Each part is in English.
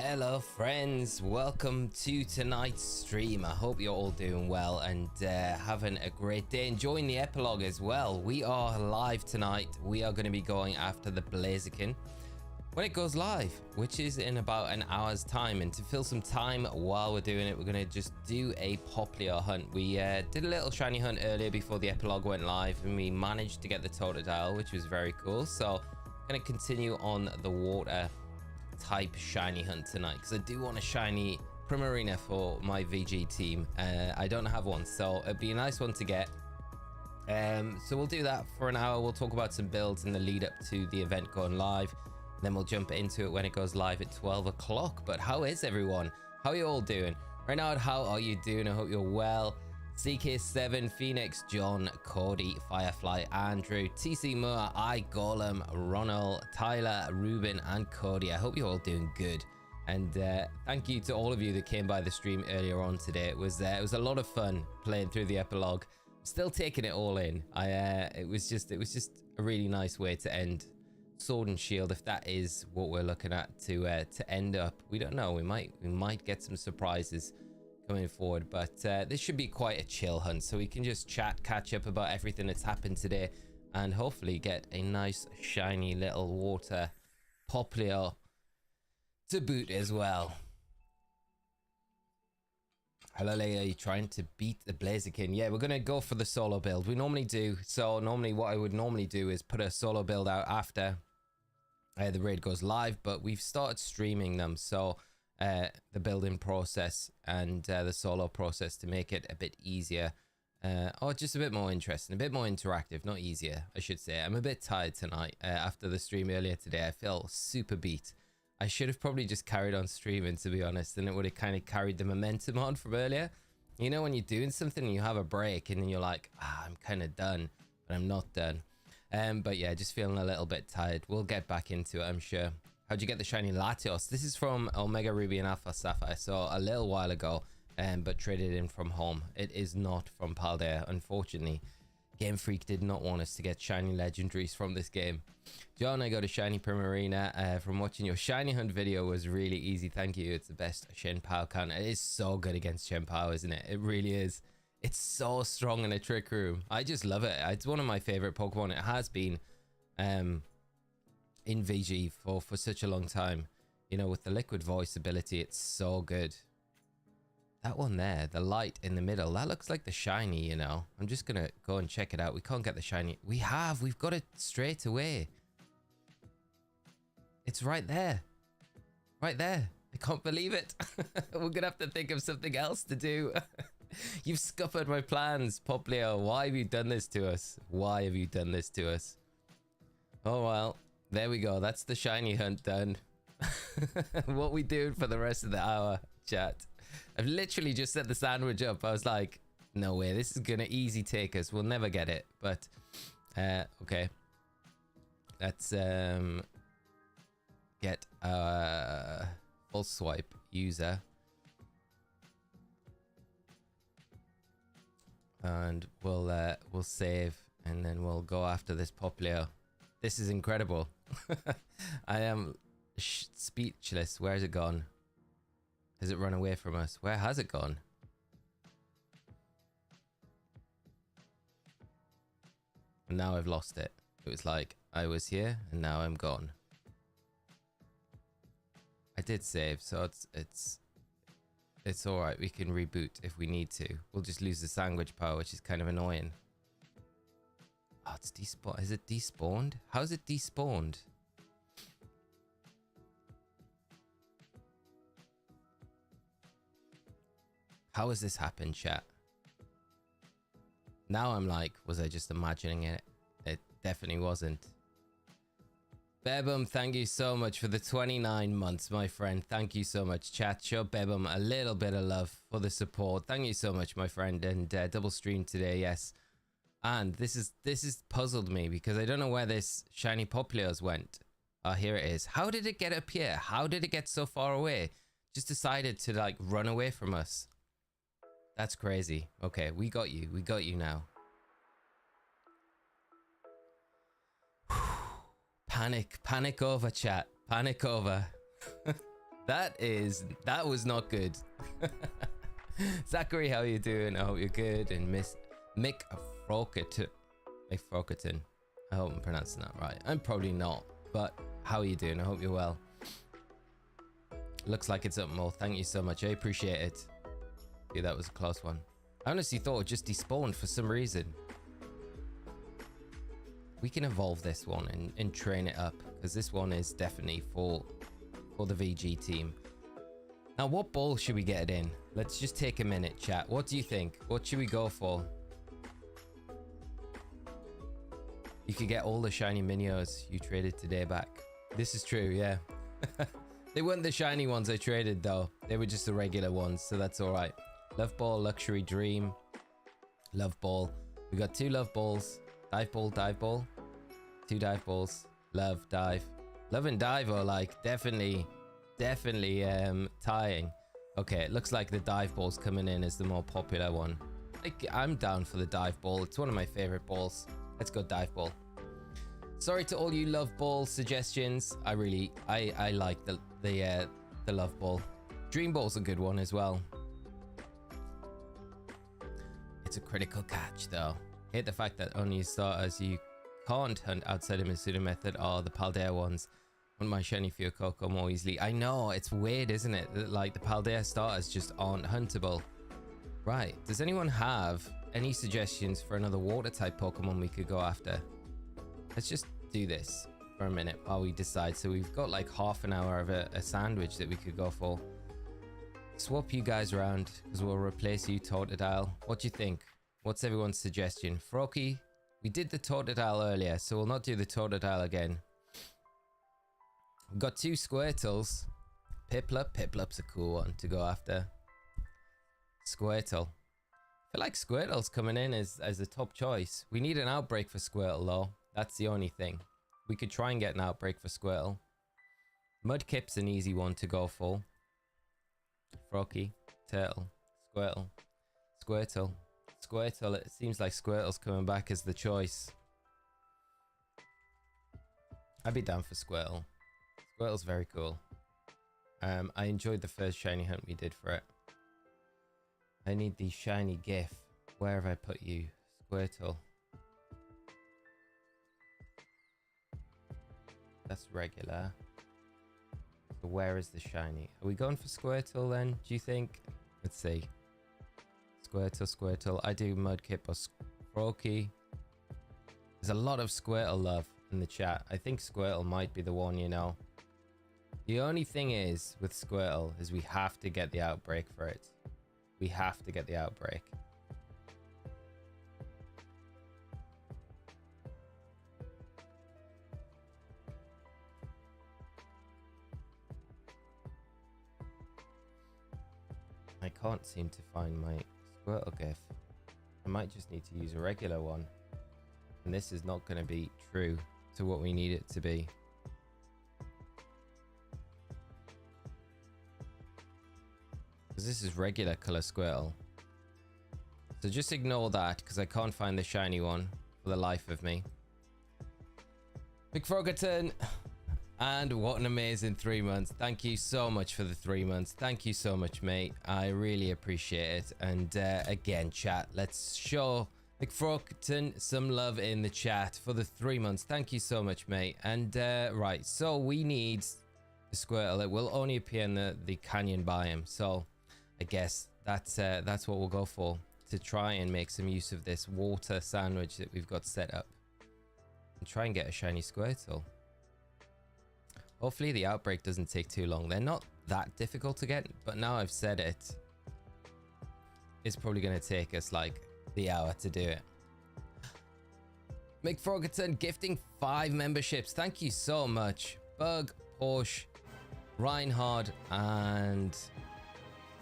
Hello friends, welcome to tonight's stream. I hope you're all doing well and having a great day, enjoying the epilogue as well. We are live tonight. We are going to be going after the Blaziken when it goes live, which is in about an hour's time. And to fill some time while we're doing it, we're going to just do a Popplio hunt. We did a little shiny hunt earlier before the epilogue went live, and we managed to get the Totodile, which was very cool. So I'm going to continue on the water type shiny hunt tonight, because I do want a shiny Primarina for my VG team. I don't have one, so it'd be a nice one to get. So we'll do that for an hour. We'll talk about some builds in the lead up to the event going live. Then we'll jump into it when it goes live at 12 o'clock. But how is everyone? How are you all doing? Right now, how are you doing? I hope you're well. CK7, Phoenix, John, Cody, Firefly, Andrew, TC Moore, I Golem, Ronald, Tyler, Ruben, and Cody. I hope you're all doing good. And thank you to all of you that came by the stream earlier on today. It was a lot of fun playing through the epilogue. Still taking it all in. It was just a really nice way to end Sword and Shield, if that is what we're looking at to end up. We don't know. We might get some surprises coming forward, but this should be quite a chill hunt, so we can just chat, catch up about everything that's happened today, and hopefully get a nice shiny little water Popplio to boot as well. Hello Leia, are you trying to beat the Blaziken? Yeah, we're gonna go for the solo build. We normally do. So normally what I would normally do is put a solo build out after the raid goes live, but we've started streaming them, so the building process and the solo process, to make it a bit easier, or just a bit more interesting, a bit more interactive. Not easier, I should say. I'm a bit tired tonight after the stream earlier today. I feel super beat. I should have probably just carried on streaming, to be honest, and it would have kind of carried the momentum on from earlier. You know, when you're doing something and you have a break and then you're like, I'm kind of done, but I'm not done. But yeah, just feeling a little bit tired. We'll get back into it, I'm sure. How'd you get the shiny Latios? This is from Omega Ruby and Alpha Sapphire. I saw a little while ago, but traded in from home. It is not from Paldea, unfortunately. Game Freak did not want us to get shiny legendaries from this game. John, I got a shiny Primarina from watching your shiny hunt video. Was really easy, thank you. It's the best Shen Pao counter. It is so good against Shen Pao, isn't it? It really is. It's so strong in a trick room. I just love it. It's one of my favorite Pokemon. It has been in VG for such a long time. You know, with the liquid voice ability, it's so good. That one there, the light in the middle, that looks like the shiny, you know. I'm just gonna go and check it out. We can't get the shiny. We've got it straight away. It's right there. Right there. I can't believe it. We're gonna have to think of something else to do. You've scuppered my plans, Popplio. Why have you done this to us? Why have you done this to us? Oh well. There we go. That's the shiny hunt done. What we doing for the rest of the hour, chat? I've literally just set the sandwich up. I was like, no way. This is going to easy take us. We'll never get it. But, okay. Let's get a full swipe user. And we'll save. And then we'll go after this Popplio. This is incredible. I am speechless. Where's it gone? Has it run away from us? Where has it gone? And now I've lost it. It was like I was here and now I'm gone. I did save, so it's all right. We can reboot if we need to. We'll just lose the sandwich power, which is kind of annoying. Oh, it's despawned. Is it despawned? How is it despawned? How has this happened, chat? Now I'm like, was I just imagining it? It definitely wasn't. Bebum, thank you so much for the 29 months, my friend. Thank you so much, chat. Show Bebum a little bit of love for the support. Thank you so much, my friend. And double stream today, yes. And this is puzzled me because I don't know where this shiny Popplios went. Oh, here it is. How did it get up here? How did it get so far away? Just decided to like run away from us. That's crazy. Okay, we got you. We got you now. Panic over, chat. Panic over. That was not good. Zachary, how you doing? I hope you're good. And Miss Mick Frokerton. I hope I'm pronouncing that right. I'm probably not, but how are you doing? I hope you're well. Looks like it's up more. Thank you so much. I appreciate it. Yeah, that was a close one. I honestly thought it just despawned for some reason. We can evolve this one and train it up, because this one is definitely for the VG team. Now, what ball should we get it in? Let's just take a minute, chat. What do you think? What should we go for? You could get all the shiny Minios you traded today back. This is true, yeah. They weren't the shiny ones I traded, though. They were just the regular ones, so that's all right. Love Ball, Luxury Dream, Love Ball. We got 2 Love Balls. Dive Ball, Dive Ball. 2 Dive Balls. Love, Dive. Love and Dive are like definitely tying. Okay, it looks like the Dive Ball's coming in as the more popular one. I'm down for the Dive Ball. It's one of my favorite balls. Let's go Dive Ball. Sorry to all you Love Ball suggestions. I like the Love Ball. Dream Ball's a good one as well. It's a critical catch though. Hate the fact that only starters you can't hunt outside of Masuda method are the Paldea ones. Want my shiny Fuecoco more easily. I know, it's weird, isn't it? That like the Paldea starters just aren't huntable. Right, does anyone have any suggestions for another water type Pokemon we could go after? Let's just do this for a minute while we decide. So we've got like half an hour of a sandwich that we could go for. Swap you guys around because we'll replace you, Totodile. What do you think? What's everyone's suggestion? Froakie, we did the Totodile earlier, so we'll not do the Totodile again. We've got 2 Squirtles. Piplup. Piplup's a cool one to go after. Squirtle. I feel like Squirtle's coming in as a top choice. We need an outbreak for Squirtle though. That's the only thing. We could try and get an outbreak for Squirtle. Mudkip's an easy one to go for. Froakie, Turtle, Squirtle, Squirtle, Squirtle. It seems like Squirtle's coming back as the choice. I'd be down for Squirtle. Squirtle's very cool. I enjoyed the first shiny hunt we did for it. I need the shiny GIF. Where have I put you? Squirtle. That's regular. So where is the shiny? Are we going for Squirtle then, do you think? Let's see. Squirtle. I do Mudkip or Froakie. There's a lot of Squirtle love in the chat. I think Squirtle might be the one, you know. The only thing is, with Squirtle, is we have to get the outbreak for it. We have to get the outbreak. I can't seem to find my Squirtle GIF. I might just need to use a regular one. And this is not going to be true to what we need it to be. Because this is regular color Squirtle. So just ignore that because I can't find the shiny one for the life of me. McFrogerton! And what an amazing 3 months. Thank you so much for the 3 months. Thank you so much, mate. I really appreciate it. And again, chat, let's show McFrogerton some love in the chat for the 3 months. Thank you so much, mate. And right, so we need the Squirtle. It will only appear in the canyon biome. So I guess that's what we'll go for, to try and make some use of this water sandwich that we've got set up. And try and get a shiny Squirtle. Hopefully the outbreak doesn't take too long. They're not that difficult to get, but now I've said it, it's probably going to take us like the hour to do it. McFrogerton gifting 5 memberships. Thank you so much. Bug, Porsche, Reinhard, and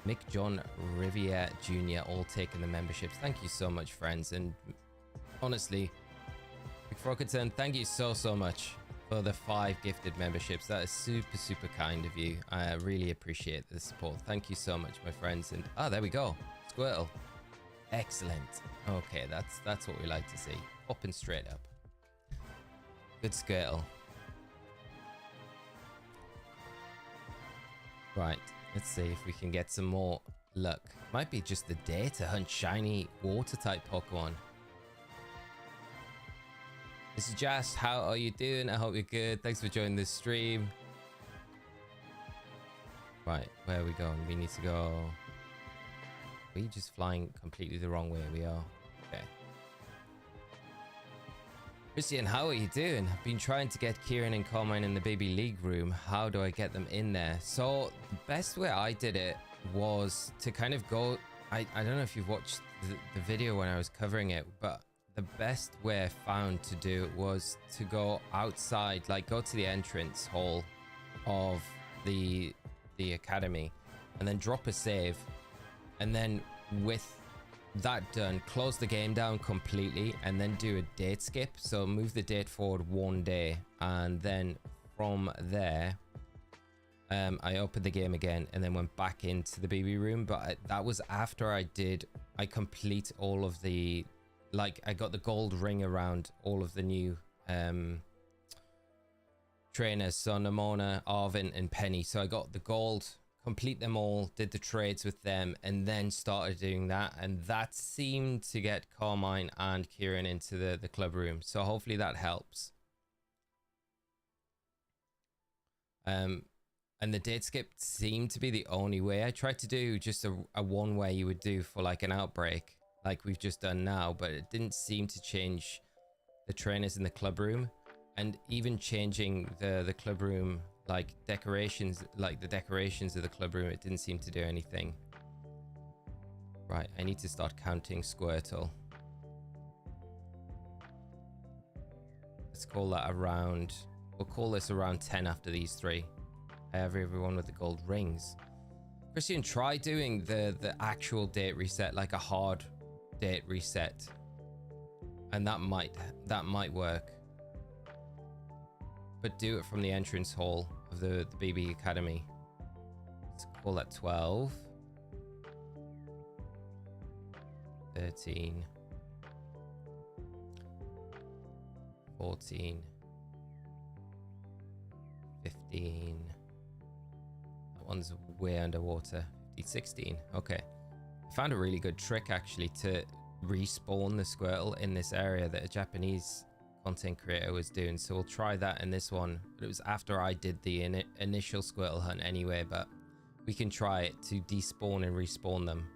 Mick John Riviere Jr. all taking the memberships. Thank you so much, friends. And honestly, McFrogerton, thank you so much for the 5 gifted memberships. That is super kind of you. I really appreciate the support. Thank you so much, my friends. And there we go. Squirtle. Excellent. Okay, that's what we like to see. Popping straight up. Good Squirtle. Right, let's see if we can get some more luck. Might be just the day to hunt shiny water type Pokemon. This is Jas. How are you doing? I hope you're good. Thanks for joining this stream. Right, where are we going? We need to go. Are we just flying completely the wrong way? We are. Okay. Christian, how are you doing? I've been trying to get Kieran and Carmine in the baby league room. How do I get them in there? So the best way I did it was to kind of go. I don't know if you've watched the video when I was covering it, but the best way I found to do it was to go outside, like go to the entrance hall of the academy and then drop a save, and then with that done, close the game down completely and then do a date skip. So move the date forward 1 day, and then from there I opened the game again and then went back into the BB room. But that was after I complete all of the, like, I got the gold ring around all of the new trainers, so Nimona, Arvin and Penny. So I got the gold, complete them all, did the trades with them, and then started doing that, and that seemed to get Carmine and Kieran into the club room. So hopefully that helps. And the date skip seemed to be the only way. I tried to do just a one way you would do for like an outbreak, like we've just done now, but it didn't seem to change the trainers in the club room. And even changing the club room, like decorations, like the decorations of the club room, it didn't seem to do anything. Right, I need to start counting Squirtle. Let's call that around, we'll call this around 10 after these three. I have everyone with the gold rings. Christian, try doing the actual date reset, like a hard date reset, and that might work. But do it from the entrance hall of the BB Academy. Let's call that 12. 13. 14. 15. That one's way underwater. 16. Okay. I found a really good trick actually to respawn the Squirtle in this area that a Japanese content creator was doing, so we'll try that in this one. But it was after I did the initial Squirtle hunt anyway, but we can try it to despawn and respawn them.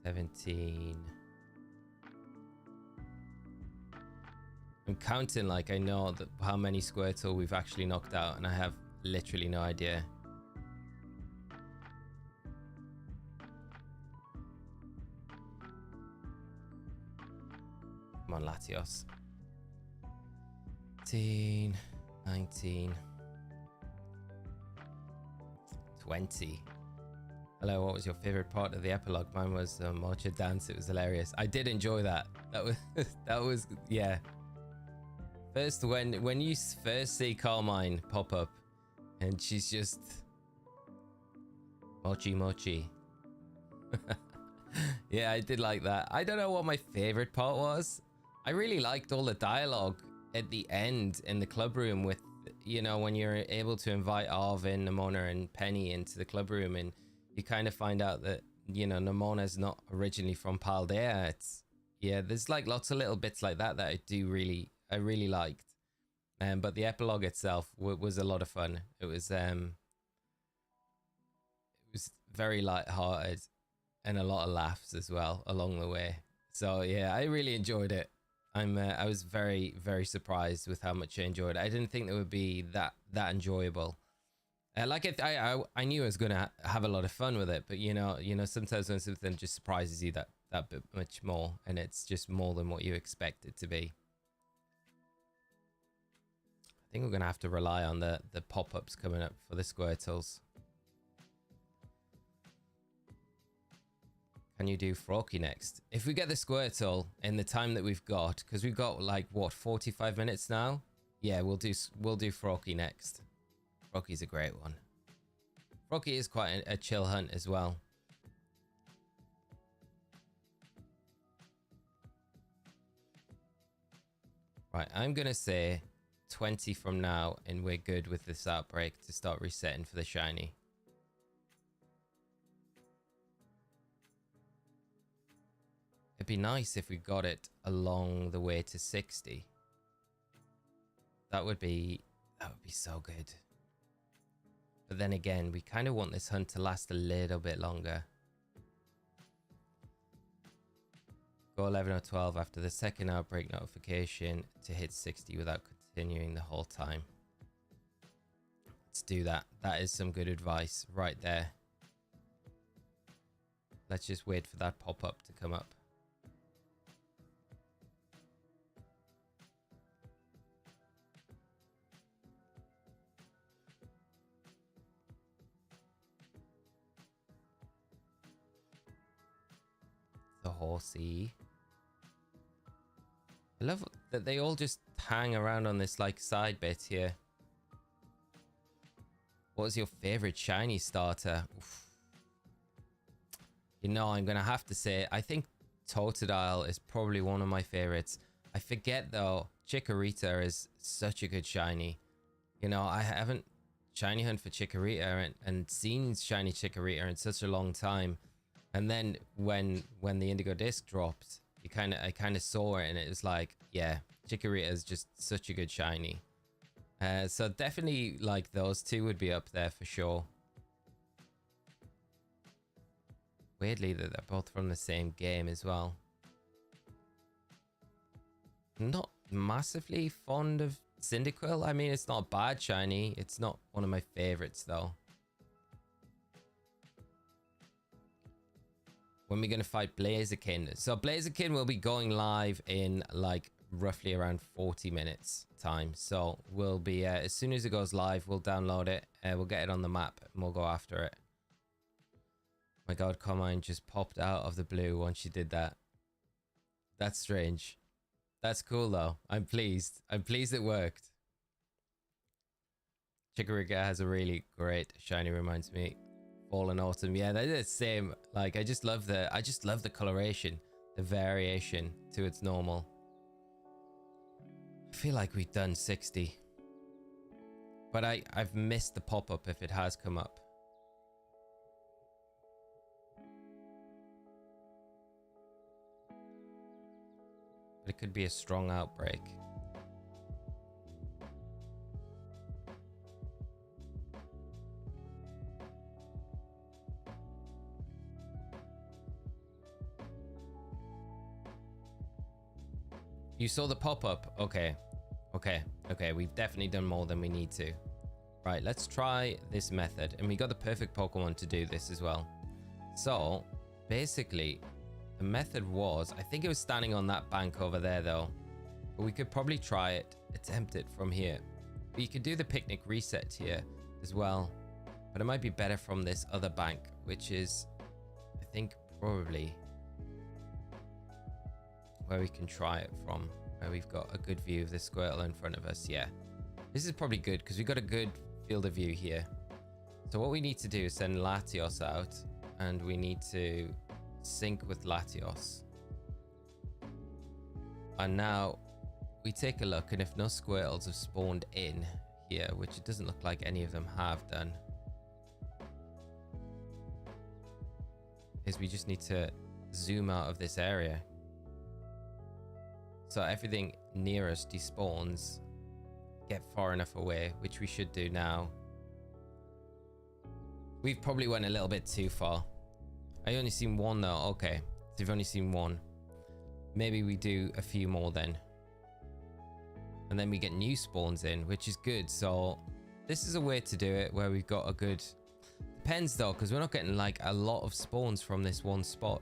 17. I'm counting like I know that how many Squirtle we've actually knocked out, and I have literally no idea. Come on, Latios. 18, 19, 20. Hello, what was your favorite part of the epilogue? Mine was the Mocha dance. It was hilarious. I did enjoy that. That was yeah. First, when you first see Carmine pop up and she's just mochi. Yeah, I did like that. I don't know what my favorite part was. I really liked all the dialogue at the end in the club room with, you know, when you're able to invite Arvin, Nimona and Penny into the club room, and you kind of find out that, you know, Nimona's not originally from Paldea. It's, yeah, there's like lots of little bits like that that I really liked. But the epilogue itself was a lot of fun. It was very light-hearted and a lot of laughs as well along the way. So yeah, I really enjoyed it. I was very, very surprised with how much I enjoyed it. I didn't think it would be that enjoyable. I knew I was gonna have a lot of fun with it, but you know, sometimes when something just surprises you that bit much more, and it's just more than what you expect it to be. I think we're gonna have to rely on the pop-ups coming up for the Squirtles. Can you do Froakie next? If we get the Squirtle in the time that we've got, because we've got like what, 45 minutes now? Yeah, we'll do Froakie next. Froakie's a great one. Froakie is quite a chill hunt as well. Right, I'm gonna say 20 from now, and we're good with this outbreak to start resetting for the shiny. It'd be nice if we got it along the way to 60. That would be so good. But then again, we kind of want this hunt to last a little bit longer. Go 11 or 12 after the second outbreak notification to hit 60 without continuing the whole time. Let's do that. That is some good advice right there. Let's just wait for that pop-up to come up. The horsey. I love that they all just hang around on this like side bit here. What was your favorite shiny starter? Oof. You know, I'm gonna have to say, I think Totodile is probably one of my favorites. I forget though, Chikorita is such a good shiny. You know, I haven't shiny hunt for Chikorita and seen shiny Chikorita in such a long time. And then when the Indigo Disc dropped, I kind of saw it and it was like, yeah, Chikorita is just such a good shiny. So definitely like those two would be up there for sure. Weirdly that they're both from the same game as well. Not massively fond of Cyndaquil. I mean, it's not a bad shiny. It's not one of my favorites though. When we're going to fight Blaziken. So Blaziken will be going live in like roughly around 40 minutes time. So we'll be, as soon as it goes live, we'll download it. We'll get it on the map and we'll go after it. My god, Carmine just popped out of the blue once you did that. That's strange. That's cool though. I'm pleased. I'm pleased it worked. Chikorita has a really great shiny, reminds me. Fall and Autumn. Yeah, that is the same. Like, I just love the coloration, the variation to its normal. I feel like we've done 60. But I've missed the pop-up if it has come up. But it could be a strong outbreak. You saw the pop-up? Okay. Okay, we've definitely done more than we need to. Right, let's try this method. And we got the perfect Pokemon to do this as well. So, basically, the method was, I think it was standing on that bank over there though. But we could probably try it, attempt it from here. But you could do the picnic reset here as well. But it might be better from this other bank, which is, I think, probably where we can try it from, where we've got a good view of the Squirtle in front of us. Yeah, this is probably good because we've got a good field of view here. So what we need to do is send Latios out, and we need to sync with Latios. And now we take a look, and if no Squirtles have spawned in here, which it doesn't look like any of them have done, is we just need to zoom out of this area. So everything near us despawns, get far enough away, which we should do now. We've probably went a little bit too far. I only seen one though. Okay, so you've only seen one. Maybe we do a few more then. And then we get new spawns in, which is good. So this is a way to do it where we've got a good... Depends though, because we're not getting like a lot of spawns from this one spot.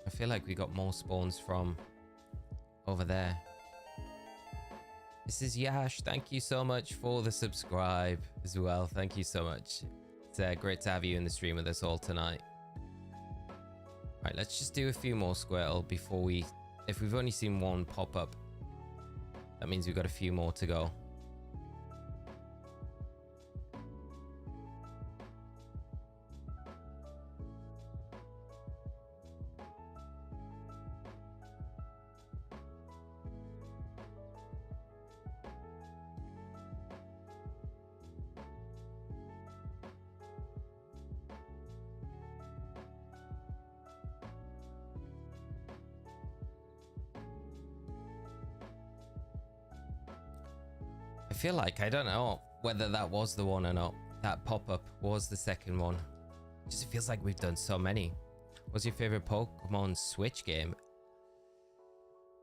I feel like we got more spawns from over there. This is Yash. Thank you so much for the subscribe as well. Thank you so much. It's great to have you in the stream with us all tonight. Right, let's just do a few more Squirtle before we... If we've only seen one pop up, that means we've got a few more to go. feel like, I don't know whether that was the one or not. That pop-up was the second one. Just feels like we've done so many. What's your favorite Pokemon Switch game?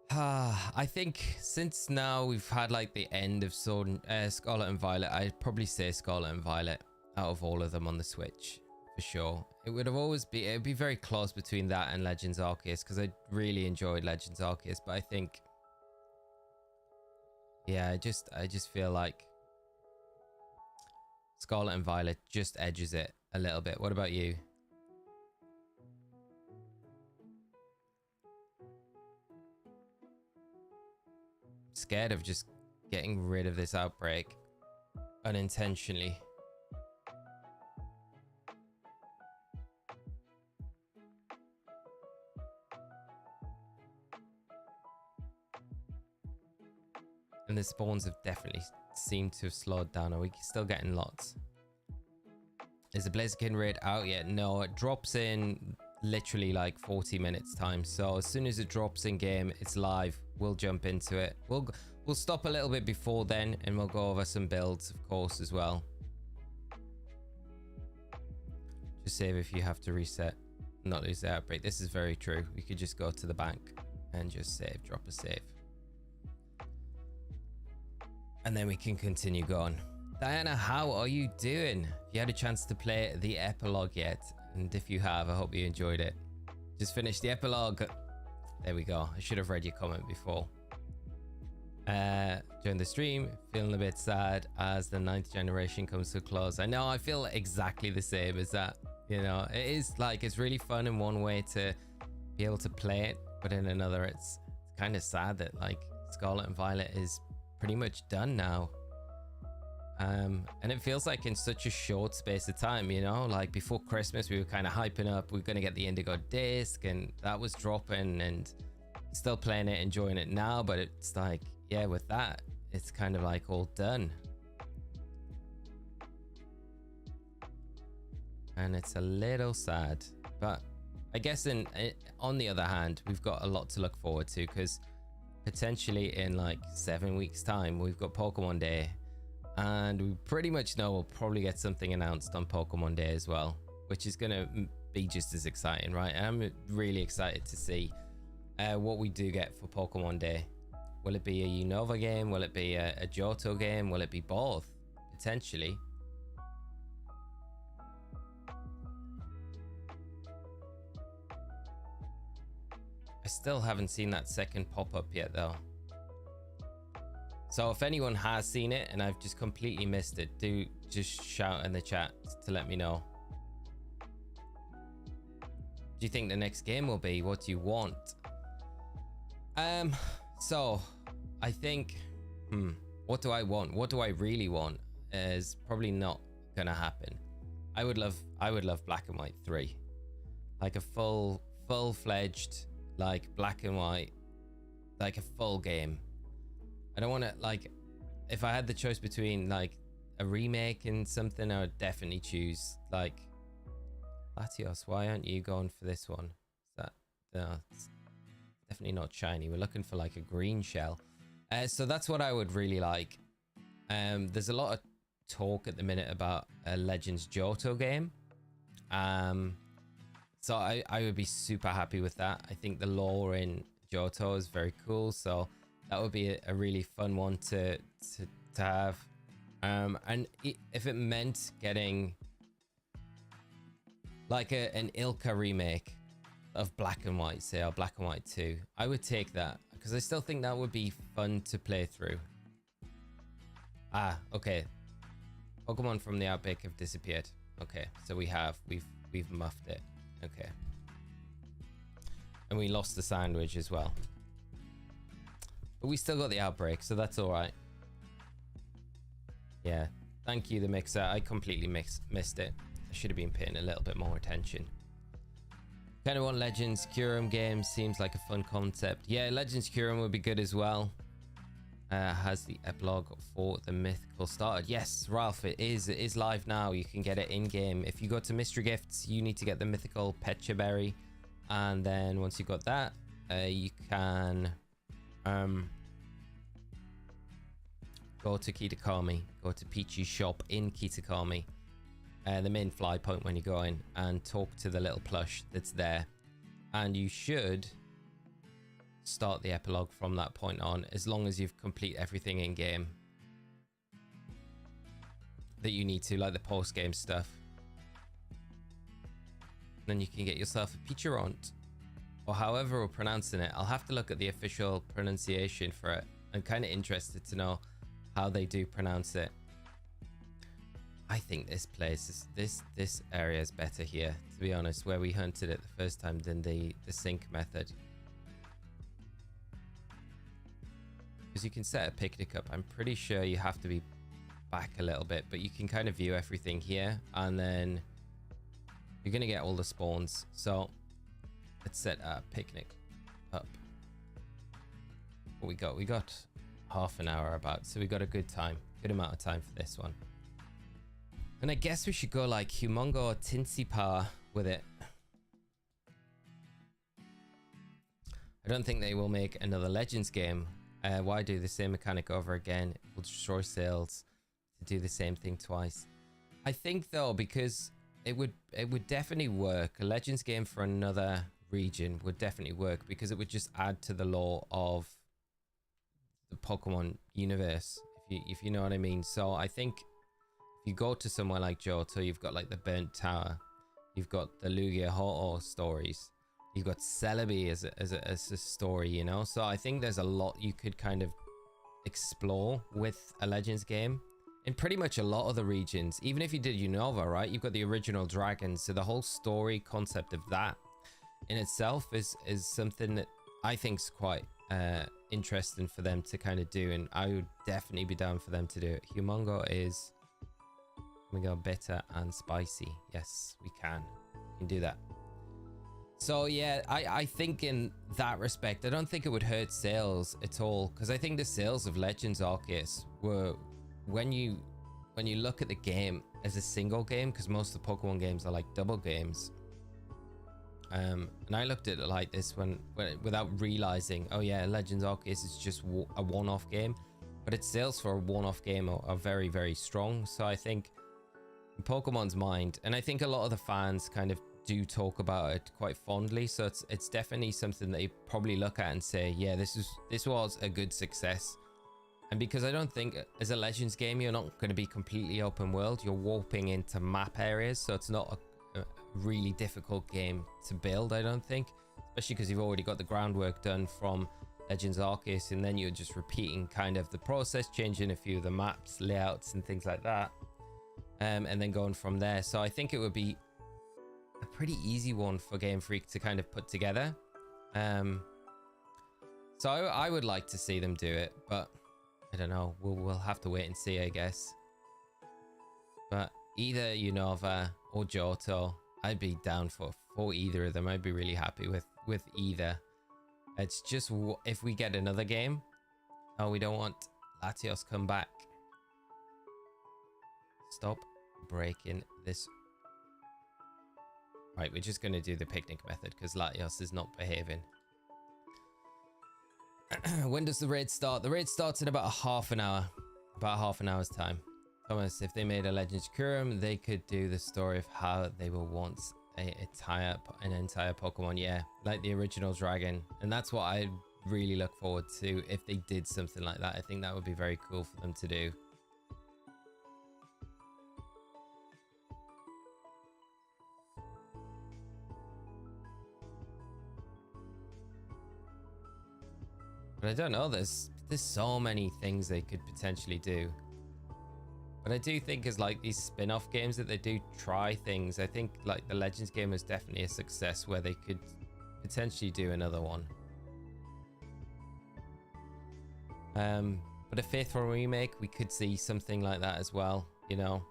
I think since now we've had like the end of Scarlet and Violet, I'd probably say Scarlet and Violet out of all of them on the Switch, for sure. It would have always be, it'd be very close between that and Legends Arceus, because I really enjoyed Legends Arceus, but I think, yeah, I just feel like Scarlet and Violet just edges it a little bit. What about you? Scared of just getting rid of this outbreak unintentionally. And the spawns have definitely seemed to have slowed down. Are we still getting lots? Is the Blaziken Raid out yet? No, it drops in literally like 40 minutes time. So as soon as it drops in game, it's live. We'll jump into it. We'll stop a little bit before then, and we'll go over some builds, of course, as well. Just save if you have to reset, not lose the outbreak. This is very true. We could just go to the bank and just save, drop a save, and then we can continue going. Diana, how are you doing? Have you had a chance to play the epilogue yet? And if you have, I hope you enjoyed it. Just finished the epilogue. There we go. I should have read your comment before. During the stream, feeling a bit sad as the 9th generation comes to a close. I know, I feel exactly the same as that. You know, it is like, it's really fun in one way to be able to play it, but in another, it's kind of sad that like Scarlet and Violet is pretty much done now. And it feels like in such a short space of time, you know, like before Christmas we were kind of hyping up, we're going to get the Indigo disc, and that was dropping, and still playing it, enjoying it now, but it's like, yeah, with that it's kind of like all done, and it's a little sad. But I guess on the other hand, we've got a lot to look forward to, because potentially in like 7 weeks time we've got Pokemon Day, and we pretty much know we'll probably get something announced on Pokemon Day as well, which is going to be just as exciting, right? I'm really excited to see what we do get for Pokemon Day. Will it be a Unova game? Will it be a Johto game? Will it be both? Potentially. I still haven't seen that second pop-up yet though. So if anyone has seen it and I've just completely missed it, do just shout in the chat to let me know. Do you think the next game will be? What do you want? So I think, what do I want? What do I really want is probably not gonna happen. I would love Black and White 3, like a full-fledged like Black and White, like a full game. I don't want to, like, if I had the choice between like a remake and something, I would definitely choose like Latios. Why aren't you going for this one? Is that, no, it's definitely not shiny. We're looking for like a green shell. So that's what I would really like. There's a lot of talk at the minute about a Legends Johto game. So I would be super happy with that. I think the lore in Johto is very cool, so that would be a really fun one to have. And if it meant getting like an Ilka remake of Black and White, say, or Black and White 2, I would take that, because I still think that would be fun to play through. Ah, okay. Pokemon from the outbreak have disappeared. Okay, so we've muffed it. Okay. And we lost the sandwich as well. But we still got the outbreak, so that's all right. Yeah, thank you, the mixer. I completely missed it. I should have been paying a little bit more attention. Kind of want Legends Kyurem game. Seems like a fun concept. Yeah, Legends Kyurem would be good as well. Has the epilogue for the mythical started? Yes, Ralph, it is live now. You can get it in game. If you go to mystery gifts, you need to get the mythical Pecha Berry, and then once you've got that, you can go go to Kitakami, go to Peachy's shop in Kitakami, the main fly point when you go in, and talk to the little plush that's there. And you should start the epilogue from that point on, as long as you've complete everything in game that you need to, like the post-game stuff. Then you can get yourself a Picharont, or however we're pronouncing it. I'll have to look at the official pronunciation for it. I'm kind of interested to know how they do pronounce it. I think this place is this area is better here, to be honest, where we hunted it the first time, than the sync method. Because you can set a picnic up. I'm pretty sure you have to be back a little bit, but you can kind of view everything here, and then you're gonna get all the spawns. So let's set a picnic up. What we got half an hour about, so we got a good amount of time for this one. And I guess we should go like Humongo or Tinsipa with it. I don't think they will make another Legends game. Why do the same mechanic over again? It will destroy sales to do the same thing twice. I think though, because it would definitely work. A Legends game for another region would definitely work, because it would just add to the lore of the Pokemon universe, if you know what I mean. So I think if you go to somewhere like Johto, you've got like the Burnt Tower, you've got the Lugia Ho-Oh stories, you've got Celebi as a story, you know. So I think there's a lot you could kind of explore with a Legends game in pretty much a lot of the regions. Even if you did Unova, right, you've got the original dragons, so the whole story concept of that in itself is something that I think is quite interesting for them to kind of do, and I would definitely be down for them to do it. Humongo is, we go bitter and spicy. Yes, we can do that. So yeah, I think in that respect, I don't think it would hurt sales at all, because I think the sales of Legends Arceus were, when you look at the game as a single game, because most of the Pokemon games are like double games. And I looked at it like this when without realizing, oh yeah, Legends Arceus is just a one-off game, but its sales for a one-off game are very, very strong. So I think in Pokemon's mind, and I think a lot of the fans kind of do talk about it quite fondly, so it's definitely something that you probably look at and say, yeah, this was a good success. And because I don't think as a Legends game you're not going to be completely open world, you're warping into map areas, so it's not a really difficult game to build, I don't think, especially because you've already got the groundwork done from Legends Arceus, and then you're just repeating kind of the process, changing a few of the maps, layouts and things like that, and then going from there. So I think it would be a pretty easy one for Game Freak to kind of put together. So I would like to see them do it, but I don't know, we'll have to wait and see, I guess. But either Unova or Johto, I'd be down for either of them. I'd be really happy with either. It's just if we get another game. Oh, we don't want Latios come back. Stop breaking this. Right, we're just going to do the picnic method because Latios is not behaving. When does the raid start? The raid starts in about half an hour. About half an hour's time. Thomas, if they made a Legends Kyurem, they could do the story of how they were once an entire Pokemon. Yeah, like the original dragon. And that's what I really look forward to if they did something like that. I think that would be very cool for them to do. But I don't know, there's so many things they could potentially do. But I do think as like these spin-off games that they do try things. I think like the Legends game was definitely a success where they could potentially do another one. But a faithful remake, we could see something like that as well, you know.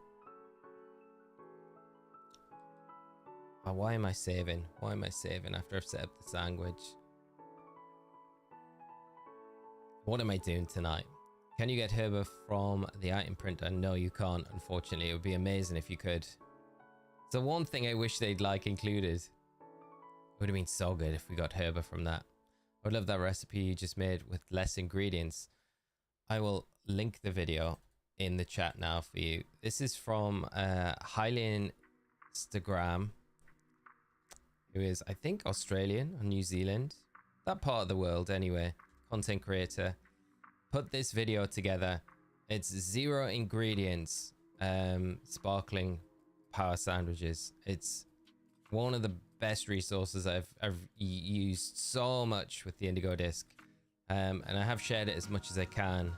Oh, why am I saving? Why am I saving after I've set up the sandwich? What am I doing tonight? Can you get Herba from the item printer? No, you can't, unfortunately. It would be amazing if you could. So one thing I wish they'd like included. It would have been so good if we got Herba from that. I would love that recipe you just made with less ingredients. I will link the video in the chat now for you. This is from Hylian Instagram, who is, I think, Australian or New Zealand, that part of the world anyway, content creator. Put this video together. It's 0 ingredients, sparkling power sandwiches. It's one of the best resources I've used so much with the Indigo Disc, and I have shared it as much as I can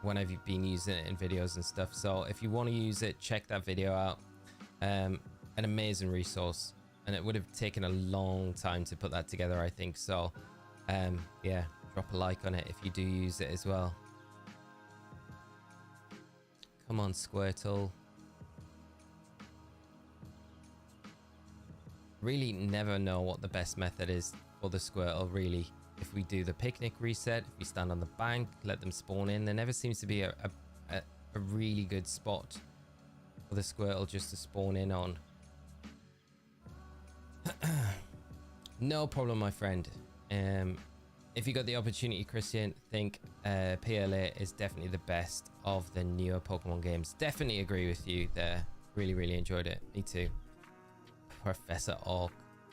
when I've been using it in videos and stuff. So if you want to use it, check that video out. An amazing resource, and it would have taken a long time to put that together, I think. So yeah, drop a like on it if you do use it as well. Come on, Squirtle. Really never know what the best method is for the Squirtle, really. If we do the picnic reset, if we stand on the bank, let them spawn in, there never seems to be a really good spot for the Squirtle just to spawn in on. No problem, my friend. If you got the opportunity, Christian, think PLA is definitely the best of the newer Pokemon games. Definitely agree with you there. Really enjoyed it. Me too. Professor Orc.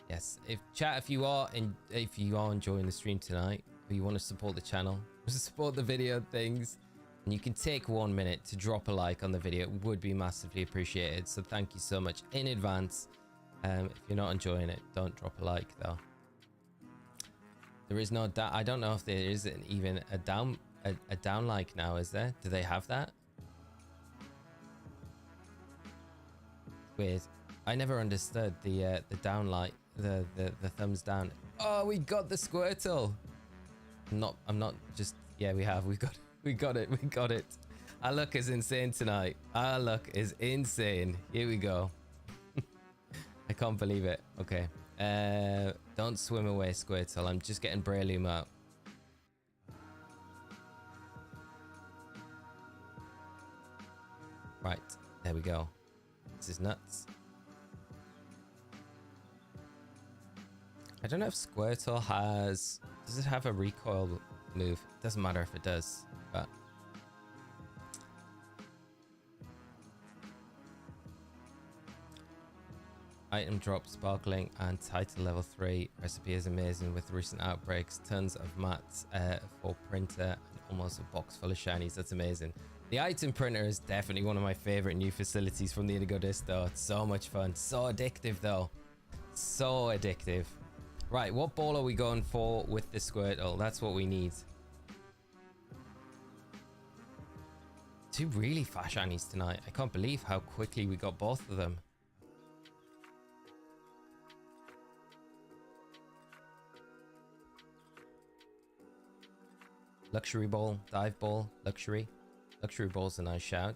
Yes. If you are enjoying the stream tonight, or you want to support the channel, support the video things, and you can take 1 minute to drop a like on the video, it would be massively appreciated. So thank you so much in advance. If you're not enjoying it, don't drop a like though. There is no I don't know if there is even a down like now, is there? Do they have that? Weird. I never understood the down light, the thumbs down. Oh, we got the Squirtle. I'm not just, yeah, we got it. Our luck is insane tonight. Our luck is insane. Here we go. I can't believe it. Okay. Don't swim away, Squirtle. I'm just getting Breloom out. Right. There we go. This is nuts. I don't know if Squirtle has... Does it have a recoil move? It doesn't matter if it does, but... Item drop, sparkling, and title level 3. Recipe is amazing with recent outbreaks. Tons of mats for printer, and almost a box full of shinies. That's amazing. The item printer is definitely one of my favorite new facilities from the Indigo Disc though. It's so much fun. So addictive though. So addictive. Right, what ball are we going for with the Squirtle? That's what we need. 2 really fast shinies tonight. I can't believe how quickly we got both of them. Luxury ball, dive ball, luxury. Luxury ball's a nice shout.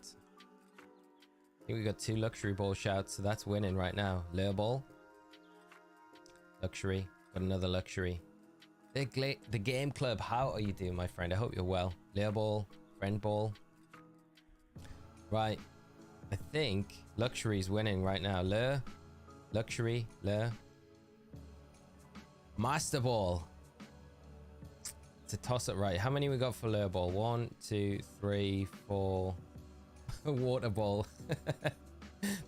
I think we got 2 luxury ball shouts, so that's winning right now. Lure ball. Luxury. Got another luxury. The game club, how are you doing, my friend? I hope you're well. Lure ball, friend ball. Right. I think luxury's winning right now. Lure. Luxury. Lure. Master ball. To toss it right. How many we got for lure ball? 1, 2, 3, 4. Water ball.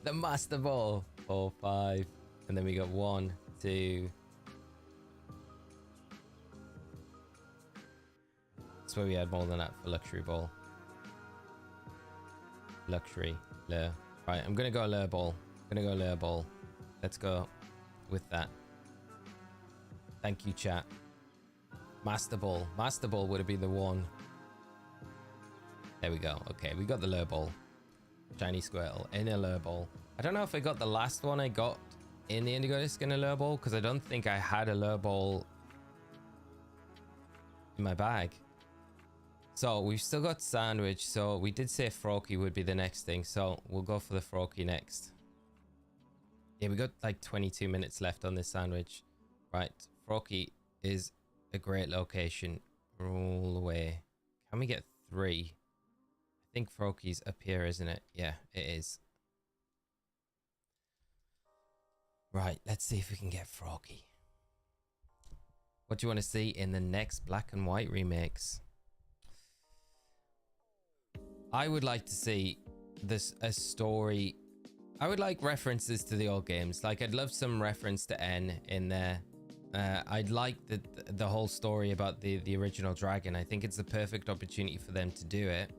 The master ball. 4, 5. And then we got 1, 2. That's where we had more than that for luxury ball. Luxury. Lure. Right, I'm gonna go lure ball. Let's go with that. Thank you, chat. Master ball. Master ball would have been the one. There we go. Okay, we got the lure ball. Shiny Squirtle in a lure ball. I don't know if I got the last one I got in the Indigo Disc in a lure ball, because I don't think I had a lure ball in my bag. So we've still got sandwich. So we did say Froakie would be the next thing. So we'll go for the Froakie next. Yeah, we got like 22 minutes left on this sandwich. Right. Froakie is a great location. All the way. Can we get 3? I think Froakie's up here, isn't it? Yeah, it is. Right, let's see if we can get Froakie. What do you want to see in the next Black and White remakes? I would like to see this a story. I would like references to the old games. Like, I'd love some reference to N in there. I'd like the whole story about the original dragon. I think it's the perfect opportunity for them to do it.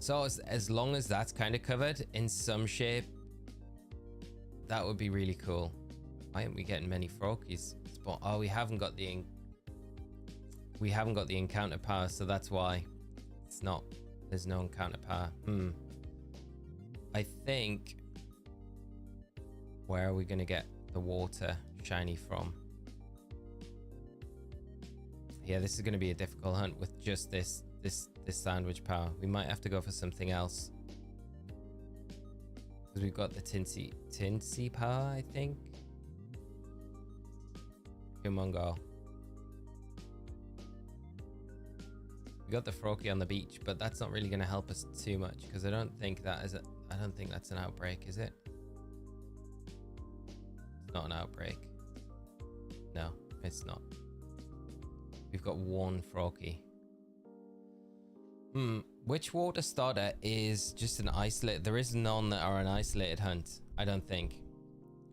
So as long as that's kind of covered in some shape, that would be really cool. Why aren't we getting many Froakies? Oh, we haven't got the encounter power, so that's why it's not. There's no encounter power. I think. Where are we gonna get the water shiny from? Yeah, this is gonna be a difficult hunt with just this sandwich power. We might have to go for something else. Because we've got the Tinsy power, I think. Come on, go. We got the Froakie on the beach, but that's not really going to help us too much because I don't think that is I don't think that's an outbreak, is it? It's not an outbreak. No, it's not. We've got one Froakie. Which water starter is just an isolated? There is none that are an isolated hunt, I don't think.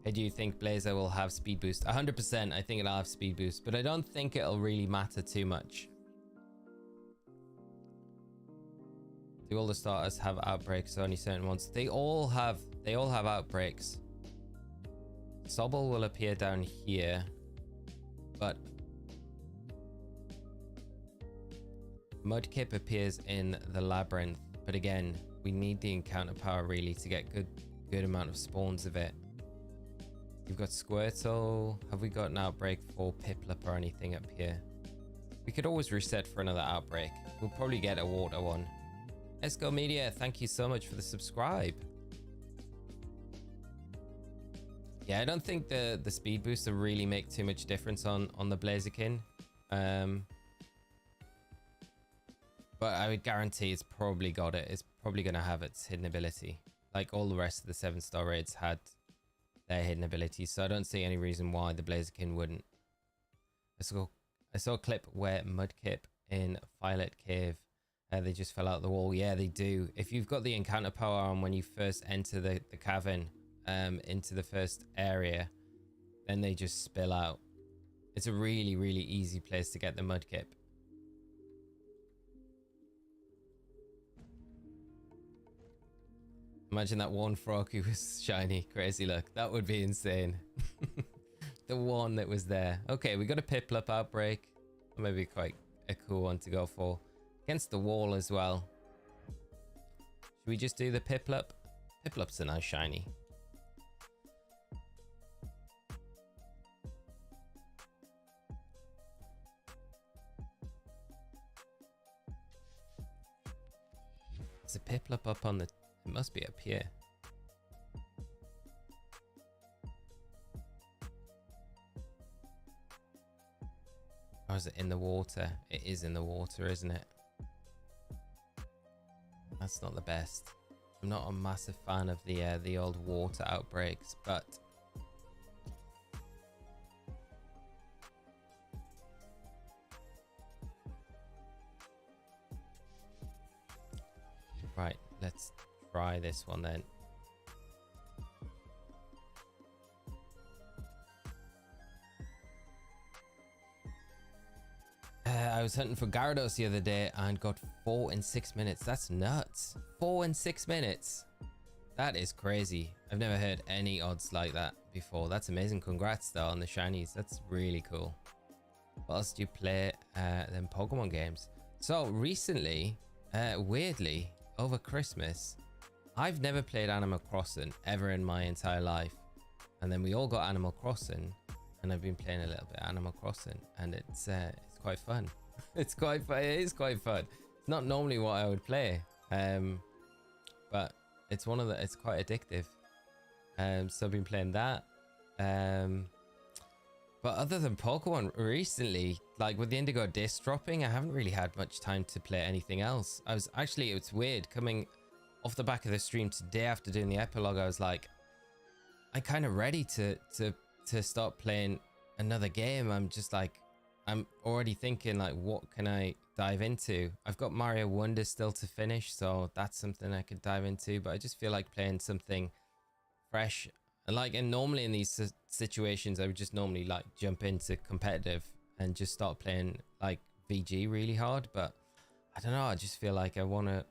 Hey, do you think Blazer will have speed boost? 100%, I think it'll have speed boost, but I don't think it'll really matter too much. Do all the starters have outbreaks or only certain ones? They all have outbreaks. Sobble will appear down here, but Mudkip appears in the labyrinth, but again, we need the encounter power really to get good amount of spawns of it. We've got Squirtle. Have we got an outbreak for Piplup or anything up here? We could always reset for another outbreak. We'll probably get a water one. Esco Media, thank you so much for the subscribe. Yeah, I don't think the speed booster really make too much difference on the Blaziken. But I would guarantee it's probably got it. It's probably going to have its hidden ability. Like all the rest of the 7-star raids had their hidden abilities. So I don't see any reason why the Blaziken wouldn't. I saw a clip where Mudkip in Violet Cave, they just fell out the wall. Yeah, they do. If you've got the encounter power on when you first enter the cavern into the first area, then they just spill out. It's a really, really easy place to get the Mudkip. Imagine that one Froakie was shiny. Crazy luck. That would be insane. The one that was there. Okay, we got a Piplup outbreak. Maybe quite a cool one to go for. Against the wall as well. Should we just do the Piplup? Piplup's a nice shiny. There's a Piplup up on the... It must be up here. Or is it in the water? It is in the water, isn't it? That's not the best. I'm not a massive fan of the old water outbreaks, but right, let's try this one then. I was hunting for Gyarados the other day and got 4 in 6 minutes. That's nuts. 4 in 6 minutes. That is crazy. I've never heard any odds like that before. That's amazing. Congrats though on the shinies. That's really cool. What else do you play than Pokemon games? So recently, weirdly, over Christmas, I've never played Animal Crossing ever in my entire life. And then we all got Animal Crossing and I've been playing a little bit of Animal Crossing and it's quite fun. It's quite fun. It is quite fun. It's not normally what I would play, but it's it's quite addictive. So I've been playing that. But other than Pokemon recently, like with the Indigo disc dropping, I haven't really had much time to play anything else. It's weird coming off the back of the stream today after doing the epilogue. I was like, I'm kind of ready to start playing another game, I'm just like, I'm already thinking like, what can I dive into? I've got Mario Wonder still to finish, so that's something I could dive into, but I just feel like playing something fresh. And normally in these situations, I would just normally like jump into competitive and just start playing like VG really hard, but I don't know, I just feel like I want to,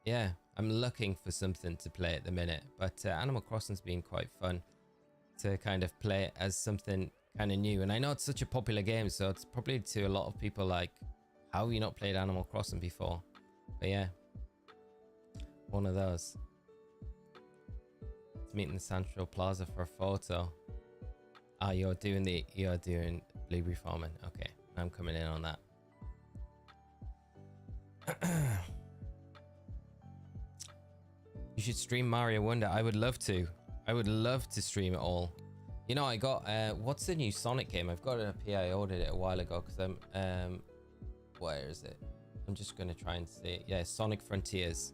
yeah, I'm looking for something to play at the minute. But Animal Crossing's been quite fun to kind of play as something kind of new, and I know it's such a popular game, so it's probably to a lot of people like, how have you not played Animal Crossing before? But yeah, one of those. Let's meet in the Central Plaza for a photo. Ah, you're doing blueberry farming. Okay, I'm coming in on that. You should stream Mario Wonder. I would love to. I would love to stream it all. You know, I got what's the new Sonic game? I've got it up here. I ordered it a while ago because I'm where is it? I'm just gonna try and see it. Yeah, Sonic Frontiers.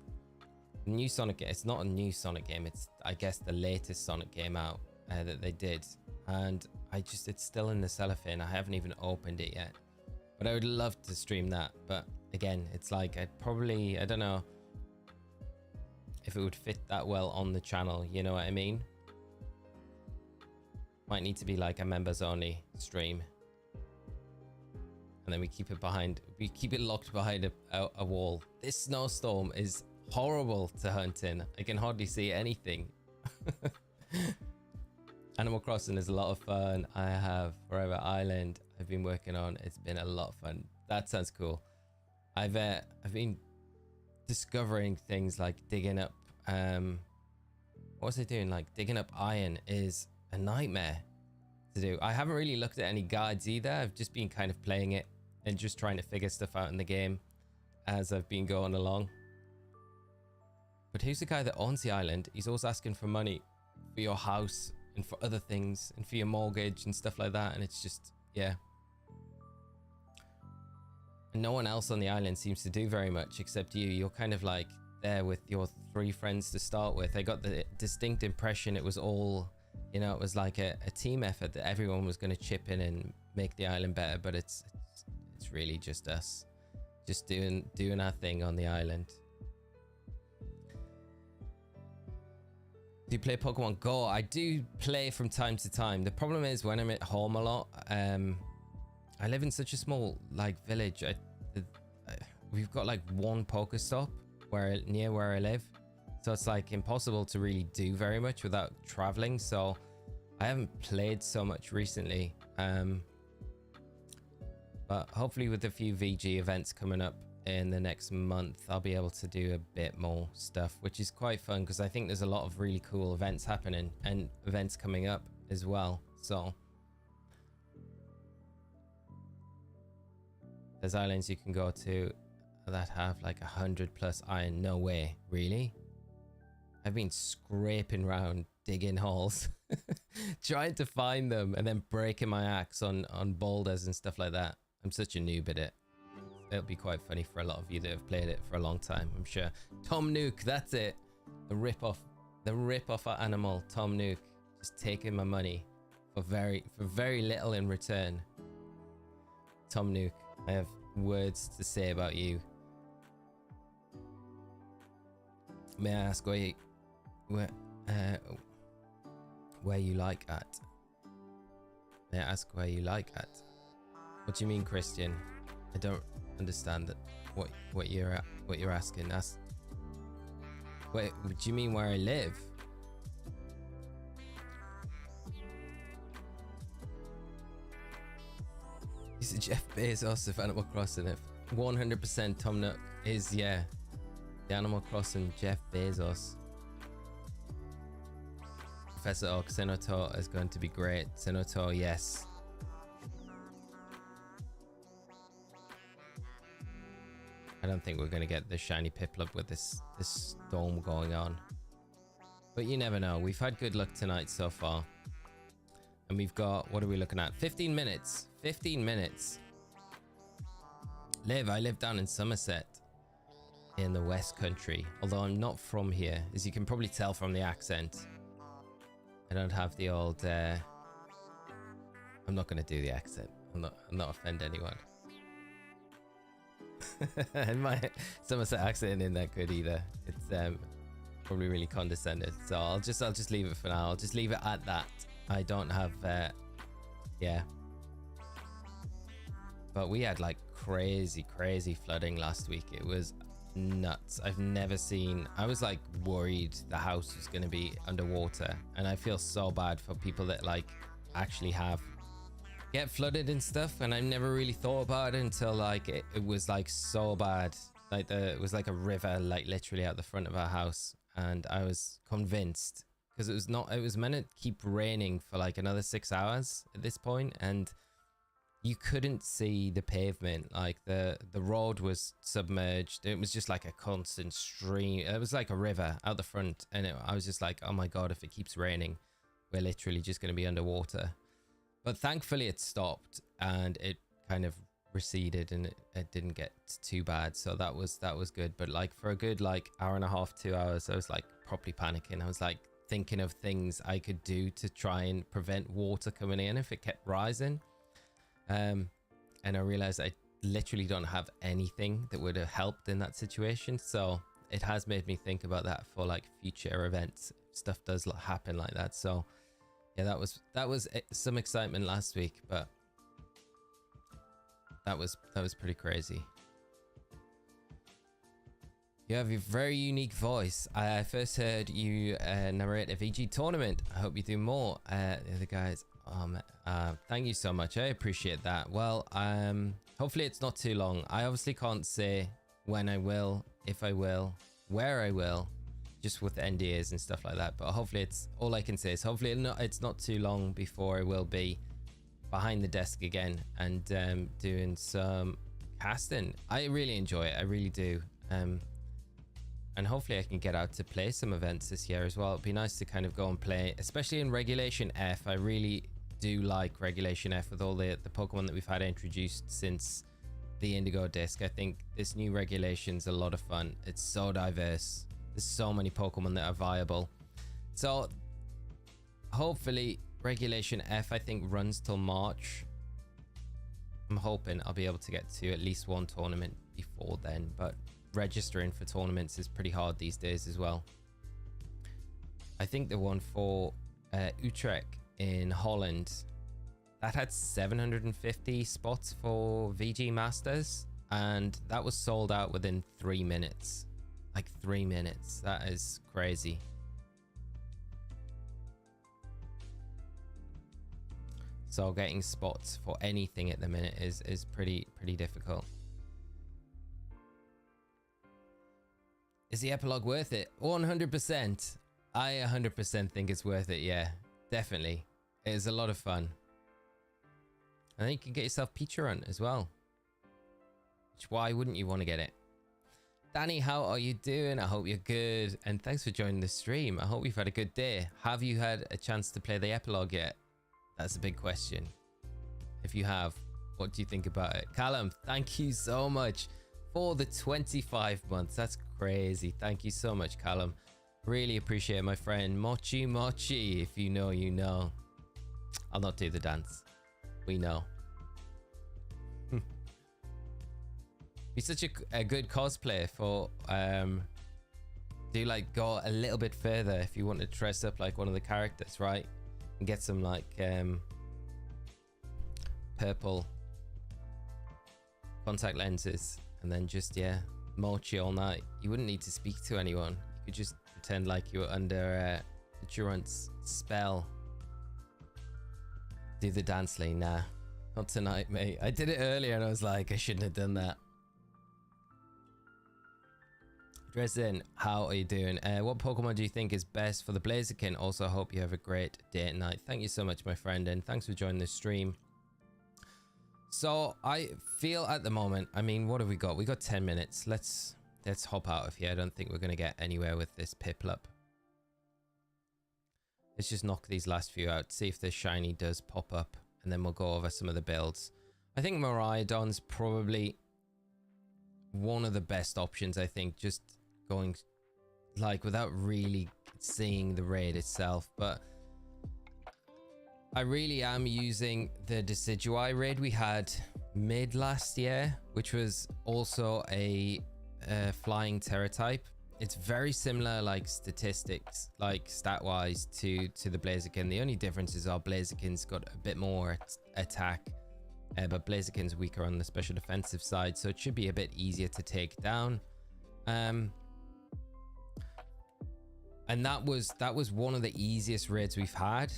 The new Sonic game. It's not a new Sonic game. It's, I guess, the latest Sonic game out that they did. And it's still in the cellophane. I haven't even opened it yet. But I would love to stream that. But again, it's like I don't know if it would fit that well on the channel, you know what I mean? Might need to be like a members only stream. And then we keep it locked behind a wall. This snowstorm is horrible to hunt in. I can hardly see anything. Animal Crossing is a lot of fun. I have Forever Island I've been working on. It's been a lot of fun. That sounds cool. I've been discovering things like digging up what was I doing? Like digging up iron is a nightmare to do. I haven't really looked at any guides either. I've just been kind of playing it and just trying to figure stuff out in the game as I've been going along. But who's the guy that owns the island? He's always asking for money for your house and for other things and for your mortgage and stuff like that, and it's just, yeah. And no one else on the island seems to do very much except you. You're kind of like there with your 3 friends to start with. I got the distinct impression it was all, you know, it was like a team effort, that everyone was going to chip in and make the island better, but it's really just us just doing our thing on the island. Do you play Pokemon Go? I do play from time to time. The problem is when I'm at home a lot, I live in such a small like village. We've got like one Pokestop near where I live, so it's like impossible to really do very much without traveling. So I haven't played so much recently, but hopefully with a few VG events coming up in the next month, I'll be able to do a bit more stuff, which is quite fun because I think there's a lot of really cool events happening and events coming up as well. So there's islands you can go to that have like 100+ iron. No way, really? I've been scraping around digging holes trying to find them and then breaking my axe on boulders and stuff like that. I'm such a noob at it. It'll be quite funny for a lot of you that have played it for a long time, I'm sure. Tom Nook, that's it. The rip-off animal, Tom Nook, just taking my money for very little in return. Tom Nook, I have words to say about you. May I ask where you like at? May I ask where you like at? What do you mean, Christian? I don't understand that. What you're asking. Wait, do you mean where I live? He's a Jeff Bezos of Animal Crossing. If 100% Tom Nook is, yeah, the Animal Crossing Jeff Bezos. Professor Oak, Senator is going to be great. Senator, yes. I don't think we're going to get the shiny Piplup with this storm going on. But you never know. We've had good luck tonight so far. And we've got, what are we looking at? 15 minutes. 15 minutes. I live down in Somerset in the West Country. Although I'm not from here, as you can probably tell from the accent. I don't have the old, I'm I'm not going to do the accent. I'm not offend anyone. And my Somerset accent isn't that good either. It's probably really condescending. So I'll just leave it for now. I'll just leave it at that. I don't have yeah. But we had like crazy flooding last week. It was nuts. I've never seen. I was like worried the house was going to be underwater, and I feel so bad for people that like actually get flooded and stuff, and I never really thought about it until like it was like so bad. Like it was like a river like literally out the front of our house, and I was convinced because it was meant to keep raining for like another 6 hours at this point, and you couldn't see the pavement. Like the road was submerged. It was just like a constant stream. It was like a river out the front, and I was just like, oh my god, if it keeps raining, we're literally just going to be underwater. But thankfully it stopped and it kind of receded, and it didn't get too bad. So that was good. But like for a good like hour and a half, 2 hours, I was like properly panicking. I was like thinking of things I could do to try and prevent water coming in if it kept rising. And I realized I literally don't have anything that would have helped in that situation. So it has made me think about that for like future events. Stuff does happen like that. So yeah, that was some excitement last week, but that was pretty crazy. You have a very unique voice. I first heard you narrate a VG tournament. I hope you do more. The other guys, thank you so much. I appreciate that. Well, hopefully it's not too long. I obviously can't say when I will, if I will, where I will, just with NDAs and stuff like that. But hopefully it's all I can say is hopefully it's not too long before I will be behind the desk again and doing some casting. I really enjoy it. I really do. And hopefully I can get out to play some events this year as well. It'd be nice to kind of go and play, especially in Regulation F. I really do like Regulation F with all the Pokemon that we've had introduced since the Indigo disc. I think this new regulation's a lot of fun. It's so diverse. There's so many Pokemon that are viable. So hopefully Regulation F, I think, runs till March. I'm hoping I'll be able to get to at least one tournament before then, but registering for tournaments is pretty hard these days as well. I think the one for Utrecht in Holland, that had 750 spots for VG Masters, and that was sold out within 3 minutes. Like 3 minutes. That is crazy. So getting spots for anything at the minute is pretty difficult. Is the epilogue worth it? 100%. I 100% think it's worth it. Yeah, definitely. It is a lot of fun. And then you can get yourself Pizza Hunt as well. Which, why wouldn't you want to get it? Danny, how are you doing? I hope you're good. And thanks for joining the stream. I hope you've had a good day. Have you had a chance to play the epilogue yet? That's a big question. If you have, what do you think about it? Callum, thank you so much for the 25 months. That's crazy. Thank you so much, Callum. Really appreciate it, my friend. Mochi Mochi, if you know, you know. I'll not do the dance. We know. Be such a good cosplayer for do like go a little bit further if you want to dress up like one of the characters, right? And get some like purple contact lenses, and then just, yeah, mochi all night. You wouldn't need to speak to anyone. You could just pretend like you were under Durant's spell. Do the dance lane. Nah, not tonight, mate. I did it earlier and I was like, I shouldn't have done that. Dresden, how are you doing? What Pokemon do you think is best for the Blaziken? Also, hope you have a great day and night. Thank you so much, my friend, and thanks for joining the stream. So I feel at the moment, I mean, what have we got? We got 10 minutes. Let's hop out of here. I don't think we're going to get anywhere with this Piplup. Let's just knock these last few out, see if the shiny does pop up, and then we'll go over some of the builds. I think Miraidon's probably one of the best options, I think, just going like without really seeing the raid itself. But I really am using the Decidueye raid we had mid last year, which was also a flying Tera type. It's very similar, like statistics, like stat wise, to the Blaziken. The only difference is our Blaziken's got a bit more attack, but Blaziken's weaker on the special defensive side, so it should be a bit easier to take down. And that was one of the easiest raids we've had.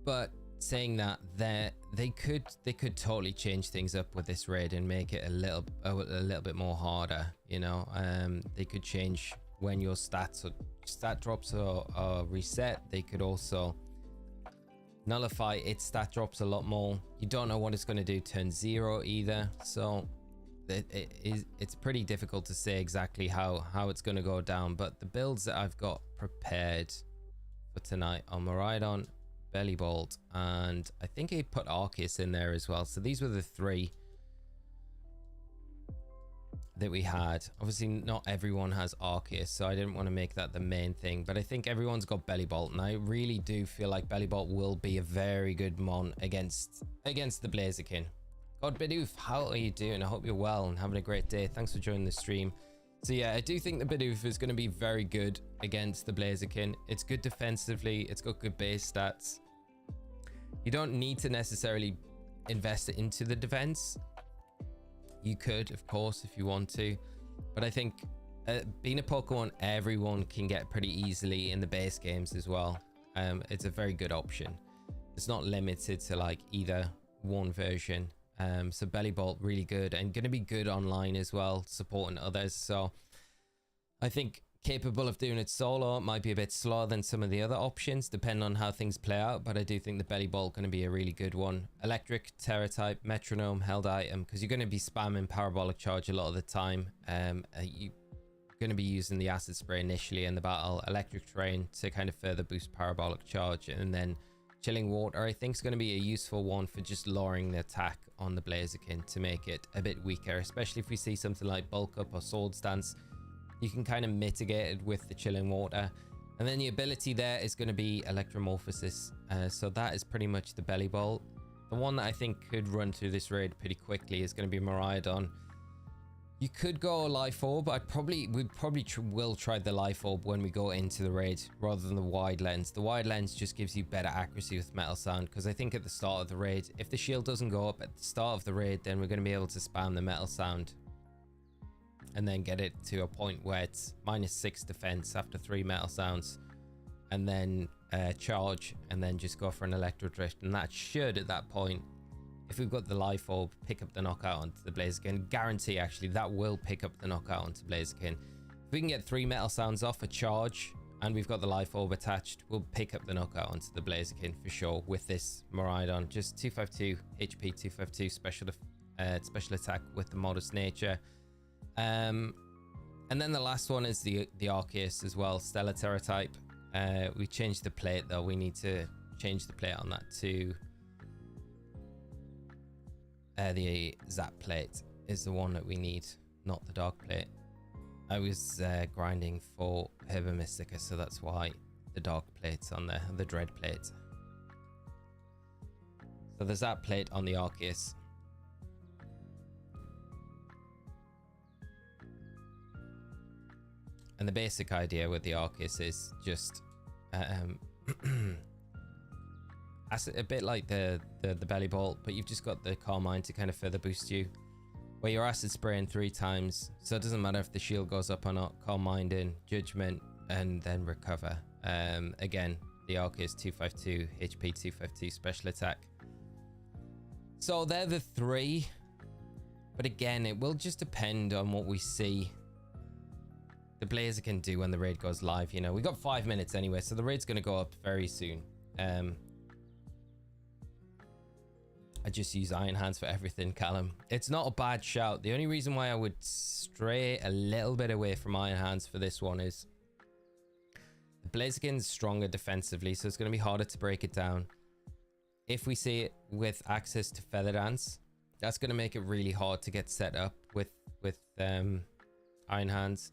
But saying that, they could totally change things up with this raid and make it a little bit more harder. You know, they could change when your stat drops are reset. They could also nullify its stat drops a lot more. You don't know what it's going to do turn 0 either, so it's pretty difficult to say exactly how it's going to go down. But the builds that I've got prepared for tonight are Miraidon, Bellibolt, and I think he put Arceus in there as well. So these were the 3 that we had. Obviously not everyone has Arceus, so I didn't want to make that the main thing, but I think everyone's got Bellibolt, and I really do feel like Bellibolt will be a very good mon against the Blaziken. God Bidoof, how are you doing? I hope you're well and having a great day. Thanks for joining the stream. So yeah, I do think the Bidoof is going to be very good against the Blaziken. It's good defensively, it's got good base stats. You don't need to necessarily invest it into the defense. You could, of course, if you want to, but I think being a Pokemon everyone can get pretty easily in the base games as well. It's a very good option. It's not limited to like either one version. So Bellibolt really good and going to be good online as well, supporting others. So I think capable of doing it solo. It might be a bit slower than some of the other options depending on how things play out, but I do think the Bellibolt going to be a really good one. Electric, Tera type, Metronome, held item, because you're going to be spamming Parabolic Charge a lot of the time. You're going to be using the Acid Spray initially in the battle, Electric Terrain to kind of further boost Parabolic Charge, and then Chilling Water I think is going to be a useful one for just lowering the attack on the Blaziken to make it a bit weaker, especially if we see something like Bulk Up or Swords Dance. You can kind of mitigate it with the Chilling Water. And then the ability there is going to be Electromorphosis. So that is pretty much the Bellibolt. The one that I think could run through this raid pretty quickly is going to be Miraidon. You could go Life Orb. We probably will try the Life Orb when we go into the raid rather than the Wide Lens. The Wide Lens just gives you better accuracy with Metal Sound, because I think at the start of the raid, if the shield doesn't go up at the start of the raid, then we're going to be able to spam the Metal Sound and then get it to a point where it's -6 defense after 3 Metal Sounds, and then charge, and then just go for an Electro Drift. And that should, at that point, if we've got the Life Orb, pick up the knockout onto the Blaziken. Guarantee, actually, that will pick up the knockout onto Blaziken. If we can get 3 Metal Sounds off a charge, and we've got the Life Orb attached, we'll pick up the knockout onto the Blaziken for sure with this Miraidon. Just 252 HP, 252 special attack with the Modest Nature. And then the last one is the Arceus as well, Stellar Tera type. We changed the plate though. We need to change the plate on that to the Zap plate is the one that we need, not the Dark plate. I was grinding for Herba Mystica, so that's why the Dark plate's on there, the Dread plate. So the Zap plate on the Arceus. And the basic idea with the Arceus is just a bit like the Bellibolt, but you've just got the Carmine to kind of further boost you, where you're Acid Spraying 3 times, so it doesn't matter if the shield goes up or not. Carmine in, Judgment, and then Recover. Again, the Arceus 252 HP, 252 special attack. So they're the 3, but again, it will just depend on what we see the Blaziken do when the raid goes live. You know, we got 5 minutes anyway, so the raid's going to go up very soon. I just use Iron Hands for everything, Callum. It's not a bad shout. The only reason why I would stray a little bit away from Iron Hands for this one is the Blaziken's stronger defensively, so it's going to be harder to break it down. If we see it with access to Feather Dance, that's going to make it really hard to get set up with Iron Hands.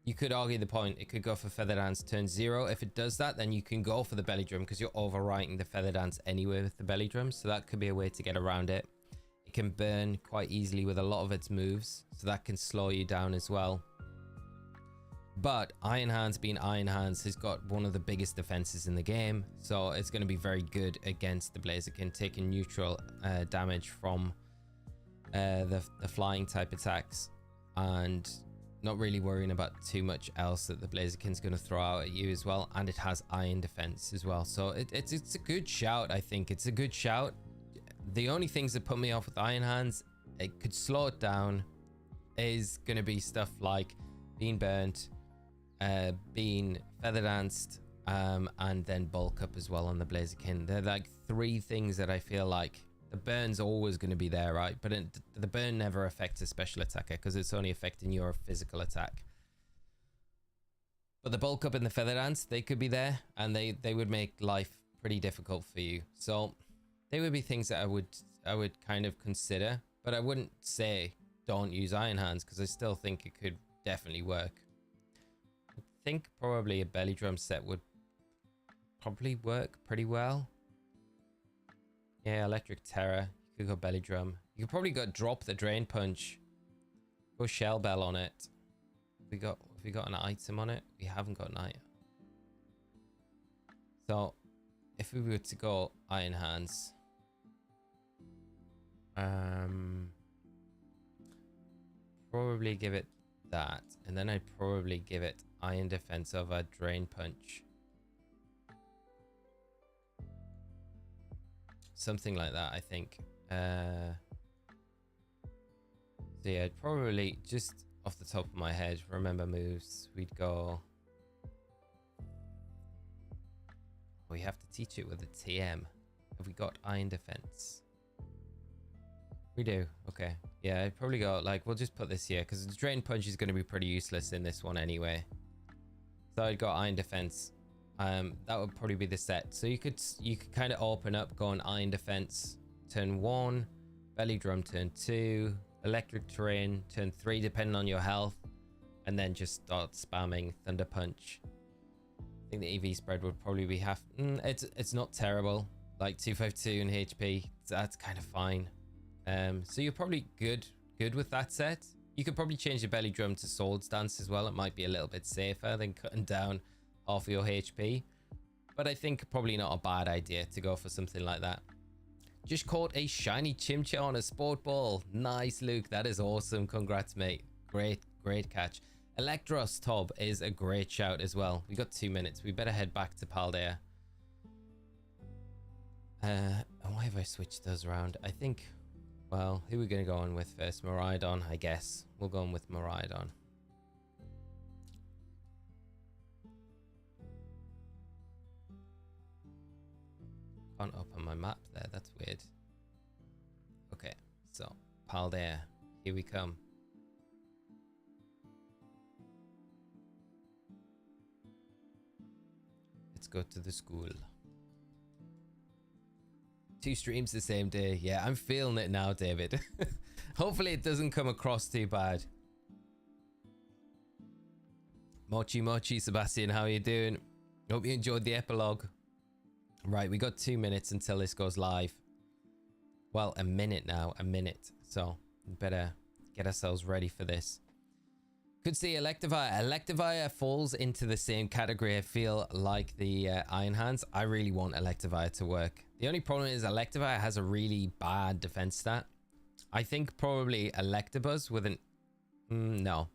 you could argue the point. It could go for Feather Dance turn 0. If it does that, then you can go for the Belly Drum because you're overwriting the Feather Dance anyway with the Belly Drum. So that could be a way to get around it. It can burn quite easily with a lot of its moves. So that can slow you down as well. But Iron Hands being Iron Hands has got one of the biggest defenses in the game. So it's going to be very good against the Blaziken, taking neutral damage from the flying type attacks. And not really worrying about too much else that the Blaziken's going to throw out at you as well. And it has Iron Defense as well. So it's a good shout, I think. It's a good shout. The only things that put me off with Iron Hands, it could slow it down, is going to be stuff like being burnt, being Feather Danced, and then bulk up as well on the Blaziken. They're like 3 things that I feel like the burn's always going to be there, right? But the burn never affects a special attacker because it's only affecting your physical attack. But the bulk up and the Feather Dance, they could be there, and they would make life pretty difficult for you. So they would be things that I would kind of consider, but I wouldn't say don't use Iron Hands because I still think it could definitely work. I think probably a Belly Drum set would probably work pretty well. Yeah, Electric Terror. You could go Belly Drum. You could probably go drop the Drain Punch. Go Shell Bell on it. Have we got an item on it? We haven't got an item. So if we were to go Iron Hands, probably give it that, and then I'd probably give it Iron Defense over Drain Punch. Something like that, I think. So yeah, I'd probably, just off the top of my head, remember moves, we'd go... We have to teach it with a TM. Have we got Iron Defense? We do. Okay. Yeah, I'd probably go, like, we'll just put this here because the Drain Punch is going to be pretty useless in this one anyway. So I'd go Iron Defense. That would probably be the set. So you could kind of open up going Iron Defense turn 1, Belly Drum turn 2, Electric Terrain turn 3 depending on your health, and then just start spamming Thunder Punch. I think the EV spread would probably be half. It's not terrible, like 252 in HP. That's kind of fine. So you're probably good with that set. You could probably change the Belly Drum to Swords Dance as well. It might be a little bit safer than cutting down half of your HP, but I think probably not a bad idea to go for something like that. Just caught a shiny Chimchar on a sport ball. Nice, Luke. That is awesome. Congrats, mate. Great catch. Electros Tob is a great shout as well. We got 2 minutes. We better head back to Paldea. Why have I switched those around? I think, well, who are we going to go on with first? Miraidon, I guess. We'll go on with Miraidon. Can't open my map there. That's weird. Okay, so Paldea, here we come. Let's go to the school. 2 streams the same day. Yeah, I'm feeling it now, David. Hopefully it doesn't come across too bad. Mochi, Sebastian, how are you doing? Hope you enjoyed the epilogue. Right, we got 2 minutes until this goes live. Well, a minute now, a minute. So, we better get ourselves ready for this. Could see Electivire. Electivire falls into the same category, I feel, like the Iron Hands. I really want Electivire to work. The only problem is Electivire has a really bad defense stat. I think probably Electabuzz with an... no.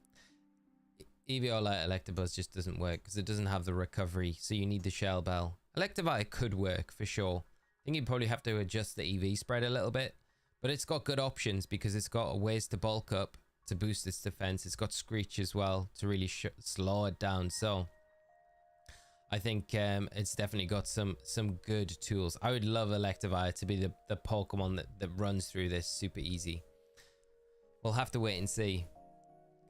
Eeviola Electabuzz just doesn't work because it doesn't have the recovery, so you need the Shell Bell. Electivire could work for sure. I think you'd probably have to adjust the EV spread a little bit, but it's got good options because it's got ways to bulk up to boost its defense. It's got Screech as well to really slow it down. So I think it's definitely got some good tools. I would love Electivire to be the Pokemon that runs through this super easy. We'll have to wait and see.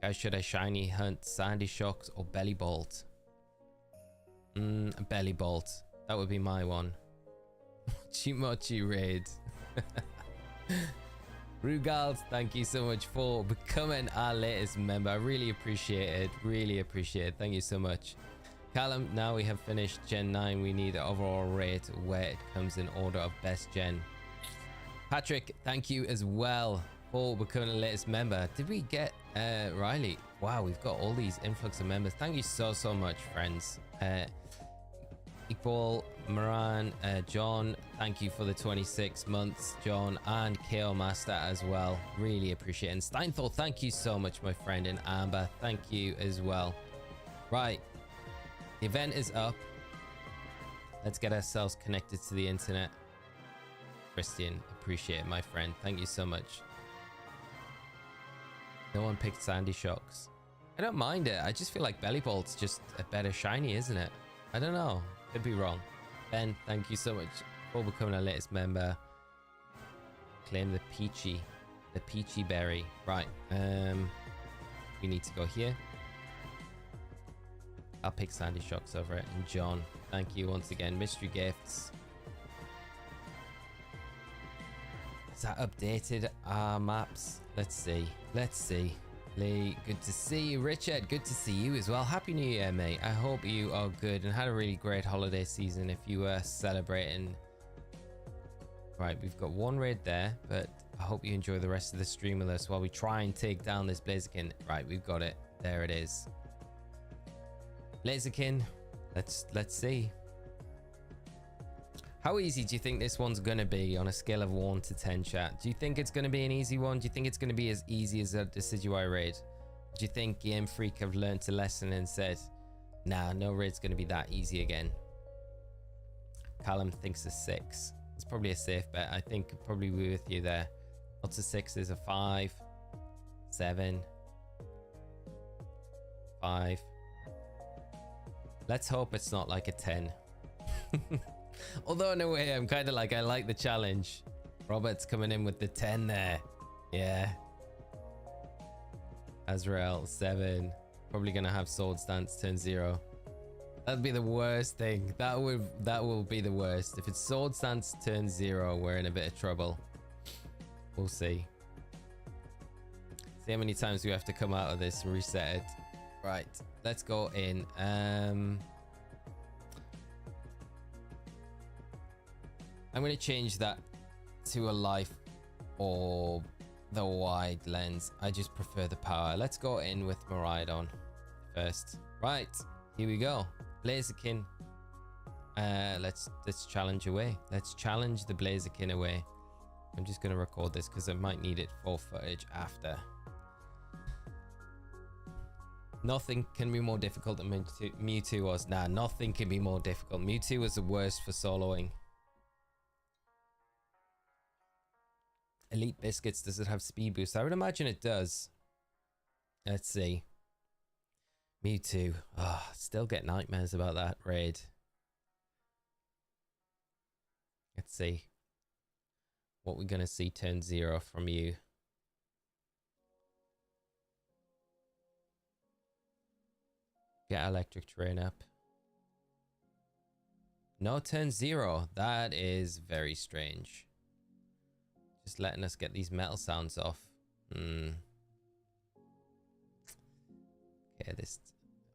Guys, should I shiny hunt Sandy Shocks or Belly Bolt? Belly Bolt. That would be my one. Mochi Raid. Rugald, thank you so much for becoming our latest member. I really appreciate it. Really appreciate it. Thank you so much. Callum, now we have finished Gen 9. We need the overall rate where it comes in order of best gen. Patrick, thank you as well for becoming the latest member. Did we get Riley? Wow, we've got all these influx of members. Thank you so much, friends. Iqbal, Moran, John, thank you for the 26 months, John, and KO Master as well. Really appreciate it. And Steinthal, thank you so much, my friend. And Amber, thank you as well. Right, the event is up. Let's get ourselves connected to the internet. Christian, appreciate it, my friend. Thank you so much. No one picked Sandy Shocks. I don't mind it. I just feel like Belly Bolt's just a better shiny, isn't it? I don't know. Could be wrong. Ben, thank you so much for becoming our latest member. Claim the peachy berry. Right. We need to go here. I'll pick Sandy Shocks over it. And John, thank you once again. Mystery gifts. Is that updated our maps? Let's see. Let's see. Lee, good to see you. Richard, good to see you as well. Happy New Year, mate. I hope you are good and had a really great holiday season if you were celebrating. Right, we've got one raid there, but I hope you enjoy the rest of the stream with us while we try and take down this Blaziken. Right, we've got it. There it is. Blaziken, let's see. How easy do you think this one's going to be on a scale of 1 to 10, chat? Do you think it's going to be an easy one? Do you think it's going to be as easy as a Decidueye raid? Do you think Game Freak have learned a lesson and said, nah, no raid's going to be that easy again? Callum thinks a 6. It's probably a safe bet. I think probably be with you there. Lots of 6s, a 5, 7, 5. Let's hope it's not like a 10. Although in a way I'm kind of like, I like the challenge. Robert's coming in with the 10 there. Yeah. Azrael 7. Probably gonna have Sword Stance turn 0. That'd be the worst thing. That will be the worst. If it's Sword Stance turn 0, we're in a bit of trouble. We'll see. See how many times we have to come out of this and reset it. Right, let's go in. I'm going to change that to a life or the wide lens. I just prefer the power. Let's go in with Miraidon first. Right, here we go. Blaziken. Let's challenge away. Let's challenge the Blaziken away. I'm just going to record this because I might need it for footage after. Nothing can be more difficult than Mewtwo was. Nah, nothing can be more difficult. Mewtwo was the worst for soloing. Elite Biscuits, does it have speed boost? I would imagine it does. Let's see. Mewtwo. Oh, still get nightmares about that raid. Let's see what we're going to see turn 0 from you. Get Electric Terrain up. No turn 0. That is very strange. Just letting us get these metal sounds off. Okay, this...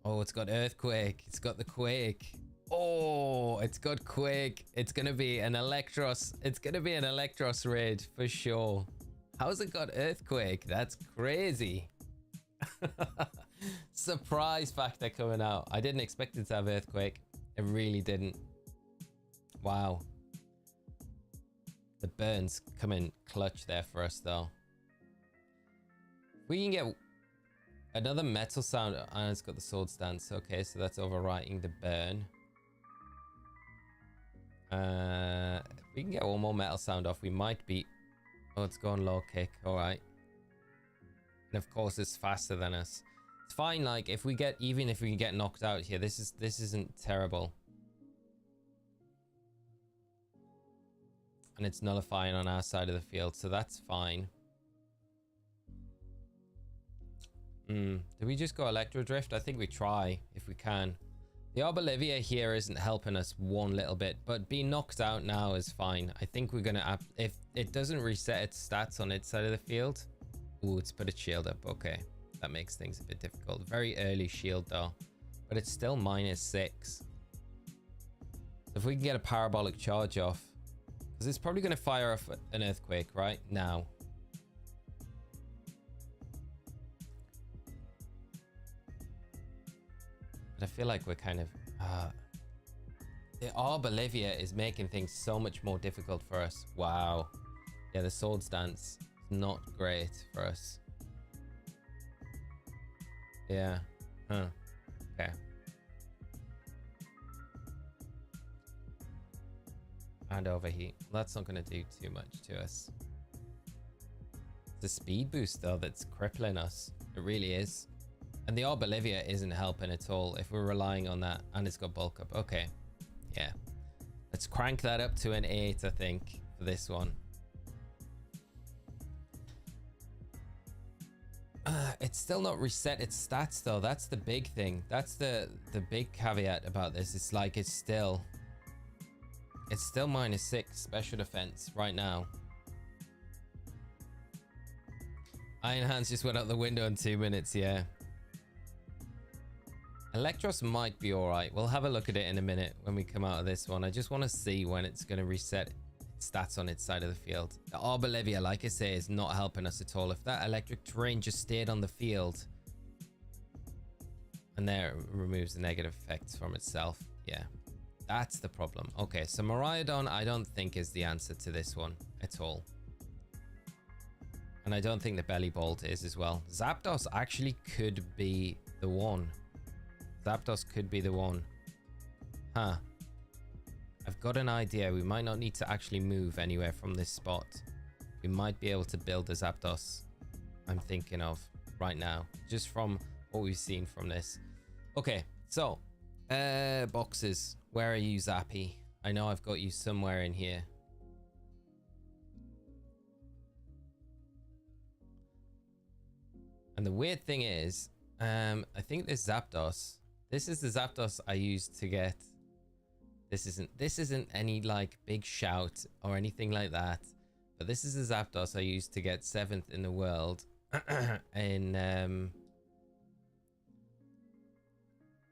Oh, it's got Earthquake. It's got the Quake. Oh, it's got Quake. It's going to be an Electros. It's going to be an Electros raid for sure. How's it got Earthquake? That's crazy. Surprise factor coming out. I didn't expect it to have Earthquake. I really didn't. Wow. The burns come in clutch there for us though. We can get another metal sound, and it's got the Sword Stance. Okay, so that's overwriting the burn. If we can get one more metal sound off, we might be... Oh, it's going low kick. All right. And of course, it's faster than us. It's fine. Like if we get, even if we get knocked out here, this isn't terrible. And it's nullifying on our side of the field, so that's fine. Do we just go Electro Drift? I think we try if we can. The Arbolivia here isn't helping us one little bit, but being knocked out now is fine. I think we're gonna if it doesn't reset its stats on its side of the field. Ooh, it's put its shield up. Okay, that makes things a bit difficult. Very early shield though, but it's still -6. If we can get a parabolic charge off, because it's probably going to fire off an earthquake right now. But I feel like we're kind of the Arbolivia is making things so much more difficult for us. Wow. Yeah, the Swords Dance is not great for us. Yeah. Huh. Okay. And overheat. That's not going to do too much to us. The speed boost though that's crippling us. It really is. And the Arbolivia isn't helping at all if we're relying on that. And it's got bulk up. Okay. Yeah. Let's crank that up to an 8, I think, for this one. It's still not reset its stats though. That's the big thing. That's the big caveat about this. It's like it's still -6 special defense right now. Iron Hands just went out the window in 2 minutes, yeah. Electros might be alright. We'll have a look at it in a minute when we come out of this one. I just want to see when it's going to reset its stats on its side of the field. The Arbolivia, like I say, is not helping us at all. If that electric terrain just stayed on the field, and there it removes the negative effects from itself. Yeah, that's the problem. Okay, so Miraidon I don't think is the answer to this one at all. And I don't think the Belly Bolt is as well. Zapdos actually could be the one. Zapdos could be the one. Huh. I've got an idea. We might not need to actually move anywhere from this spot. We might be able to build a Zapdos. I'm thinking of right now. Just from what we've seen from this. Okay, so. Boxes. Where are you, Zappy? I know I've got you somewhere in here. And the weird thing is, I think this Zapdos. This is the Zapdos I used to get. This isn't any like big shout or anything like that. But this is the Zapdos I used to get 7th in the world in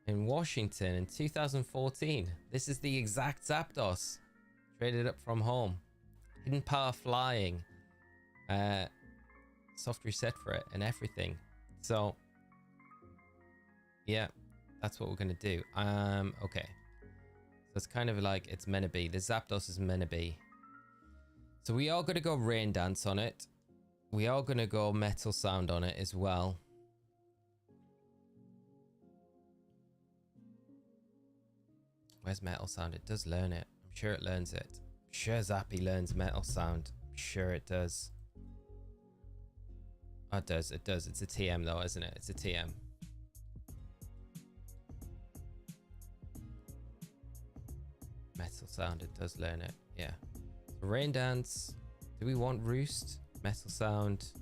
Washington in 2014. This is the exact Zapdos. Traded up from home. Hidden power flying. Soft reset for it and everything. So yeah, that's what we're gonna do. Okay. So it's kind of like it's meant to be. The Zapdos is meant to be. So we are gonna go Rain Dance on it. We are gonna go Metal Sound on it as well. Where's Metal Sound? It does learn it. I'm sure it learns it. I'm sure Zappy learns Metal Sound. I'm sure it does. Oh, it does. It does. It's a TM though, isn't it? It's a TM. Metal Sound. It does learn it. Yeah. Rain Dance. Do we want Roost? Metal Sound.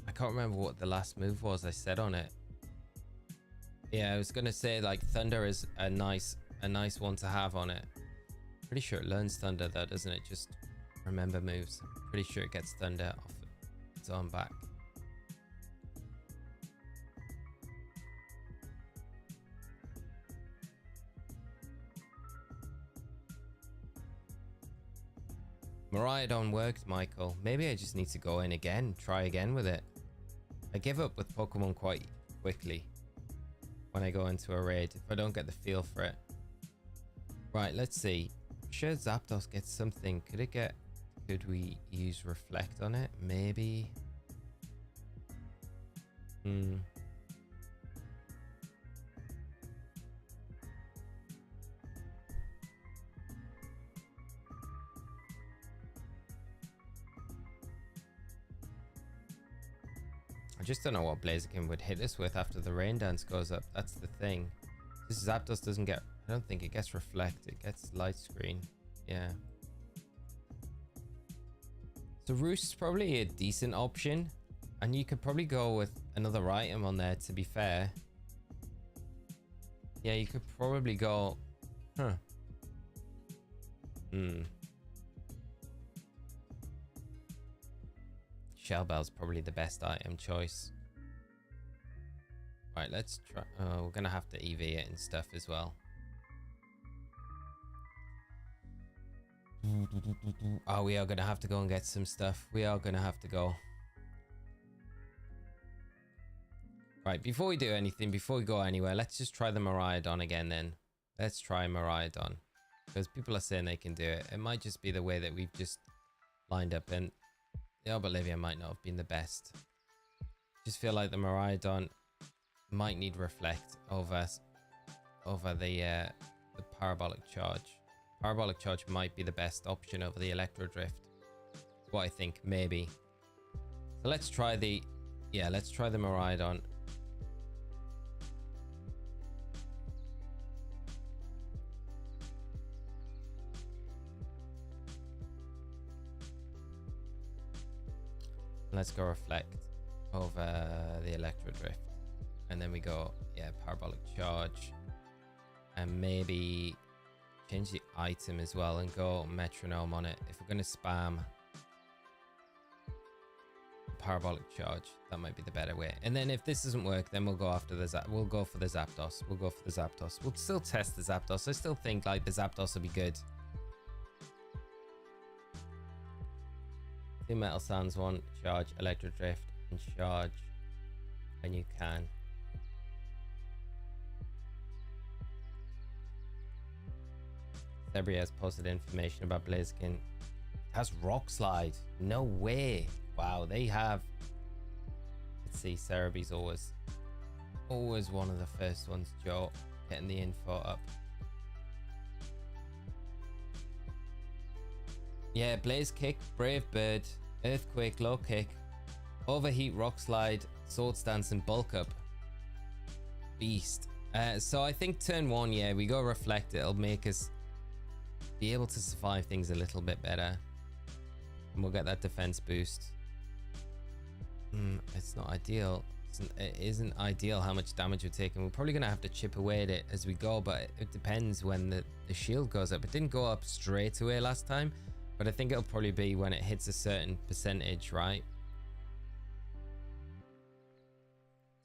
I can't remember what the last move was I said on it. Yeah, I was gonna say like Thunder is a nice one to have on it. Pretty sure it learns Thunder though, doesn't it? Just remember moves. Pretty sure it gets Thunder off its own back. Miraidon worked, Michael. Maybe I just need to go in again, try again with it. I give up with Pokemon quite quickly when I go into a raid if I don't get the feel for it. Right, let's see. I'm sure Zapdos gets something. Could we use Reflect on it? Maybe. I just don't know what Blaziken would hit us with after the Rain Dance goes up. That's the thing. This Zapdos doesn't get... I don't think it gets Reflect. It gets Light Screen. Yeah. So Roost is probably a decent option. And you could probably go with another item on there, to be fair. Yeah, you could probably go... Huh. Shell Bell's probably the best item choice. Right, let's try... Oh, we're gonna have to EV it and stuff as well. Oh, we are gonna have to go and get some stuff. We are gonna have to go. Right, before we do anything, before we go anywhere, let's just try the Miraidon again then. Let's try Miraidon. Because people are saying they can do it. It might just be the way that we've just lined up, and the Bolivia might not have been the best. Just feel like the Miraidon might need Reflect over the Parabolic Charge. Parabolic Charge might be the best option over the Electro Drift. That's what I think, maybe. So let's try the... Yeah, let's try the Miraidon. Let's go Reflect over the Electro Drift. And then we go, yeah, Parabolic Charge. And maybe change the item as well and go Metronome on it. If we're going to spam Parabolic Charge, that might be the better way. And then if this doesn't work, then we'll go after the we'll go for the Zapdos. We'll go for the Zapdos. We'll still test the Zapdos. I still think like the Zapdos will be good. 2 Metal Sands, 1 Charge, Electro Drift, and Charge. And you can. Sebri has posted information about Blaziken. It has Rock Slide. No way. Wow, they have. Let's see, Cerebi's always one of the first ones, Joe, getting the info up. Yeah, Blaze Kick, Brave Bird, Earthquake, Low Kick, Overheat, Rock Slide, Swords Dance, and Bulk Up. Beast. So I think turn 1, yeah, we go Reflect. It'll make us be able to survive things a little bit better. And we'll get that defense boost. It's not ideal. It isn't ideal how much damage we're taking. We're probably going to have to chip away at it as we go, but it depends when the shield goes up. It didn't go up straight away last time, but I think it'll probably be when it hits a certain percentage, right?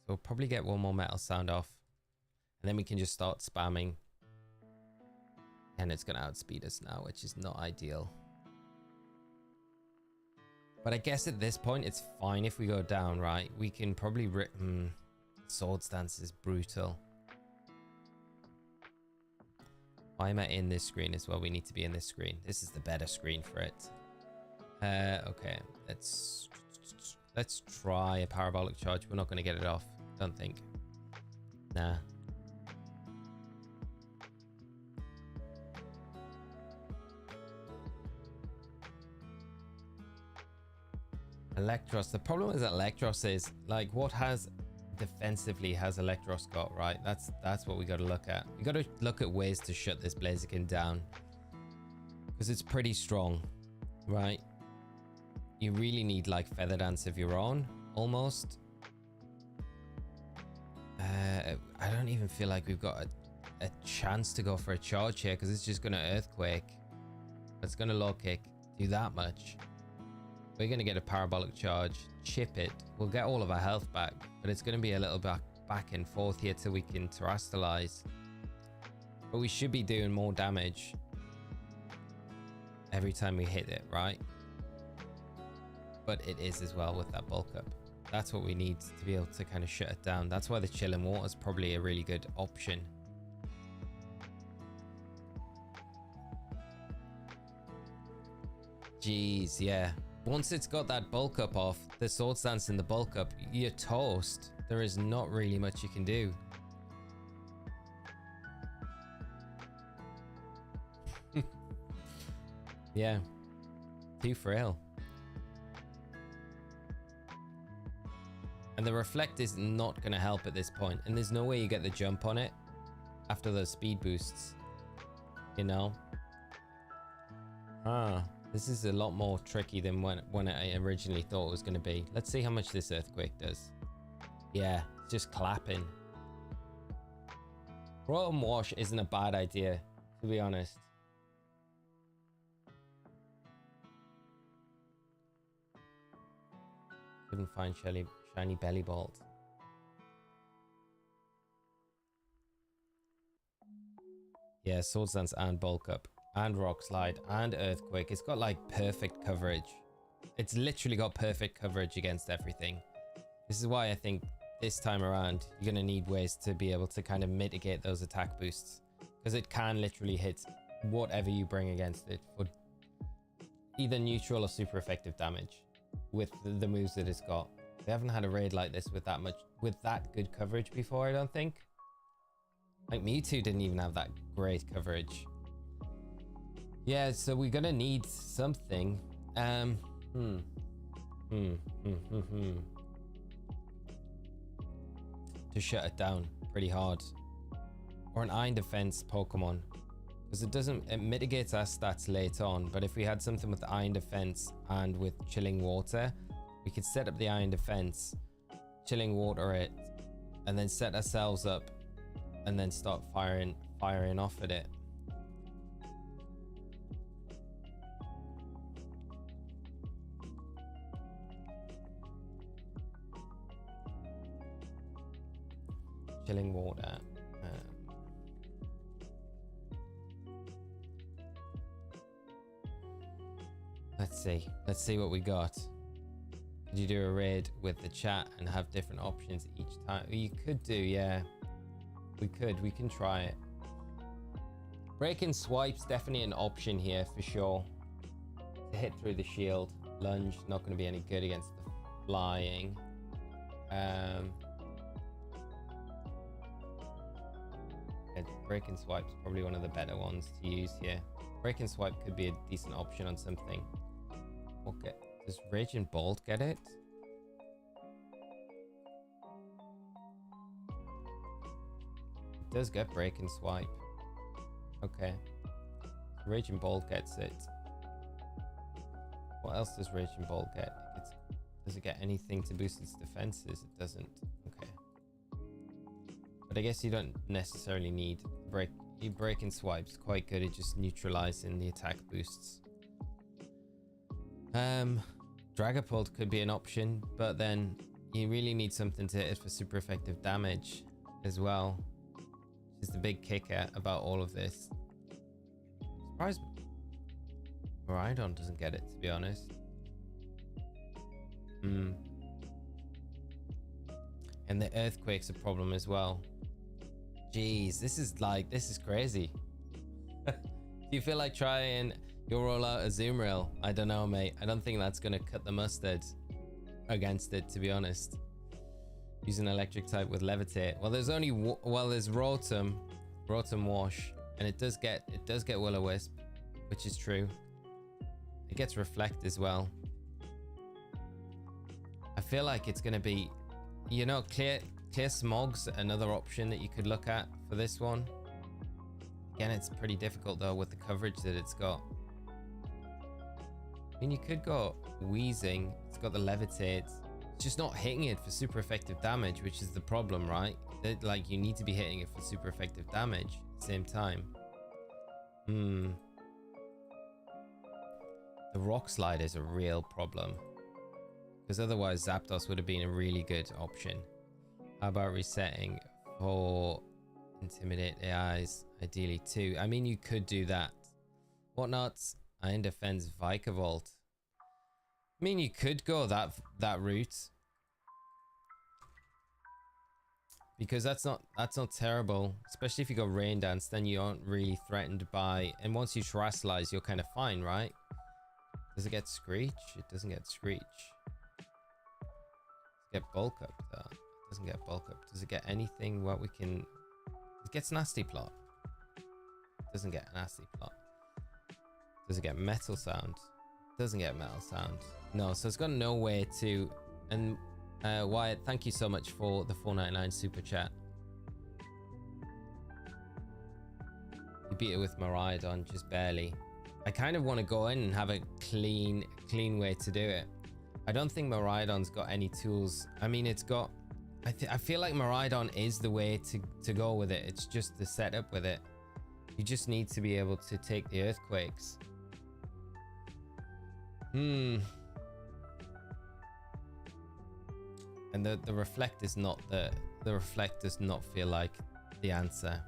So we'll probably get 1 more Metal Sound off, and then we can just start spamming. And it's going to outspeed us now, which is not ideal. But I guess at this point, it's fine if we go down, right? We can probably... Swords Dance is brutal. Why am I in this screen as well? We need to be in this screen. This is the better screen for it. Okay, let's try a Parabolic Charge. We're not going to get it off, don't think. Nah. Electros. The problem with Electros is like what has defensively has Electros got, right? That's what we got to look at. We got to look at ways to shut this Blaziken down because it's pretty strong, right? You really need like Feather Dance of your own almost. I don't even feel like we've got a chance to go for a charge here because it's just going to Earthquake. It's going to Low Kick, do that much. We're going to get a Parabolic Charge, chip it. We'll get all of our health back, but it's going to be a little back and forth here till we can Terastallize. But we should be doing more damage every time we hit it, right? But it is as well with that Bulk Up. That's what we need to be able to kind of shut it down. That's why the Chill and Water is probably a really good option. Jeez, yeah. Once it's got that Bulk Up off, the Swords Dance and the Bulk Up, you're toast. There is not really much you can do. Yeah. Too frail. And the Reflect is not going to help at this point. And there's no way you get the jump on it after those speed boosts. You know? This is a lot more tricky than when I originally thought it was going to be. Let's see how much this earthquake does. Yeah, it's just clapping. Rotom Wash isn't a bad idea, to be honest. Couldn't find shiny Belly Bolt. Yeah, Swords Dance and Bulk Up and Rock Slide and Earthquake. It's got like perfect coverage. It's literally got perfect coverage against everything. This is why I think this time around you're going to need ways to be able to kind of mitigate those attack boosts, because it can literally hit whatever you bring against it for either neutral or super effective damage with the moves that it's got. We haven't had a raid like this with that good coverage before, I don't think. Like Mewtwo didn't even have that great coverage. Yeah, so we're gonna need something. To shut it down pretty hard. Or an Iron Defense Pokemon. Because it mitigates our stats later on, but if we had something with Iron Defense and with Chilling Water, we could set up the Iron Defense, Chilling Water it, and then set ourselves up and then start firing off at it. Chilling Water. Let's see what we got. Could you do a raid with the chat and have different options each time? You could do, yeah. We can try it. Breaking Swipe's definitely an option here for sure. To hit through the shield. Lunge, not going to be any good against the flying. Breaking Swipe's probably one of the better ones to use here. Breaking Swipe could be a decent option on something. Okay, does Raging Bolt get it? It does get Breaking Swipe. Okay. Raging Bolt gets it. What else does Raging Bolt get? Does it get anything to boost its defenses? It doesn't. Okay. But I guess you don't necessarily need Breaking Swipe's quite good at just neutralizing the attack boosts. Dragapult could be an option, but then you really need something to hit it for super effective damage as well. Which is the big kicker about all of this. Surprised Miraidon doesn't get it, to be honest. And the Earthquake's a problem as well. Jeez, this is crazy. Do you feel like trying your rollout a Zoomrail? I don't know, mate. I don't think that's gonna cut the mustard against it, to be honest. Use an electric type with Levitate. Well, there's Rotom Wash, and it does get Will-O-Wisp, which is true. It gets Reflect as well. I feel like it's gonna be, you know, Clear Smog's another option that you could look at for this one. Again, it's pretty difficult though with the coverage that it's got. I mean, you could go Wheezing. It's got the Levitate. It's just not hitting it for super effective damage, which is the problem, right? Like, you need to be hitting it for super effective damage at the same time. The Rock Slide is a real problem, because otherwise Zapdos would have been a really good option. How about resetting for Intimidate AIs, ideally too? I mean, you could do that. Whatnots, Iron Defense, Vikavolt. I mean, you could go that route, because that's not terrible. Especially if you go Rain Dance, then you aren't really threatened by. And once you Terastallize, you're kind of fine, right? Does it get Screech? It doesn't get Screech. Does it get Bulk Up though? It doesn't get Bulk Up. Does it get anything what we can? It gets Nasty Plot. It doesn't get Nasty Plot. Does it get Metal Sound? It doesn't get Metal Sound. No, so it's got no way to. And Wyatt, thank you so much for the $4.99 super chat. You beat it with Miraidon, just barely. I kind of want to go in and have a clean way to do it. I don't think Miraidon's got any tools. I mean, it's got... I feel like Miraidon is the way to go with it. It's just the setup with it. You just need to be able to take the earthquakes. And the reflect is not the reflect does not feel like the answer.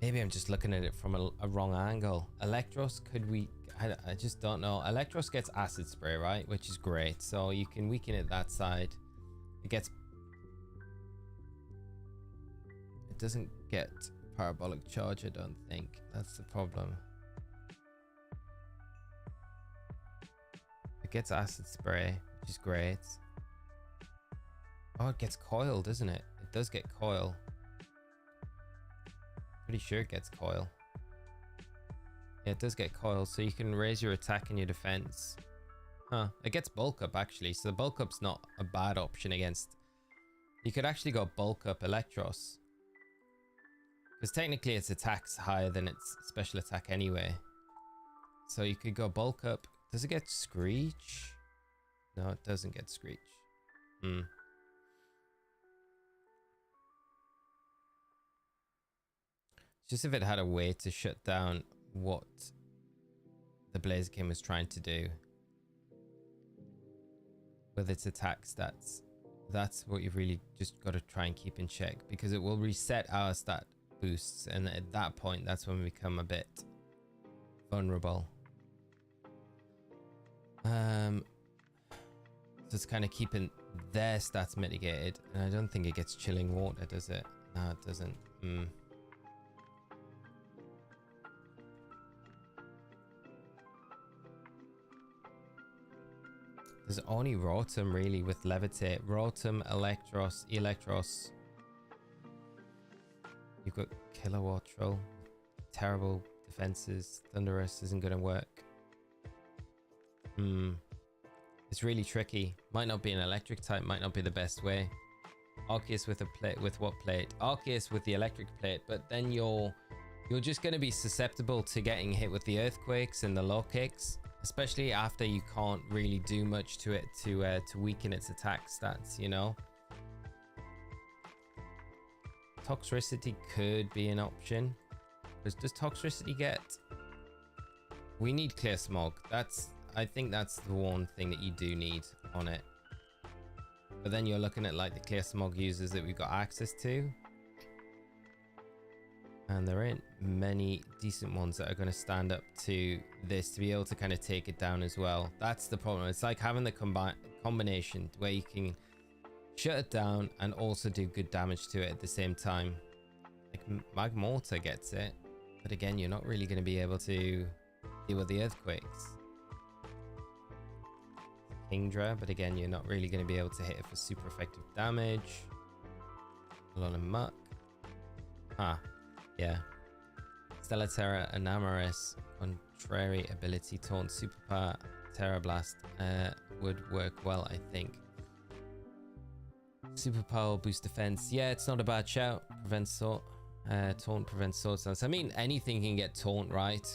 Maybe I'm just looking at it from a wrong angle. Electros, could we... I just don't know. Electros gets acid spray, right? Which is great. So you can weaken it that side. It gets... It doesn't get parabolic charge, I don't think. That's the problem. It gets acid spray, which is great. Oh, it gets coil, doesn't it? It does get coil. Pretty sure it gets coil. Yeah, it does get coil, so you can raise your attack and your defense. Huh. It gets bulk up, actually, so the bulk up's not a bad option against... You could actually go bulk up Electros. Because technically its attack's higher than its special attack anyway. So you could go bulk up. Does it get Screech? No, it doesn't get Screech. Just if it had a way to shut down what the Blaziken was trying to do with its attack stats. That's what you've really just got to try and keep in check, because it will reset our stat boosts, and at that point that's when we become a bit vulnerable. So it's kind of keeping their stats mitigated, and I don't think it gets chilling water, does it? No, it doesn't. There's only Rotom really with Levitate. Rotom, Electros. You've got Kilowatt Troll. Terrible defenses. Thunderous isn't going to work. It's really tricky. Might not be an electric type, might not be the best way. Arceus with a plate, with what plate? Arceus with the electric plate, but then you're just going to be susceptible to getting hit with the earthquakes and the low kicks. Especially after you can't really do much to it to weaken its attack stats, you know? Toxicity could be an option. Does Toxicity get... We need Clear Smog. I think that's the one thing that you do need on it. But then you're looking at like the Clear Smog users that we've got access to. And there ain't many decent ones that are going to stand up to this to be able to kind of take it down as well. That's the problem. It's like having the combination where you can shut it down and also do good damage to it at the same time. Like Magmortar gets it, but again, you're not really going to be able to deal with the earthquakes. Kingdra, but again, you're not really going to be able to hit it for super effective damage. A lot of muck. Yeah. Stellaterra, Enamoris, Contrary Ability, Taunt, Superpower, Terra Blast would work well, I think. Superpower, boost defense. Yeah, it's not a bad shout. Prevents sort. Taunt prevents sword stance. I mean, anything can get taunt, right?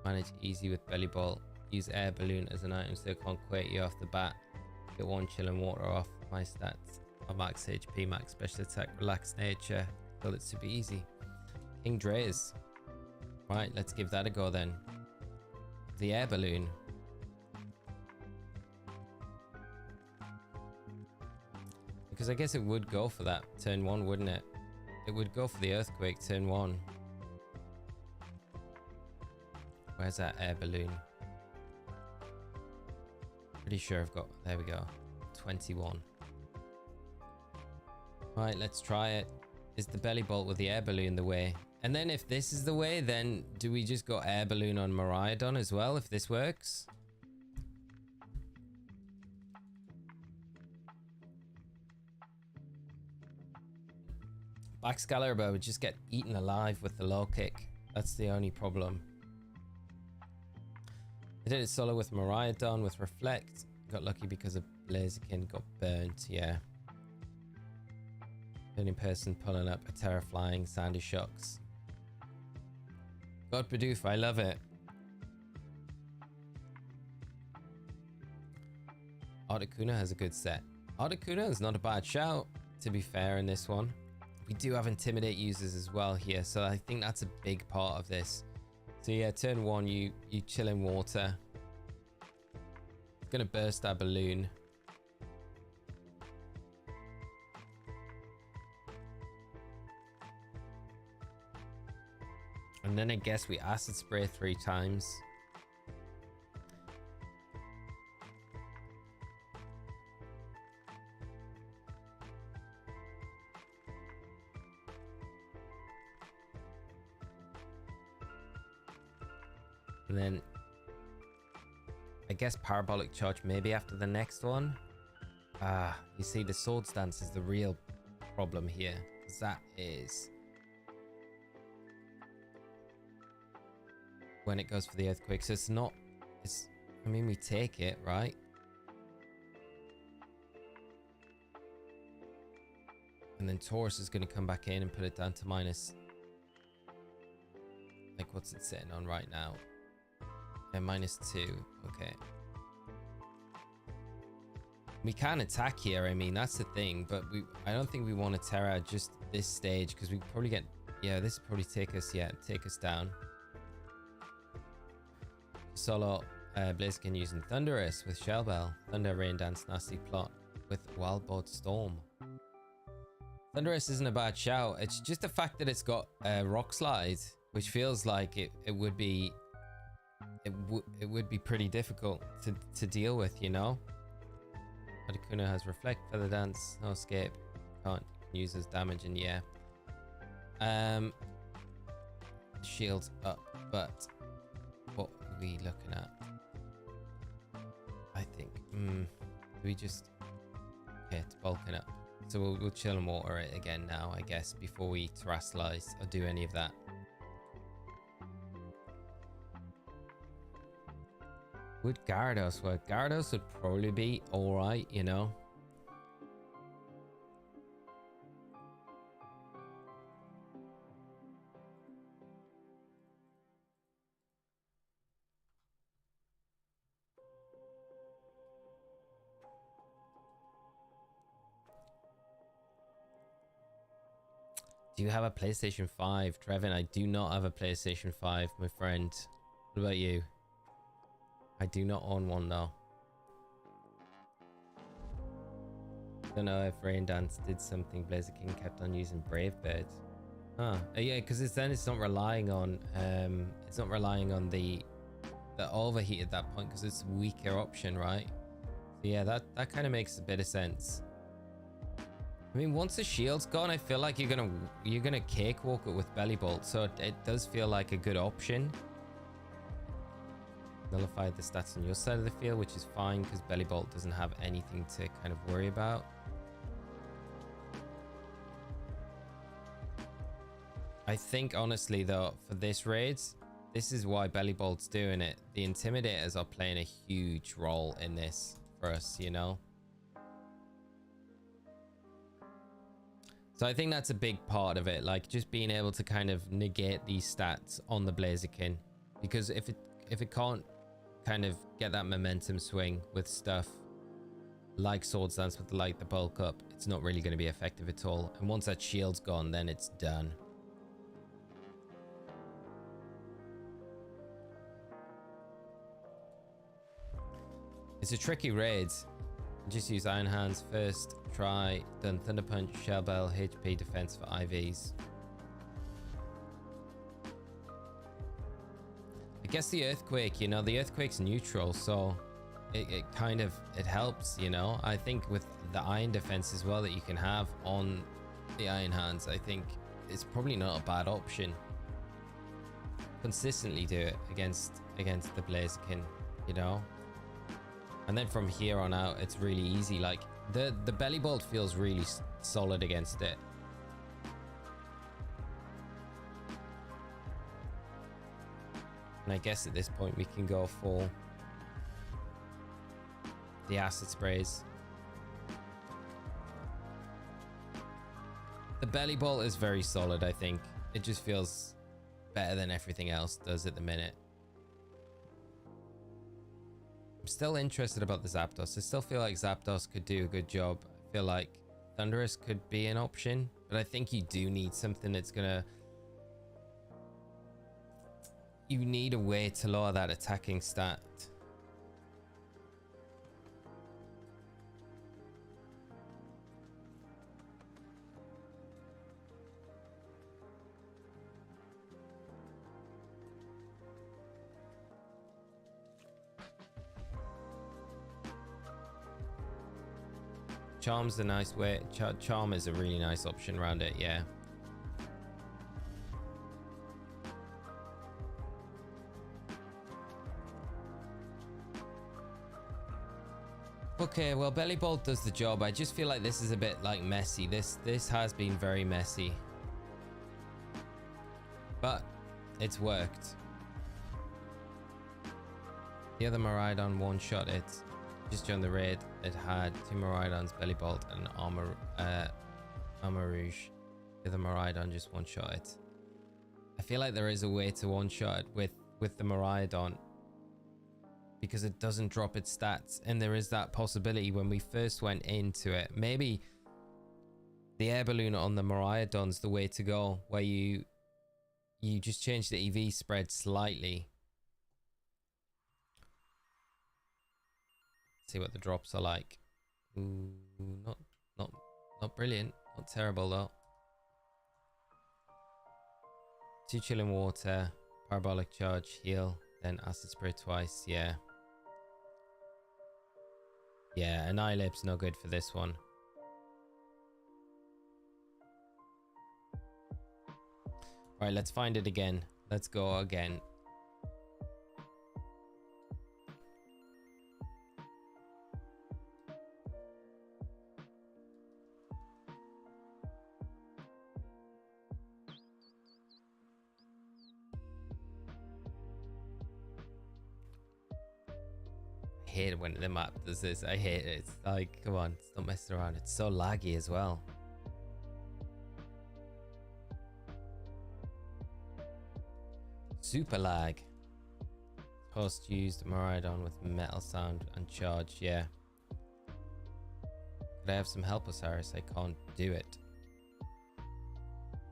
Manage easy with Belly Ball. Use Air Balloon as an item so it can't quake you off the bat. Get one chill and water off. My stats are max HP, max special attack, relaxed nature. Well, it's super easy. King Dre's. Right, let's give that a go then. The Air Balloon. Because I guess it would go for that turn 1, wouldn't it? It would go for the Earthquake turn 1. Where's that Air Balloon? Pretty sure I've got... There we go. 21. Right, let's try it. Is the Belly Bolt with the Air Balloon the way? And then if this is the way, then do we just go Air Balloon on Miraidon as well, if this works? Baxcalibur would just get eaten alive with the low kick. That's the only problem. I did it solo with Miraidon with Reflect. Got lucky because of Blaziken got burnt, yeah. Burning person pulling up a Tera Flying, Sandy Shocks. God Bidoof, I love it. Articuno has a good set. Articuno is not a bad shout, to be fair, in this one. We do have Intimidate users as well here, so I think that's a big part of this. So yeah, turn 1, you chill in water. It's gonna burst our balloon. And then I guess we acid spray 3 times. And then I guess Parabolic Charge maybe after the next one. You see, the Swords Dance is the real problem here. That is when it goes for the Earthquake. So it's not, I mean, we take it, right? And then Taurus is going to come back in and put it down to minus, like, what's it sitting on right now? Yeah, -2. Okay. We can attack here, I mean, that's the thing, but I don't think we want to Terra just this stage, because we probably get, yeah, this will probably take us down. Solo Blaziken using Thunderous with Shell Bell. Thunder, Rain Dance, Nasty Plot with Wildboard Storm. Thunderous isn't a bad shout. It's just the fact that it's got Rock Slide, which feels like it would be pretty difficult to deal with, you know. Articuno has Reflect, Feather Dance, no escape, can't use as damage, and yeah. Shields up, but what are we looking at? I think, do we just, okay, it's bulking up. So we'll chill and water it again now, I guess, before we terrestrialize or do any of that. Would Gyarados work? Gyarados would probably be alright, you know. Do you have a PlayStation 5? Trevin, I do not have a PlayStation 5, my friend. What about you? I do not own one though. Don't know if Rain Dance did something. Blaziken kept on using Brave Bird. Huh. Yeah, because it's not relying on the overheat at that point, because it's a weaker option, right? So yeah, that kind of makes a bit of sense. I mean, once the shield's gone, I feel like you're gonna cakewalk it with Belly Bolt, so it does feel like a good option. Nullify the stats on your side of the field, which is fine because Belly Bolt doesn't have anything to kind of worry about. I think honestly though, for this raid, this is why Belly Bolt's doing it. The Intimidators are playing a huge role in this for us, you know. So I think that's a big part of it, like just being able to kind of negate these stats on the Blaziken, because if it can't kind of get that momentum swing with stuff like Swords Dance with the bulk up, it's not really going to be effective at all. And once that shield's gone, then it's done. It's a tricky raid. Just use Iron Hands first try, then Thunder Punch, Shell Bell, HP defense for IVs. I guess the Earthquake, you know, the Earthquake's neutral, so it kind of, it helps, you know. I think with the Iron defense as well that you can have on the Iron Hands, I think it's probably not a bad option. Consistently do it against the Blaziken, you know. And then from here on out, it's really easy. Like the Belly Bolt feels really solid against it. And I guess at this point we can go for the acid sprays. The belly bolt is very solid, I think. It just feels better than everything else does at the minute. I'm still interested about the Zapdos. I still feel like Zapdos could do a good job. I feel like Thundurus could be an option, but I think you do need something that's gonna... You need a way to lower that attacking stat. Charm's a nice way. Charm is a really nice option around it, yeah. Okay, well, Belly Bolt does the job. I just feel like this is a bit like messy. This has been very messy, but it's worked. The other Miraidon one-shot it. Just during the raid, it had 2 Miraidons, Belly Bolt, and Armor Rouge. The other Miraidon just one-shot it. I feel like there is a way to one-shot it with the Miraidon, because it doesn't drop its stats, and there is that possibility when we first went into it. Maybe the air balloon on the Miraidon's the way to go, where you just change the EV spread slightly. See what the drops are like. Ooh, not brilliant, not terrible though. 2 chilling water, parabolic charge, heal, then acid spray twice. Yeah, Annihilap's no good for this one. Right, let's find it again. Let's go again. I hate it when the map does this. I hate it. It's like, come on, don't mess around. It's so laggy as well. Super lag. Post used Miraidon with metal sound and charge. Yeah. Could I have some help, Osirus? I can't do it.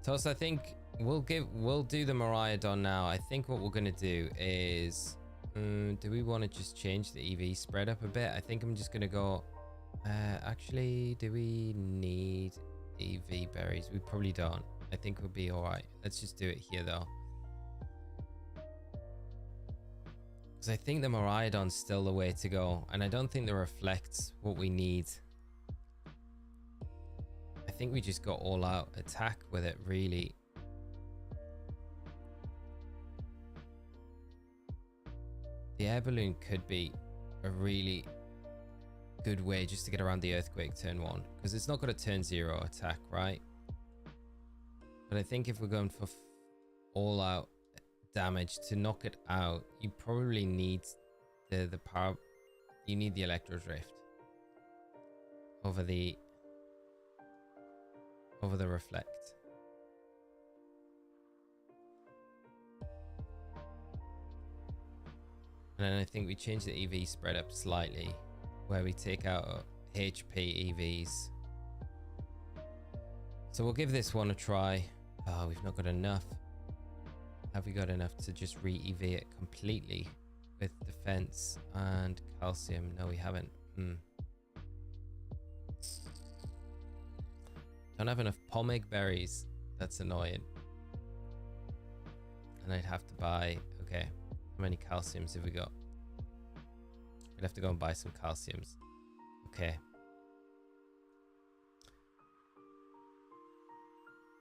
Toast, I think we'll do the Miraidon now. I think what we're gonna do is, do we want to just change the EV spread up a bit? I think I'm just gonna go. Actually, do we need EV berries? We probably don't. I think we'll be all right. Let's just do it here though. Because I think the Miraidon's still the way to go, and I don't think the reflects what we need. I think we just got all out attack with it, really. The air balloon could be a really good way just to get around the earthquake turn 1, because it's not got a turn 0 attack, right? But I think if we're going for all out damage to knock it out, you probably need the power. You need the Electro Drift over the reflect. And then I think we change the EV spread up slightly, where we take out HP EVs. So we'll give this one a try. Oh, we've not got enough. Have we got enough to just re-EV it completely with defense and calcium? No, we haven't. Don't have enough pomeg berries. That's annoying. And I'd have to buy... Okay, how many calciums have we got? We'd have to go and buy some calciums. Okay.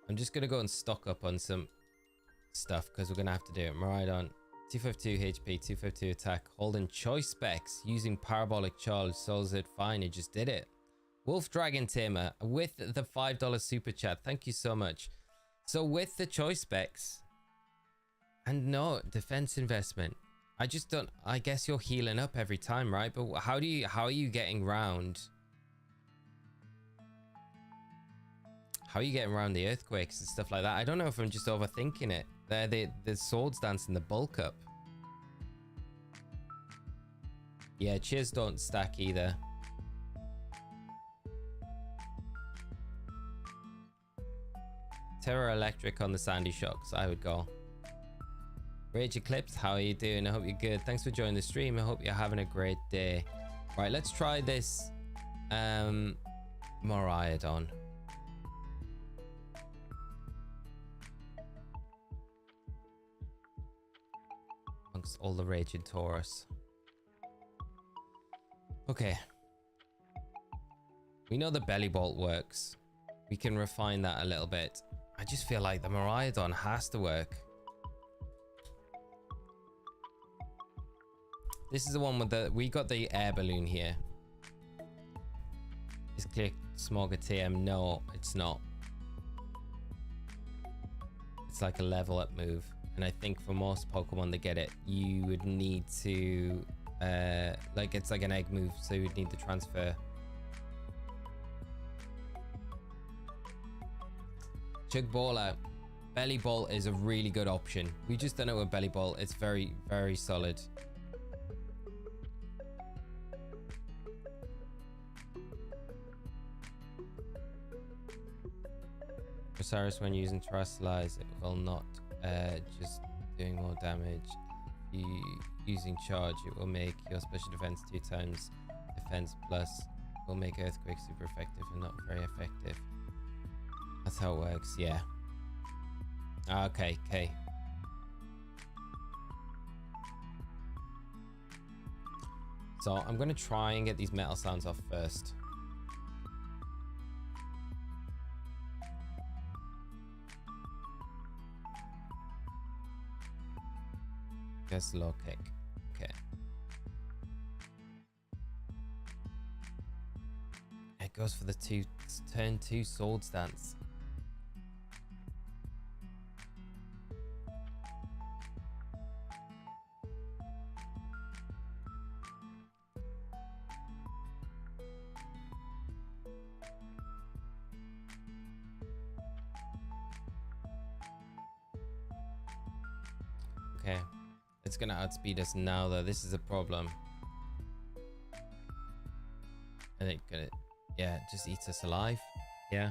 I'm just going to go and stock up on some stuff, because we're going to have to do it. Miraidon, 252 HP, 252 attack, holding choice specs, using parabolic charge, solves it fine. It just did it. Wolf Dragon Tamer with the $5 super chat. Thank you so much. So with the choice specs and no defense investment, I just don't, I guess you're healing up every time, right? But how are you getting round? How are you getting around the earthquakes and stuff like that? I don't know if I'm just overthinking it. There, the swords dance in the bulk up. Yeah, cheers don't stack either. Terra Electric on the Sandy Shocks, I would go. Rage Eclipse, how are you doing? I hope you're good. Thanks for joining the stream. I hope you're having a great day. Right, let's try this Miraidon. Amongst all the raging Taurus. Okay. We know the belly bolt works. We can refine that a little bit. I just feel like the Miraidon has to work. This is the one with the... We got the air balloon here. Is click Smogger TM? No, it's not. It's like a level up move. And I think for most Pokemon to get it, you would need to... like it's like an egg move, so you would need to transfer. Chug Baller. Belly Bolt is a really good option. We just done it with Belly Bolt. It's very, very solid. Osirus, when using Terrestrialize, it will not just doing more damage. Using charge, it will make your special defense 2 times defense plus. Will make Earthquake super effective and not very effective. That's how it works, yeah. Okay, okay. So I'm gonna try and get these metal sounds off first. Guess low kick. Okay. It goes for the turn 2 sword stance. Okay. It's gonna outspeed us now though. This is a problem. And it gonna, yeah, it just eats us alive. Yeah.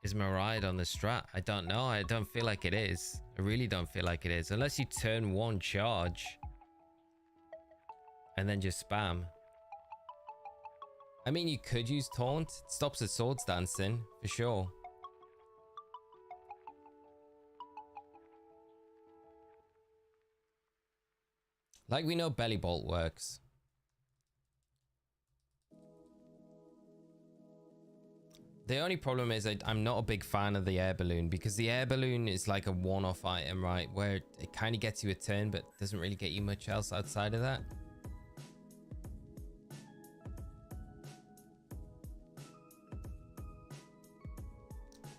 Is Miraidon the strat? I don't know. I don't feel like it is. I really don't feel like it is. Unless you turn 1 charge. And then just spam. I mean, you could use taunt. It stops the swords dancing, for sure. Like we know Belly Bolt works. The only problem is I'm not a big fan of the air balloon because the air balloon is like a one-off item, right? Where it kind of gets you a turn, but doesn't really get you much else outside of that.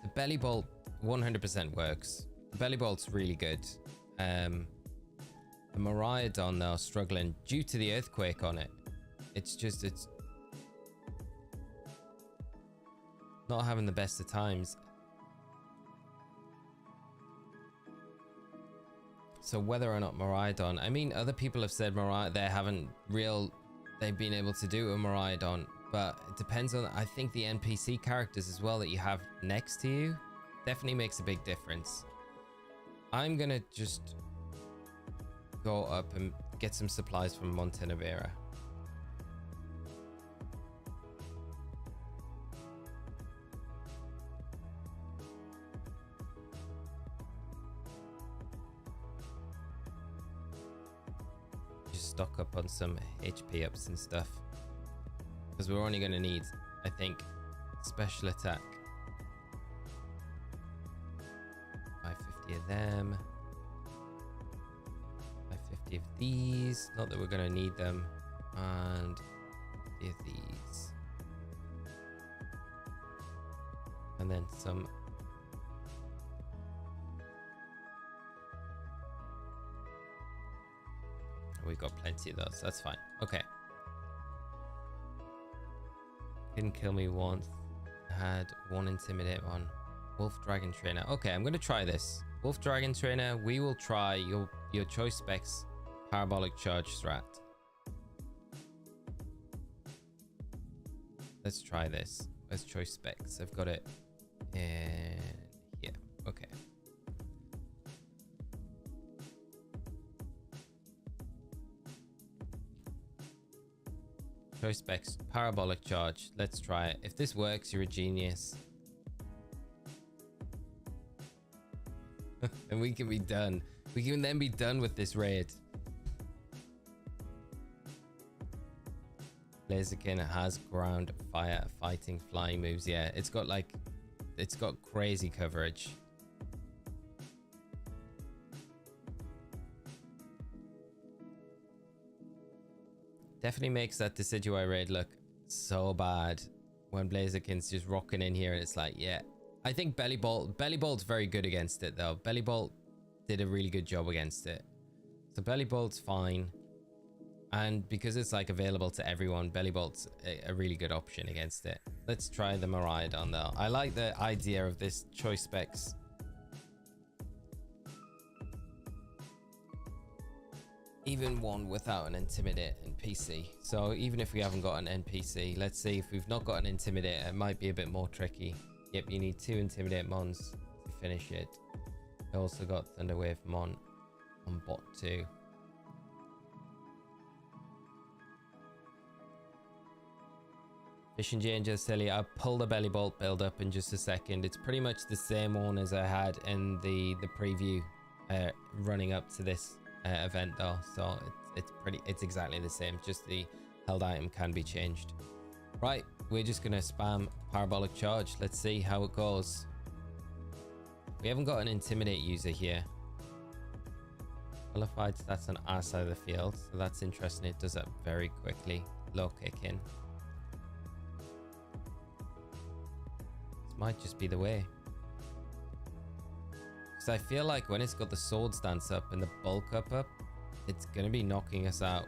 The Belly Bolt 100% works. The Belly Bolt's really good. The Miraidon though, struggling due to the earthquake on it. It's not having the best of times. So whether or not Miraidon, I mean, other people have said they've been able to do a Miraidon, but it depends on, I think the NPC characters as well that you have next to you definitely makes a big difference. I'm gonna just go up and get some supplies from Montenevera. Just stock up on some HP ups and stuff. Because we're only going to need, I think, special attack. 550 of them. 550 of these. Not that we're going to need them. And 50 of these. And then some. We've got plenty of those. That's fine. Okay. Didn't kill me once. had one intimidate one. Wolf Dragon Trainer. Okay, I'm gonna try this. Wolf Dragon Trainer, we will try your choice specs parabolic charge strat. Let's try this. Let's choice specs. I've got it in here. Okay. Choice specs parabolic charge. Let's try it. If this works, you're a genius. And we can be done. We can then be done with this raid. Blaziken has ground, fire, fighting, flying moves. Yeah, it's got crazy coverage. Definitely makes that Decidueye raid look so bad when Blaziken's just rocking in here and it's like, yeah. I think Bellybolt's very good against it though. Bellybolt did a really good job against it. So Bellybolt's fine. And because it's like available to everyone, Bellybolt's a really good option against it. Let's try the Miraidon though. I like the idea of this choice specs. Even one without an Intimidate NPC. So even if we haven't got an NPC, let's see if we've not got an Intimidate, it might be a bit more tricky. Yep, you need 2 Intimidate Mons to finish it. I also got Thunderwave Mon on bot 2. Fish and Ginger silly. I'll pull the Bellybolt build up in just a second. It's pretty much the same one as I had in the preview running up to this event though, so it's exactly the same, just the held item can be changed. Right, we're just gonna spam parabolic charge. Let's see how it goes. We haven't got an intimidate user here. Qualified stats on our side of the field, so that's interesting. It does that very quickly. Low kick in. This might just be the way. Because I feel like when it's got the sword stance up and the bulk up, it's going to be knocking us out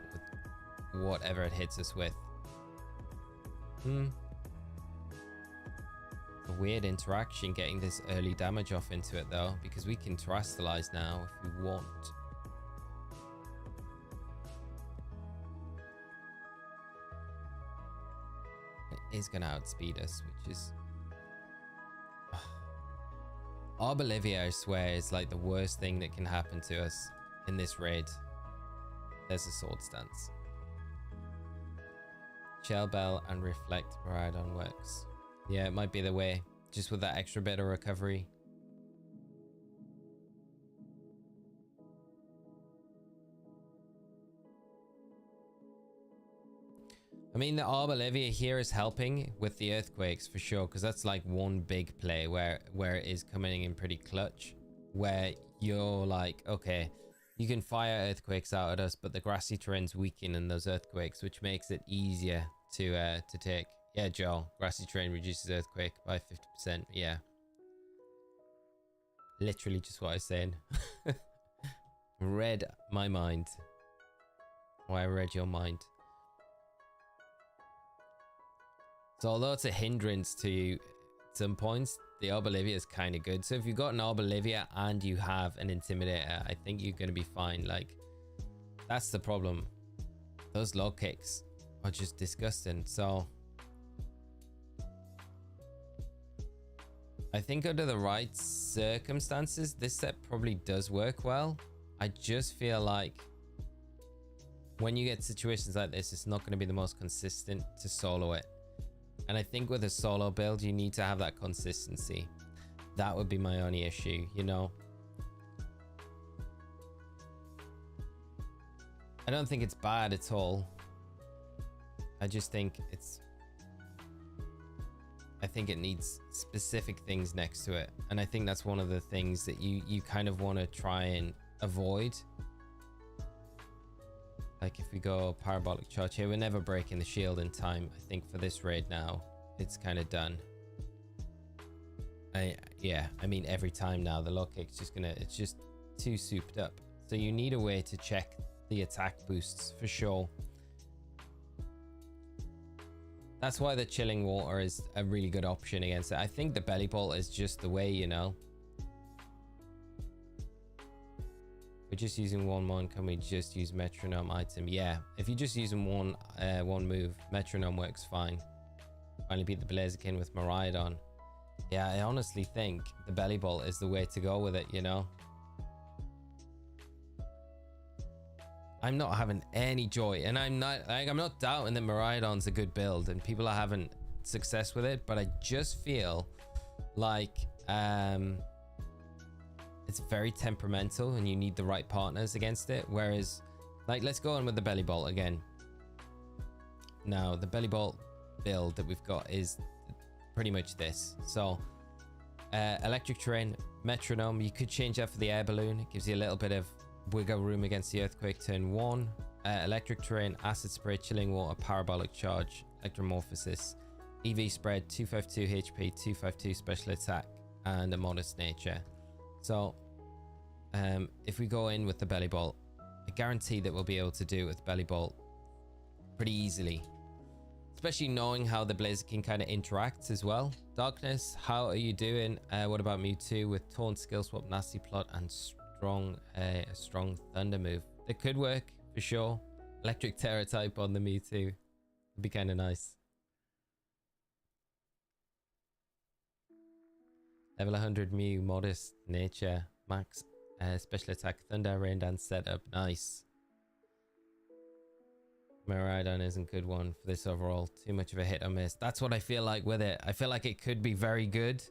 with whatever it hits us with. A weird interaction getting this early damage off into it though, because we can terrestrialize now if we want. It is going to outspeed us, which is... Arbolivia, I swear, is like the worst thing that can happen to us in this raid. There's a sword stance. Shell Bell and Reflect Miraidon works. Yeah, it might be the way, just with that extra bit of recovery. I mean, the Arbolivia here is helping with the earthquakes for sure, because that's like one big play where it is coming in pretty clutch, where you're like, okay, you can fire earthquakes out at us, but the grassy terrain's weakening those earthquakes, which makes it easier to take. Yeah, Joel, grassy terrain reduces earthquake by 50%. Yeah, literally just what I was saying. Read my mind. Or I read your mind. So although it's a hindrance to some points, the Arbolivia is kind of good. So if you've got an Arbolivia and you have an Intimidator, I think you're going to be fine. Like, that's the problem. Those low kicks are just disgusting. So I think under the right circumstances, this set probably does work well. I just feel like when you get situations like this, it's not going to be the most consistent to solo it. And I think with a solo build, you need to have that consistency. That would be my only issue, you know? I don't think it's bad at all. I just think I think it needs specific things next to it. And I think that's one of the things that you kind of want to try and avoid. Like if we go parabolic charge here, we're never breaking the shield in time. I think for this raid now, it's kind of done. Yeah, I mean every time now the low kick's just it's just too souped up. So you need a way to check the attack boosts for sure. That's why the chilling water is a really good option against it. I think the belly bolt is just the way, you know. We're just using one. Can we just use metronome item? Yeah, if you're just using one move, metronome works fine. Finally beat the Blaziken with Miraidon. Yeah, I honestly think the belly bolt is the way to go with it, you know. I'm not having any joy, and I'm not doubting that Miraidon's a good build and people are having success with it, but I just feel like it's very temperamental and you need the right partners against it. Whereas, like, let's go on with the belly bolt again. Now, the belly bolt build that we've got is pretty much this. So, electric terrain, metronome. You could change that for the air balloon. It gives you a little bit of wiggle room against the earthquake. Turn 1. Electric terrain, acid spray, chilling water, parabolic charge, electromorphosis, EV spread, 252 HP, 252 special attack, and a modest nature. So if we go in with the belly bolt, I guarantee that we'll be able to do it with belly bolt pretty easily, especially knowing how the Blaziken kind of interacts as well. Darkness, how are you doing? What about Mewtwo with taunt, skill swap, nasty plot, and a strong thunder move? It could work for sure. Electric Terra type on the Mewtwo would be kind of nice. Level 100 Mew, modest nature, max special attack, thunder, rain dance setup. Nice. Miraidon isn't a good one for this overall. Too much of a hit or miss. That's what I feel like with it. I feel like it could be very good,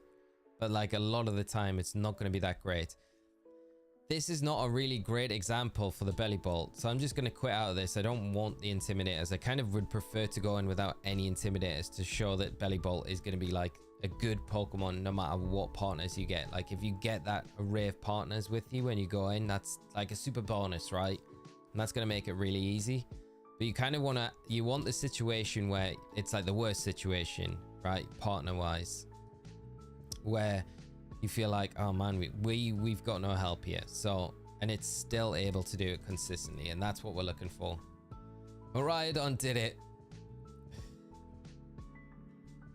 but like a lot of the time it's not going to be that great. This is not a really great example for the belly bolt, so I'm just going to quit out of this. I don't want the intimidators. I kind of would prefer to go in without any intimidators to show that belly bolt is going to be like a good Pokemon no matter what partners you get. Like if you get that array of partners with you when you go in, that's like a super bonus, right? And that's going to make it really easy. But you kind of want the situation where it's like the worst situation, right, partner wise, where you feel like, oh man, we've got no help here. So, and it's still able to do it consistently, and that's what we're looking for. Miraidon did it.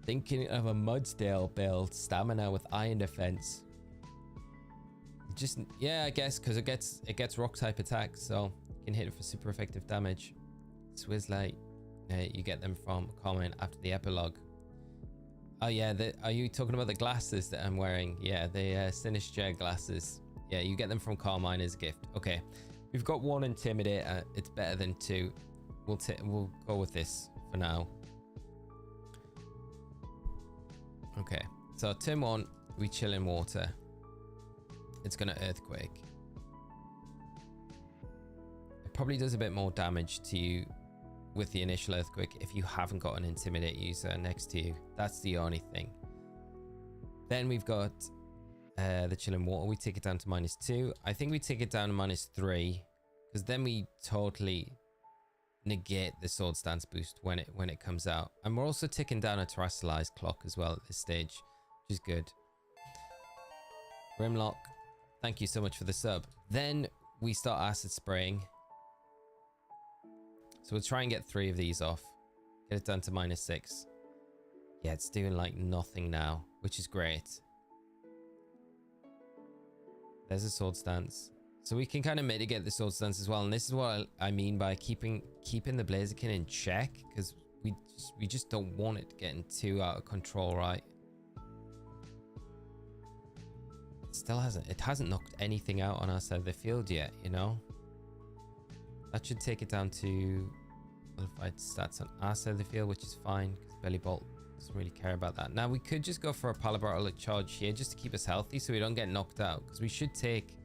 Thinking of a Mudsdale build, stamina with iron defense. Just, yeah, I guess because it gets rock type attacks, so you can hit it for super effective damage. Swizzlight, you get them from comment after the epilogue. Oh yeah, are you talking about the glasses that I'm wearing? Yeah, the Sinister glasses. Yeah, you get them from Carmine as a gift. Okay, we've got 1 Intimidator. It's better than 2. We'll go with this for now. Okay, so turn 1, we chill in water. It's gonna earthquake. It probably does a bit more damage to you with the initial earthquake if you haven't got an intimidate user next to you. That's the only thing. Then we've got the chilling water. We take it down to -2. I think we take it down to -3 because then we totally negate the sword stance boost when it comes out. And we're also ticking down a terrestrialized clock as well at this stage, which is good. Grimlock, thank you so much for the sub. Then we start acid spraying. So we'll try and get 3 of these off. Get it down to -6. Yeah, it's doing like nothing now, which is great. There's a sword stance. So we can kind of mitigate the sword stance as well. And this is what I mean by keeping the Blaziken in check, because we just don't want it getting too out of control, right? It hasn't knocked anything out on our side of the field yet, you know? That should take it down to qualified stats on our side of the field, which is fine because Belly Bolt doesn't really care about that. Now we could just go for a parabolic charge here just to keep us healthy so we don't get knocked out, because we should take...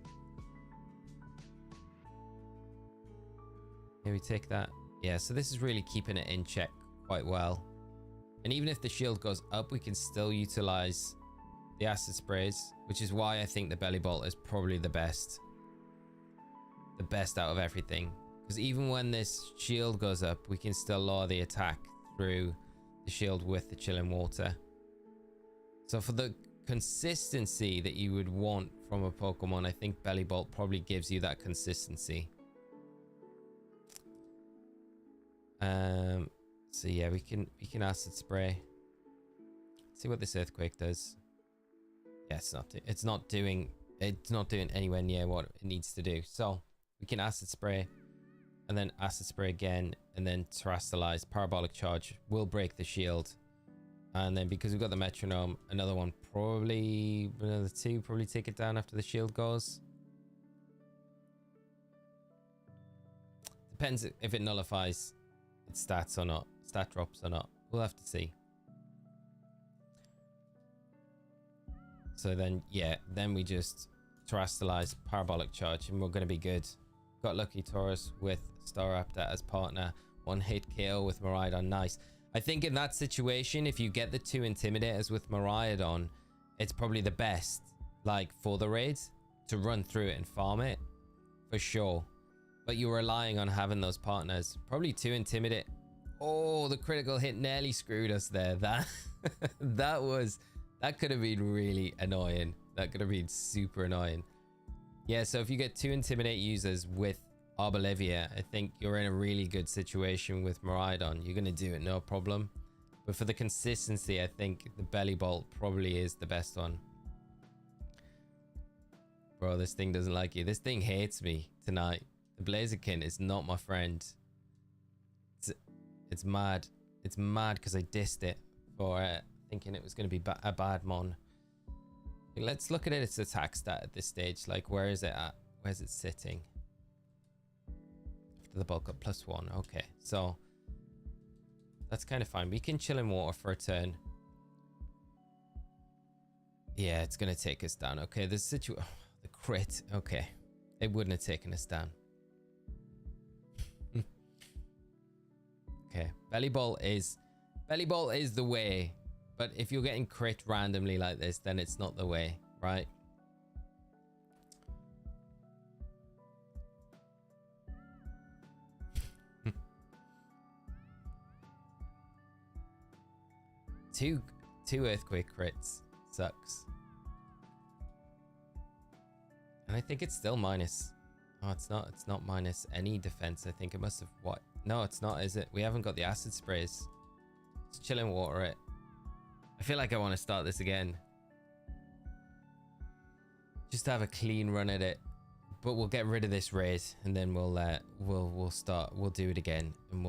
Maybe take that. Yeah, so this is really keeping it in check quite well. And even if the shield goes up, we can still utilize the acid sprays, which is why I think the Belly Bolt is probably the best. The best out of everything. Because even when this shield goes up, we can still lower the attack through the shield with the chilling water. So for the consistency that you would want from a Pokemon, I think Belly Bolt probably gives you that consistency. So yeah, we can acid spray. See what this earthquake does. Yeah, it's not doing anywhere near what it needs to do. So we can acid spray, and then acid spray again, and then terrestrialize. Parabolic charge will break the shield, and then because we've got the metronome, another one, probably another two, probably take it down after the shield goes. Depends if it nullifies its stats or not, stat drops or not. We'll have to see. So then, yeah, then we just terrestrialize, parabolic charge, and we're going to be good. Got lucky Taurus with Staraptor as partner. One hit KO with Miraidon. Nice. I think in that situation, if you get the 2 Intimidators with Miraidon, it's probably the best, like, for the raid, to run through it and farm it, for sure. But you're relying on having those partners. Probably 2 Intimidate. Oh, the critical hit nearly screwed us there. That that could have been really annoying. That could have been super annoying. Yeah, so if you get 2 Intimidate users with Arbolivia, I think you're in a really good situation with Miraidon. You're going to do it, no problem. But for the consistency, I think the Belly Bolt probably is the best one. Bro, this thing doesn't like you. This thing hates me tonight. The Blaziken is not my friend. It's mad. It's mad because I dissed it for thinking it was going to be a bad mon. Let's look at its attack stat at this stage. Like, where is it at? Where's it sitting? After the bulk up, +1. Okay, so that's kind of fine. We can chill in water for a turn. Yeah, it's going to take us down. Okay, the crit. Okay, it wouldn't have taken us down. Okay, Belly Bolt is the way. But if you're getting crit randomly like this, then it's not the way, right? two earthquake crits sucks. And I think it's still minus. Oh, it's not minus any defense. I think it must have what? No, it's not, is it? We haven't got the acid sprays. Let's chill in water it. I feel like I want to start this again. Just have a clean run at it. But we'll get rid of this raid and then we'll do it again and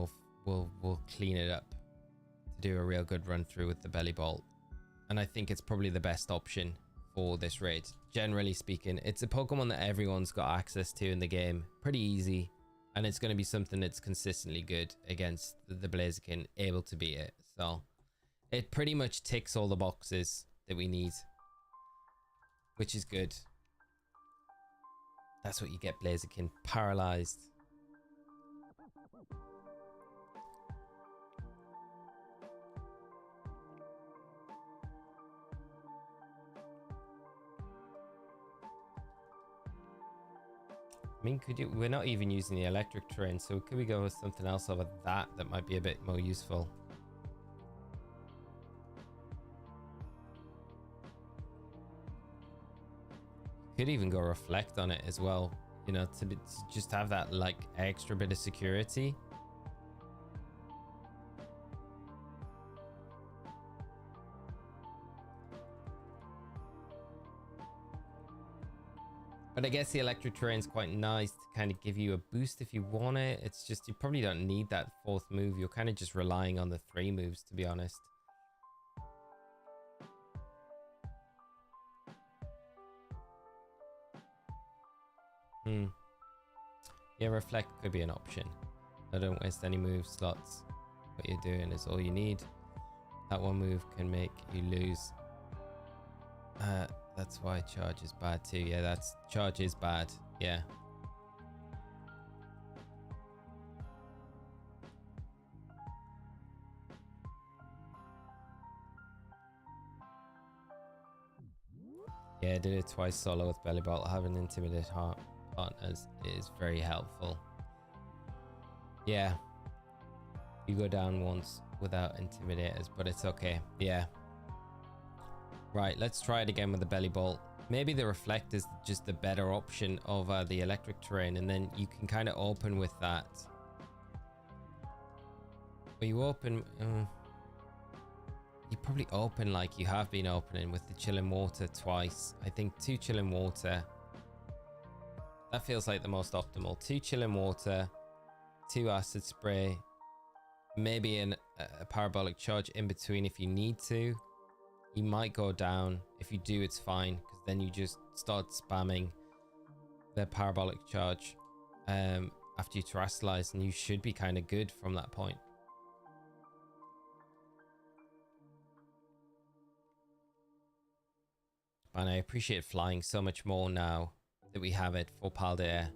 we'll clean it up to do a real good run through with the Belly Bolt. And I think it's probably the best option for this raid. Generally speaking, it's a Pokemon that everyone's got access to in the game. Pretty easy. And it's going to be something that's consistently good against the Blaziken, able to beat it. So it pretty much ticks all the boxes that we need, which is good. That's what you get, Blaziken. Paralyzed. I mean, we're not even using the electric terrain, so could we go with something else over that might be a bit more useful? Could even go reflect on it as well, you know, to just have that like extra bit of security. But I guess the electric terrain is quite nice to kind of give you a boost if you want it. It's just you probably don't need that 4th move. You're kind of just relying on the 3 moves, to be honest. Yeah, reflect could be an option. So don't waste any move slots. What you're doing is all you need. That one move can make you lose. That's why charge is bad too. Yeah, charge is bad. Yeah. Yeah, I did it twice solo with Belly Bolt. Having Intimidate partners is very helpful. Yeah. You go down once without Intimidators, but it's okay. Yeah. Right, let's try it again with the Belly Bolt. Maybe the Reflect is just the better option over the electric terrain, and then you can kind of open with that. Well, you open... you probably open like you have been opening with the chilling water twice. I think 2 chilling water. That feels like the most optimal. 2 chilling water, 2 acid spray, maybe a parabolic charge in between if you need to. You might go down. If you do, it's fine, because then you just start spamming the parabolic charge after you terrestrialize, and you should be kind of good from that point. And I appreciate flying so much more now that we have it for Paldea.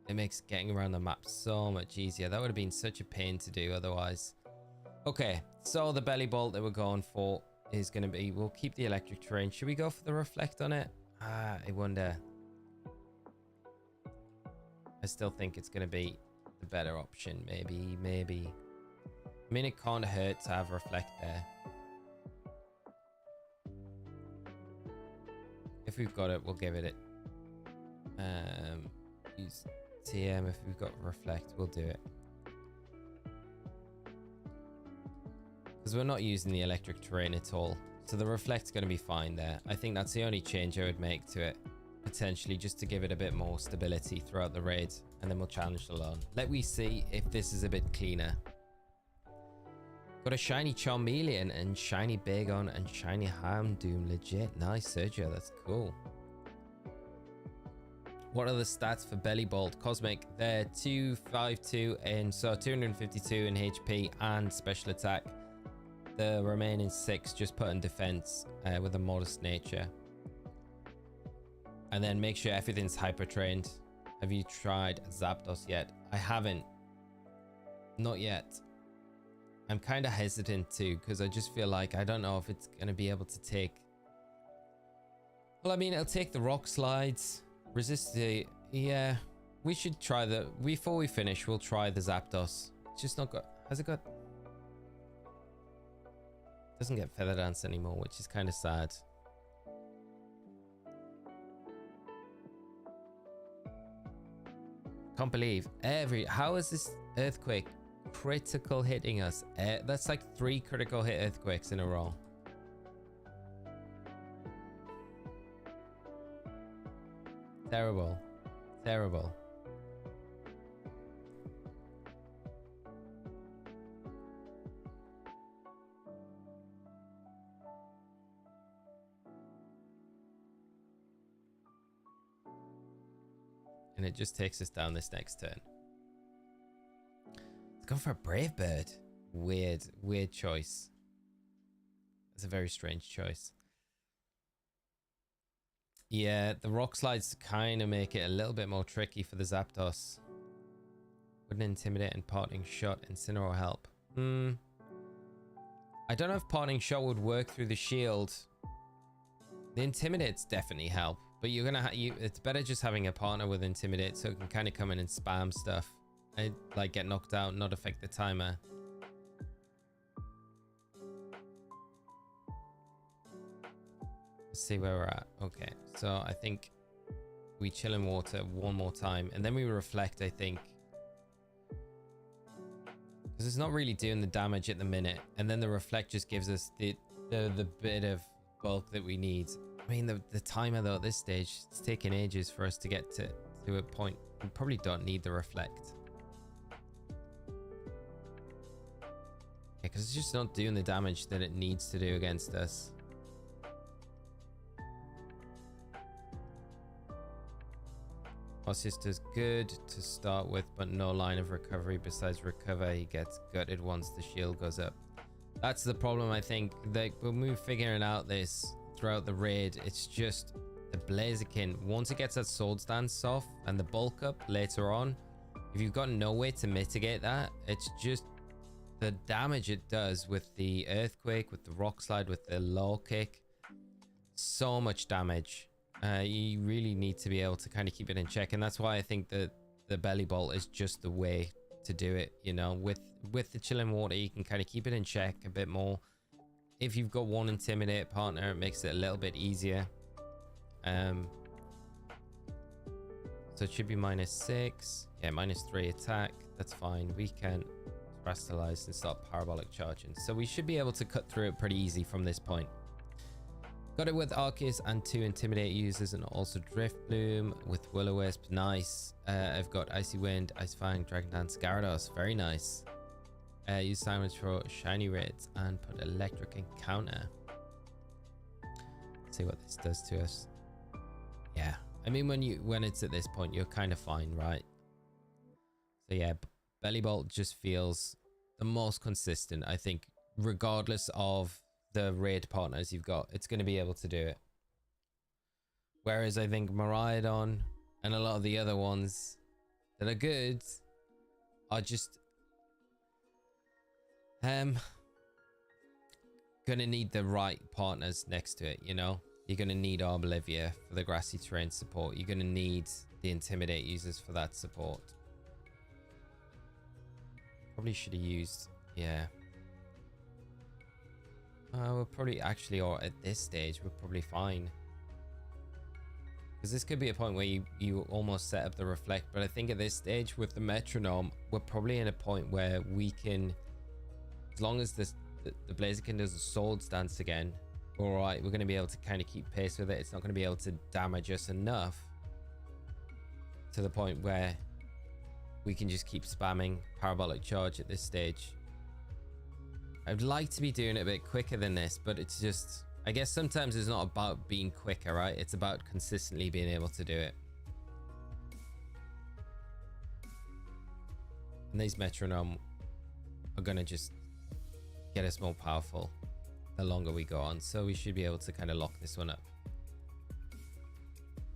It makes getting around the map so much easier. That would have been such a pain to do otherwise. Okay, so the belly bolt that we're going for is going to be... We'll keep the electric terrain. Should we go for the reflect on it? I wonder. I still think it's going to be the better option. Maybe. I mean, it can't hurt to have reflect there. If we've got it, we'll give it. Use TM. If we've got reflect, we'll do it. Because we're not using the electric terrain at all. So the reflect's going to be fine there. I think that's the only change I would make to it. Potentially just to give it a bit more stability throughout the raid. And then we'll challenge alone. Let me see if this is a bit cleaner. Got a shiny Charmeleon and shiny Bagon and shiny Houndoom. Legit. Nice, Sergio. That's cool. What are the stats for Belly Bolt? Cosmic. They're 252 and so 252 in HP and special attack. The remaining 6 just put in defense with a modest nature. And then make sure everything's hyper trained. Have you tried Zapdos yet? I haven't. Not yet. I'm kind of hesitant too, because I just feel like I don't know if it's going to be able to take... Well, I mean, it'll take the rock slides. Resist the... Yeah, we should try the... Before we finish, we'll try the Zapdos. It's just not got... Has it got... Doesn't get Feather Dance anymore, which is kind of sad. Can't believe how is this earthquake critical hitting us? That's like 3 critical hit earthquakes in a row. Terrible. Terrible. And it just takes us down this next turn. It's gone for a Brave Bird. Weird choice. It's a very strange choice. Yeah, the rock slides kind of make it a little bit more tricky for the Zapdos. Wouldn't Intimidate and Parting Shot Incineroar help? I don't know if Parting Shot would work through the shield. The Intimidates definitely help. But you're gonna it's better just having a partner with Intimidate so it can kind of come in and spam stuff and like get knocked out, not affect the timer. Let's see where we're at. Okay, so I think we chill in water one more time and then we reflect, I think, because it's not really doing the damage at the minute, and then the reflect just gives us the bit of bulk that we need. I mean, the timer though at this stage, it's taking ages for us to get to a point. We probably don't need the reflect. Yeah, because it's just not doing the damage that it needs to do against us. Osirus does good to start with, but no line of recovery besides recover. He gets gutted once the shield goes up. That's the problem, I think. Like, when we're figuring out this throughout the raid, it's just the Blaziken, once it gets that sword stance off and the bulk up later on, if you've got no way to mitigate that, it's just the damage it does with the earthquake, with the rock slide, with the low kick. So much damage. You really need to be able to kind of keep it in check, and that's why I think that the belly bolt is just the way to do it. You know, with the chilling water, you can kind of keep it in check a bit more. If you've got one Intimidate partner, it makes it a little bit easier. So it should be -6. Yeah, -3 attack. That's fine. We can crystallize and start parabolic charging. So we should be able to cut through it pretty easy from this point. Got it with Arceus and 2 Intimidate users, and also Drift Bloom with Will-O-Wisp. Nice. I've got Icy Wind, Ice Fang, Dragon Dance, Gyarados. Very nice. Use Silence for Shiny Raids and put Electric in counter. Let's see what this does to us. Yeah. I mean, when it's at this point, you're kind of fine, right? So yeah, Belly Bolt just feels the most consistent, I think, regardless of the raid partners you've got, it's going to be able to do it. Whereas I think Miraidon and a lot of the other ones that are good are just gonna need the right partners next to it, you know? You're gonna need Arbolivia for the grassy terrain support. You're gonna need the Intimidate users for that support. Probably should have used, yeah. We're probably actually, or at this stage, we're probably fine. Because this could be a point where you almost set up the Reflect, but I think at this stage with the Metronome, we're probably in a point where we can, as long as the Blaziken does a Sword Stance again, alright, we're going to be able to kind of keep pace with it. It's not going to be able to damage us enough to the point where we can just keep spamming Parabolic Charge at this stage. I'd like to be doing it a bit quicker than this, but it's just, I guess sometimes it's not about being quicker, right? It's about consistently being able to do it. And these Metronome are going to just get us more powerful the longer we go on, so we should be able to kind of lock this one up.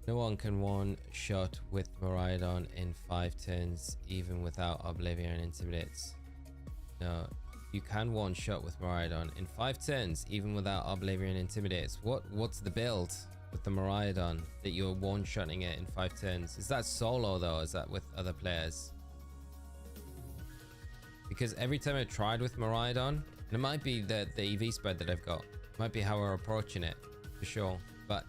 No one can one-shot with Miraidon in 5 turns, even without Oblivion and Intimidates. No, you can one-shot with Miraidon in 5 turns, even without Oblivion and Intimidates. What's the build with the Miraidon that you're one-shotting it in 5 turns? Is that solo though, or is that with other players? Because every time I've tried with Miraidon, and it might be the EV spread that I've got, it might be how we're approaching it, for sure, but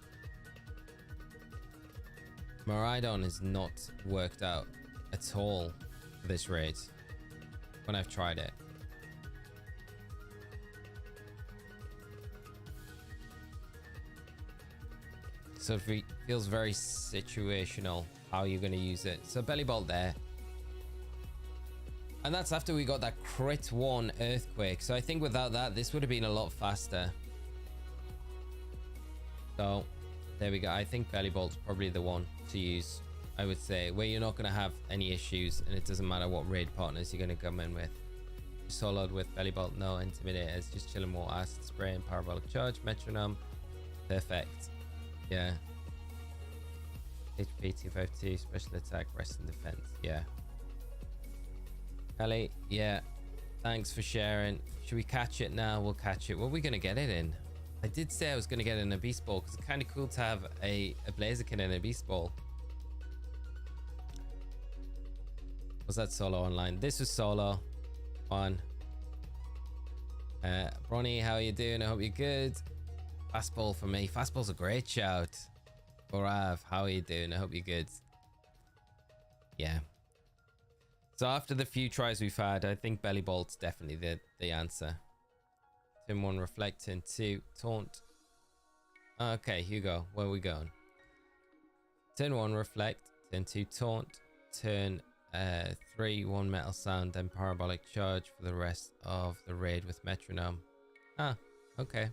Miraidon has not worked out at all for this raid when I've tried it. So it feels very situational how you're going to use it. So Belly Bolt there. And that's after we got that crit 1 Earthquake. So I think without that, this would have been a lot faster. So there we go. I think Belly Bolt's probably the one to use, I would say, where you're not going to have any issues and it doesn't matter what raid partners you're going to come in with. Soloed with Belly Bolt, no Intimidators, just chilling more acid spray and Parabolic Charge, Metronome. Perfect. Yeah. HP 252, special attack, rest and defense. Yeah. Kelly, yeah. Thanks for sharing. Should we catch it now? We'll catch it. What are we going to get it in? I did say I was going to get an Abyss Ball because it's kind of cool to have a Blaziken and an Abyss Ball. Was that solo online? This was solo. Fun. Bronny, how are you doing? I hope you're good. Fastball for me. Fastball's a great shout. Borav, how are you doing? I hope you're good. Yeah. So after the few tries we've had, I think Belly Bolt's definitely the answer. Turn 1 Reflect, turn 2 Taunt. Okay, Hugo, where are we going? Turn 1 Reflect, turn 2 Taunt, turn 3 1 Metal Sound, then Parabolic Charge for the rest of the raid with Metronome. Ah, okay.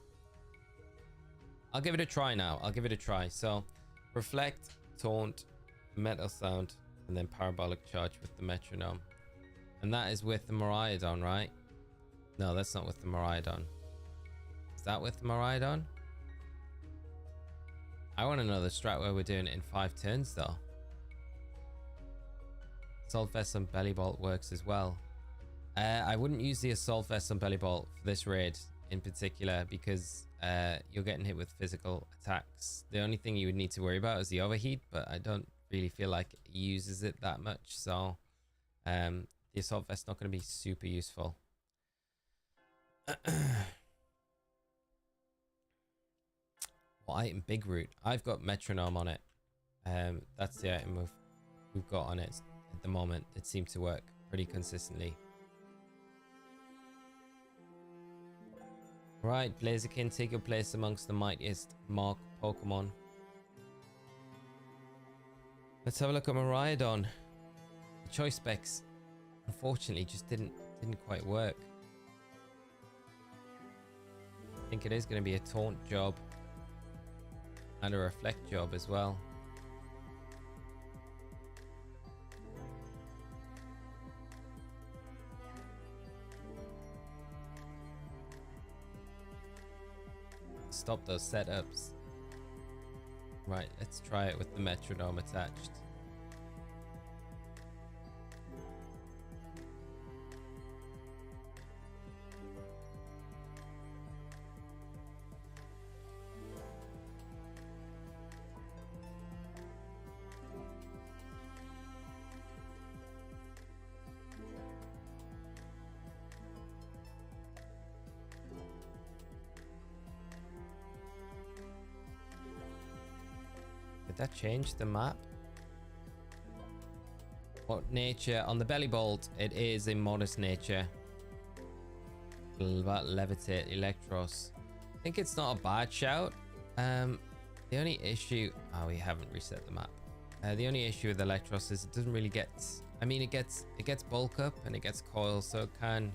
I'll give it a try now. I'll give it a try. So, Reflect, Taunt, Metal Sound, and then Parabolic Charge with the Metronome. And that is with the Miraidon, right? No, that's not with the Miraidon. Is that with the Miraidon? I want to know the strat where we're doing it in 5 turns, though. Assault Vest on Belly Bolt works as well. I wouldn't use the Assault Vest on Belly Bolt for this raid in particular because you're getting hit with physical attacks. The only thing you would need to worry about is the overheat, but I don't really feel like it uses it that much. So the Assault Vest's not going to be super useful. What item? Big Root. I've got Metronome on it. That's the item we've got on it at the moment. It seemed to work pretty consistently. Right, Blaziken, take your place amongst the mightiest Mark Pokemon. Let's have a look at Miraidon. The choice specs, unfortunately, just didn't quite work. I think it is going to be a taunt job and a reflect job as well. Stop those setups. Right, let's try it with the metronome attached. Did that change the map? What nature? On the belly bolt, it is a modest nature. About levitate, Electros. I think it's not a bad shout. The only issue... Oh, we haven't reset the map. The only issue with Electros is it doesn't really get... I mean, it gets bulk up and it gets coil, so it can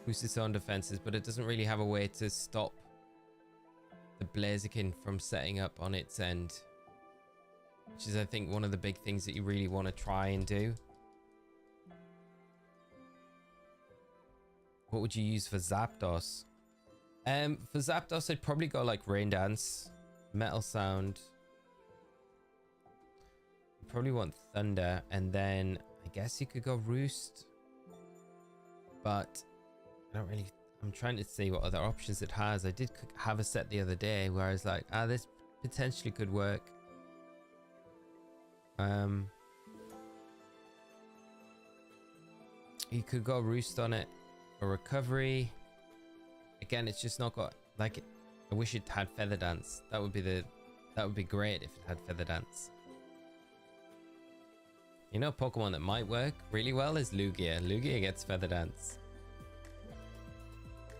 boost its own defenses, but it doesn't really have a way to stop the Blaziken from setting up on its end. Which is, I think, one of the big things that you really want to try and do. What would you use for Zapdos? For Zapdos, I'd probably go like Rain Dance, Metal Sound. You probably want Thunder, and then I guess you could go Roost. But I don't really... I'm trying to see what other options it has. I did have a set the other day where I was like, this potentially could work. You could go Roost on it for recovery. Again, it's just not got like I wish it had Feather Dance. That would be great if it had Feather Dance. You know, a Pokemon that might work really well is Lugia. Lugia gets Feather Dance.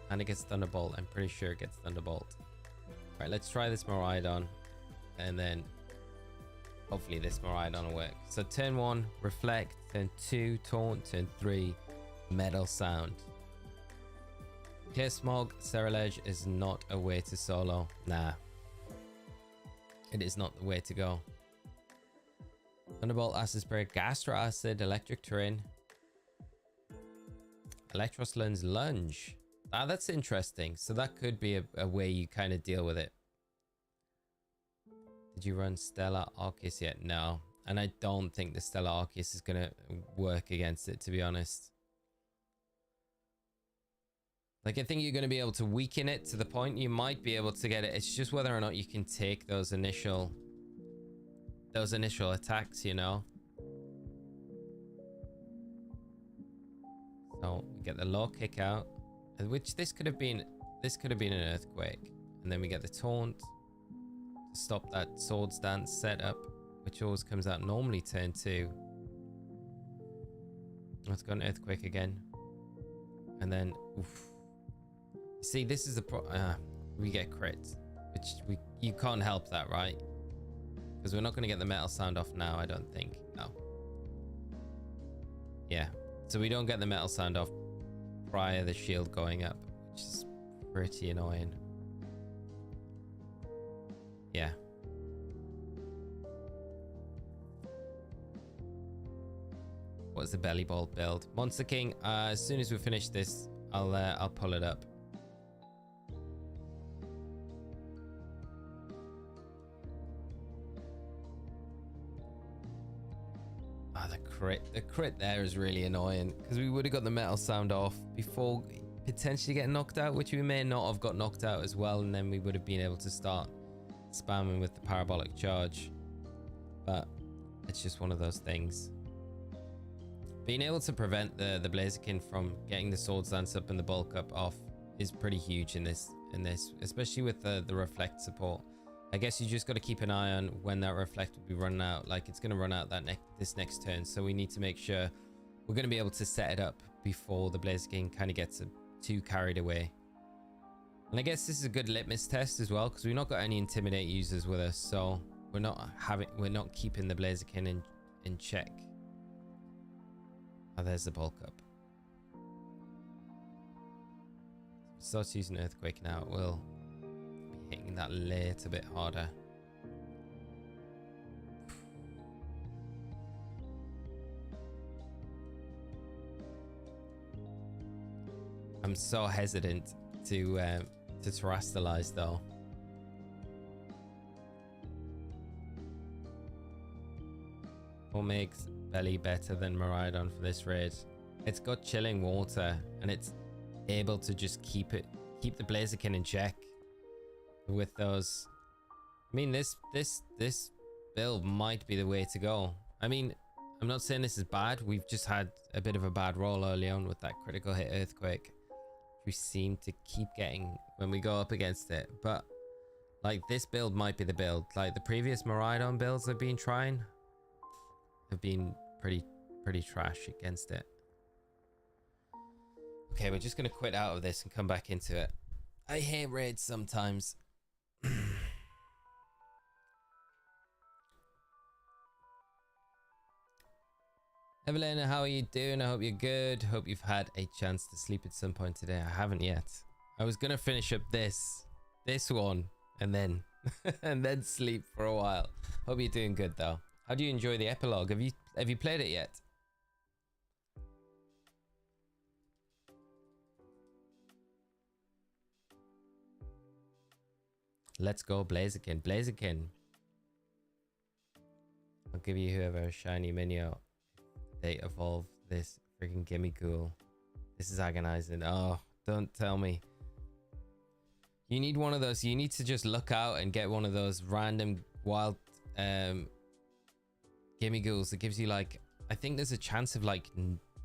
And it gets Thunderbolt. I'm pretty sure it gets Thunderbolt. Alright, let's try this Miraidon. And then hopefully this Miraidon will work. So turn 1, Reflect. Turn 2, Taunt. Turn 3, Metal Sound. Clear Smog, Cerulege is not a way to solo. Nah. It is not the way to go. Thunderbolt, Acid Spray, Gastro Acid, Electric Terrain. Electros learns Lunge. That's interesting. So that could be a way you kind of deal with it. Did you run Stellar Arceus yet? No. And I don't think the Stellar Arceus is going to work against it, to be honest. Like, I think you're going to be able to weaken it to the point you might be able to get it. It's just whether or not you can take those initial attacks, you know. So we get the low kick out, which this could have been an earthquake, and then we get the taunt to stop that Swords Dance setup, which always comes out normally turn 2. Let's go an earthquake again, and then oof. See, this is the we get crit, which you can't help that, right? Because we're not going to get the Metal Sound off now, I don't think. No. Yeah. So we don't get the Metal Sound off prior to the shield going up, which is pretty annoying. Yeah. What's the Belly Bolt build? Monster King, as soon as we finish this, I'll pull it up. The crit there is really annoying because we would have got the Metal Sound off before potentially getting knocked out, which we may not have got knocked out as well, and then we would have been able to start spamming with the Parabolic Charge. But it's just one of those things. Being able to prevent the Blaziken from getting the Swords Dance up and the bulk up off is pretty huge in this, especially with the reflect support. I guess you just got to keep an eye on when that reflect will be running out. Like, it's going to run out this next turn, so we need to make sure we're going to be able to set it up before the Blaziken kind of gets too carried away. And I guess this is a good litmus test as well, because we've not got any Intimidate users with us, so we're not keeping the Blaziken in check. Oh, there's the bulk up. Starts using Earthquake now, it will be hitting that little bit harder. I'm so hesitant to terrestrialize though. What makes Belly better than Miraidon for this raid? It's got chilling water and it's able to just keep the Blaziken in check with those. I mean, this build might be the way to go. I mean, I'm not saying this is bad. We've just had a bit of a bad roll early on with that critical hit Earthquake. We seem to keep getting when we go up against it, but like this build might be the build. Like the previous Miraidon builds I've been trying have been pretty trash against it. Okay, we're just gonna quit out of this and come back into it. I hate raids sometimes. Evelyn, how are you doing? I hope you're good. Hope you've had a chance to sleep at some point today. I haven't yet. I was gonna finish up this one and then and then sleep for a while. Hope you're doing good though. How do you enjoy the epilogue? Have you played it yet? Let's go Blaziken. Blaziken. I'll give you whoever a shiny Minio. They evolve this freaking gimme ghoul. This is agonizing. Oh, don't tell me. You need one of those. You need to just look out and get one of those random wild gimme ghouls that gives you like, I think there's a chance of like,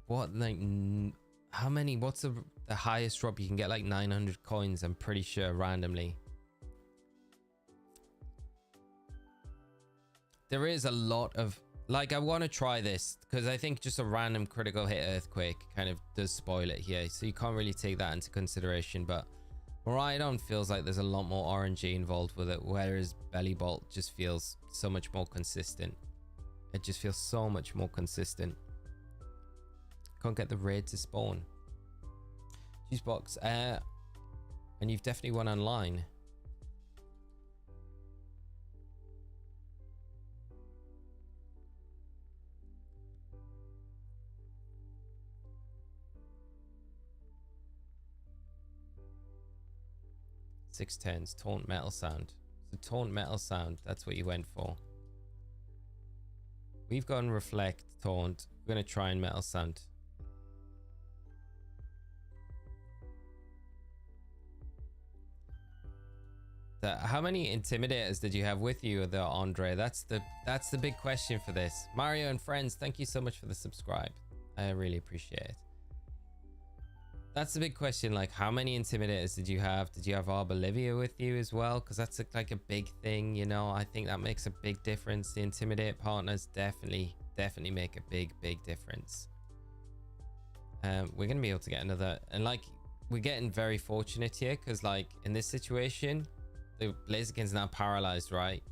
what, like, how many, what's the highest drop you can get? Like 900 coins, I'm pretty sure, randomly. There is a lot of, like, I want to try this because I think just a random critical hit Earthquake kind of does spoil it here. So you can't really take that into consideration. But Miraidon feels like there's a lot more RNG involved with it, whereas Belly Bolt just feels so much more consistent. It just feels so much more consistent. Can't get the raid to spawn. Juicebox, and you've definitely won online. Six turns, taunt metal sound. So taunt metal sound, that's what you went for. We've gone reflect, taunt. We're gonna try and metal sound. How many intimidators did you have with you there, Andre? That's the big question for this. Mario and friends, thank you so much for the subscribe. I really appreciate it. That's the big question, like how many intimidators did you have? Did you have Arbolivia with you as well? Because that's like a big thing, you know. I think that makes a big difference. The intimidate partners definitely make a big difference. We're gonna be able to get another, and like we're getting very fortunate here because like in this situation the Blaziken's now paralyzed, right?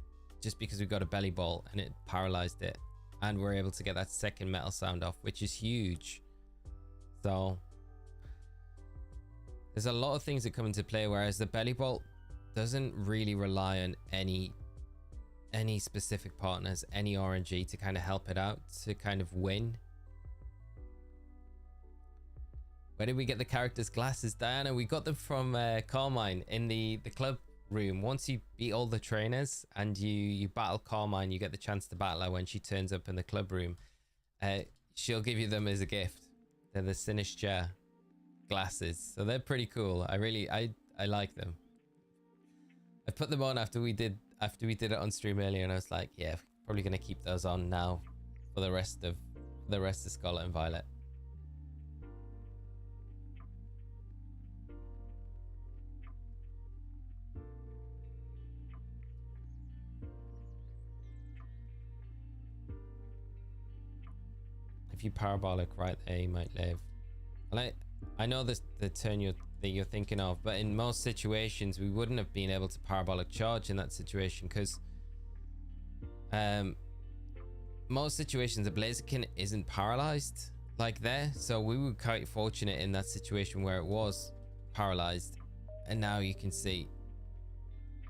Just because we got a belly bolt and it paralyzed it, and we're able to get that second metal sound off, which is huge. So there's a lot of things that come into play, whereas the belly bolt doesn't really rely on any specific partners, any RNG to kind of help it out to kind of win. Where did we get the characters' glasses, Diana? We got them from Carmine in the club room. Once you beat all the trainers and you battle Carmine, you get the chance to battle her when she turns up in the club room. She'll give you them as a gift. They're the Sinistra glasses, so they're pretty cool. I like them. I put them on after we did it on stream earlier, and I was like, yeah, probably gonna keep those on now for the rest of Scarlet and Violet. If you parabolic right there, you might live. And I know this the turn that you're thinking of, but in most situations we wouldn't have been able to parabolic charge in that situation, because most situations the Blaziken isn't paralyzed like there, so we were quite fortunate in that situation where it was paralyzed. And now you can see,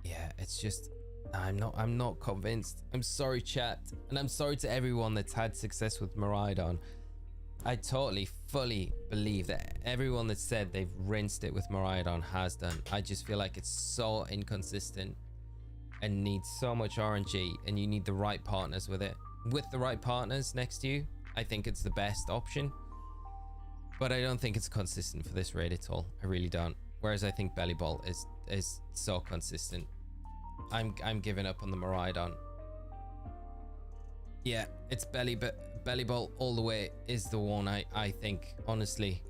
yeah, it's just, I'm not convinced. I'm sorry, chat, and I'm sorry to everyone that's had success with Miraidon. I totally fully believe that everyone that said they've rinsed it with Miraidon has done. I just feel like it's so inconsistent and needs so much RNG, and you need the right partners with it. With the right partners next to you, I think it's the best option, but I don't think it's consistent for this raid at all. I really don't. Whereas I think Belly Bolt is so consistent. I'm giving up on the Miraidon. Yeah, it's Belly Bolt all the way is the one, I think, honestly.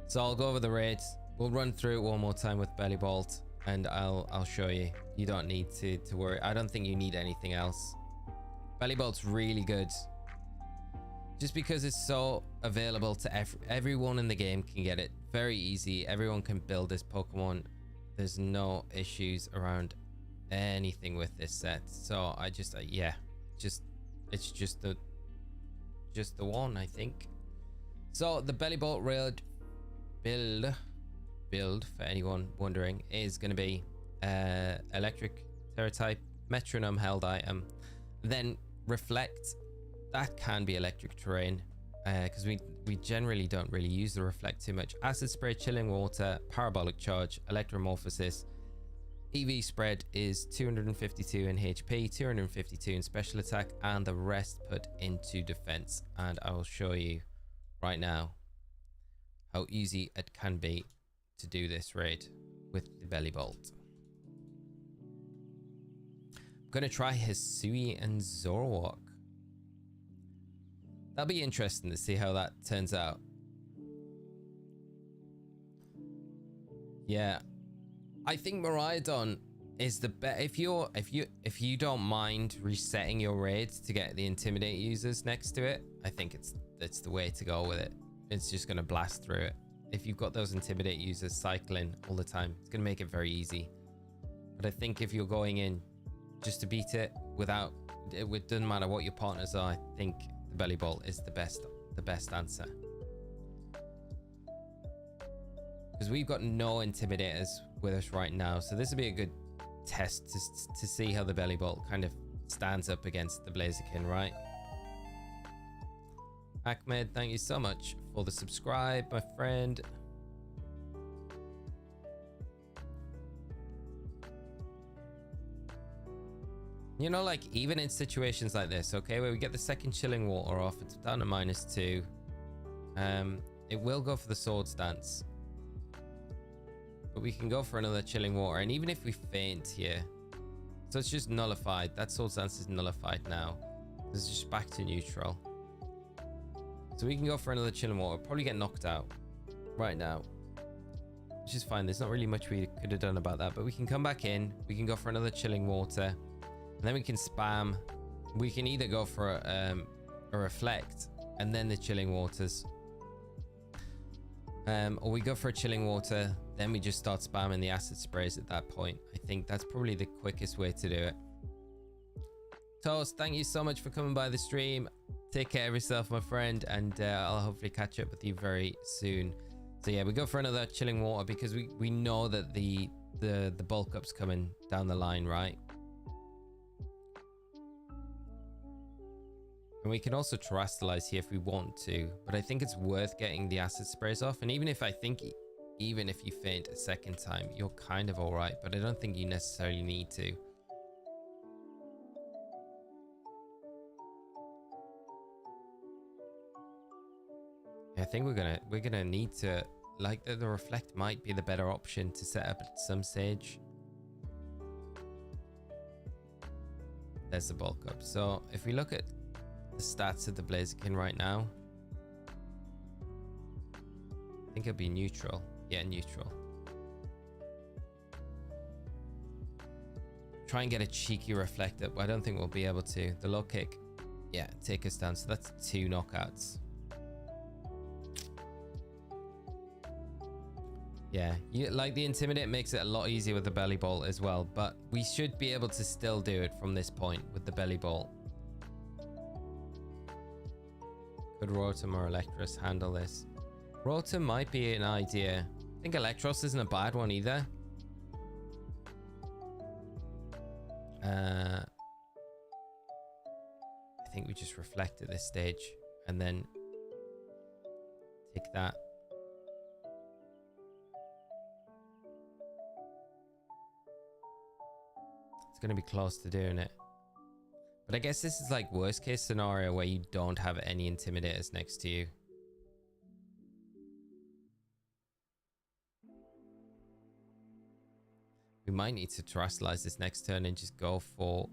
So I'll go over the raids. We'll run through it one more time with Belly Bolt, and I'll show you. You don't need to worry. I don't think you need anything else. Belly Bolt's really good, just because it's so available to everyone in the game can get it. Very easy. Everyone can build this Pokemon. There's no issues around anything with this set. So I just yeah, it's just the one, I think. So the Belly Bolt raid build for anyone wondering is going to be electric Tera type, metronome held item, then reflect. That can be electric terrain, because we generally don't really use the reflect too much. Acid spray, chilling water, parabolic charge, electromorphosis. EV spread is 252 in HP, 252 in special attack, and the rest put into defense. And I will show you right now how easy it can be to do this raid with the Belly Bolt. I'm gonna try Hisui and Zoroark. That'll be interesting to see how that turns out. Yeah, I think Miraidon is the best. If you don't mind resetting your raids to get the intimidate users next to it, I think it's the way to go with it. It's just gonna blast through it. If you've got those intimidate users cycling all the time, it's gonna make it very easy. But I think if you're going in just to beat it without, it doesn't matter what your partners are, I think the Belly Bolt is the best answer. Because we've got no intimidators with us right now, so this will be a good test to see how the Belly Bolt kind of stands up against the Blaziken, right? Ahmed, thank you so much for the subscribe, my friend. You know, like, even in situations like this, okay, where we get the second chilling water off, it's down to -2. It will go for the sword stance, but we can go for another chilling water. And even if we faint here, so it's just nullified. That sword stance is nullified now. It's just back to neutral. So we can go for another chilling water, probably get knocked out right now, which is fine. There's not really much we could have done about that, but we can come back in. We can go for another chilling water. And then we can spam. We can either go for a reflect and then the chilling waters, or we go for a chilling water, then we just start spamming the acid sprays at that point. I think that's probably the quickest way to do it. Toast, thank you so much for coming by the stream. Take care of yourself, my friend, and I'll hopefully catch up with you very soon. So yeah, we go for another chilling water because we know that the bulk up's coming down the line, right? And we can also terrestrialize here if we want to, but I think it's worth getting the acid sprays off. And even if you faint a second time, you're kind of all right, but I don't think you necessarily need to. I think we're gonna need to, like, the reflect might be the better option to set up at some stage. There's the bulk up. So if we look at the stats of the Blaziken right now, I think it'll be neutral. Yeah, neutral. Try and get a cheeky reflect up. I don't think we'll be able to. The low kick, yeah, take us down. So that's 2 knockouts. Yeah, like the Intimidate makes it a lot easier with the Belly Bolt as well, but we should be able to still do it from this point with the Belly Bolt. Could Rotom or Electros handle this? Rotom might be an idea. I think Electros isn't a bad one either. I think we just reflect at this stage and then take that. It's going to be close to doing it. But I guess this is like worst case scenario where you don't have any Intimidators next to you. We might need to terrestrialize this next turn and just go for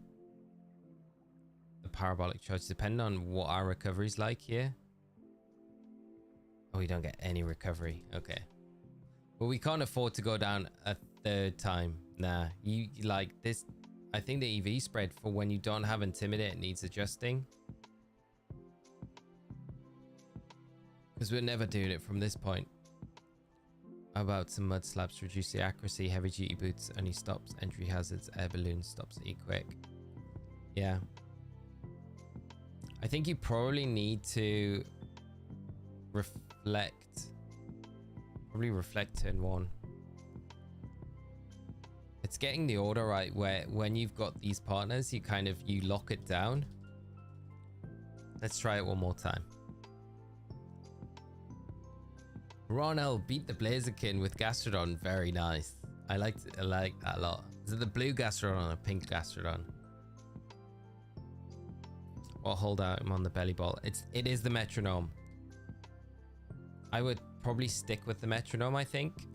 the Parabolic Charge, depending on what our recovery's like here. Oh, we don't get any recovery. Okay. Well, we can't afford to go down a third time. Nah, you like this. I think the EV spread for when you don't have Intimidate needs adjusting. Because we're never doing it from this point. How about some Mud Slaps? Reduce the accuracy. Heavy duty boots only stops entry hazards. Air balloon stops E-Quick. Yeah. I think you probably need to reflect. Probably reflect turn 1. It's getting the order right where when you've got these partners, you lock it down. Let's try it one more time. Ronel beat the Blaziken with Gastrodon. Very nice. I like that a lot. Is it the blue Gastrodon or pink Gastrodon? I'll hold out him on the Belly Ball. It is the Metronome. I would probably stick with the Metronome, I think.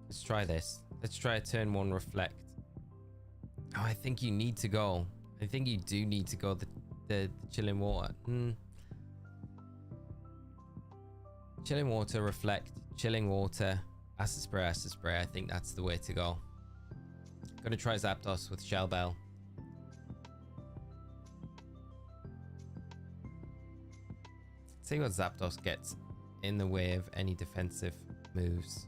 Let's try this. Let's try a turn 1 reflect. Oh, I think you need to go. I think you do need to go the Chilling Water. Chilling Water, reflect, Chilling Water, Acid Spray, Acid Spray. I think that's the way to go. Gonna try Zapdos with Shell Bell. See what Zapdos gets in the way of any defensive moves.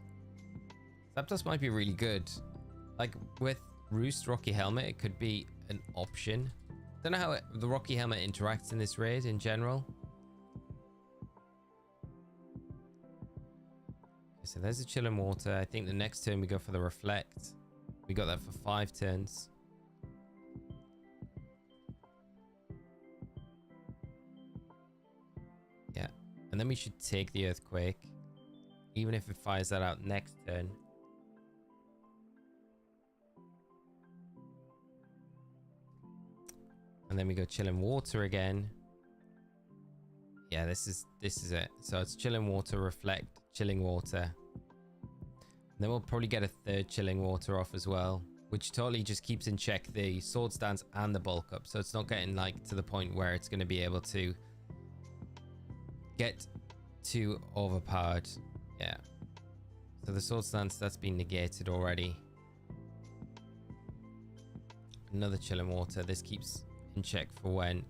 Zapdos might be really good. Like with Roost Rocky Helmet, it could be an option. Don't know how the Rocky Helmet interacts in this raid in general. So there's a Chilling Water. I think the next turn we go for the Reflect. We got that for 5 turns. Yeah. And then we should take the Earthquake. Even if it fires that out next turn. And then we go Chilling Water again. Yeah, this is it. So it's Chilling Water, Reflect, Chilling Water. And then we'll probably get a third Chilling Water off as well, which totally just keeps in check the Sword Stance and the Bulk Up. So it's not getting like to the point where it's going to be able to get too overpowered. Yeah. So the Sword Stance, that's been negated already. Another Chilling Water. This keeps in check for when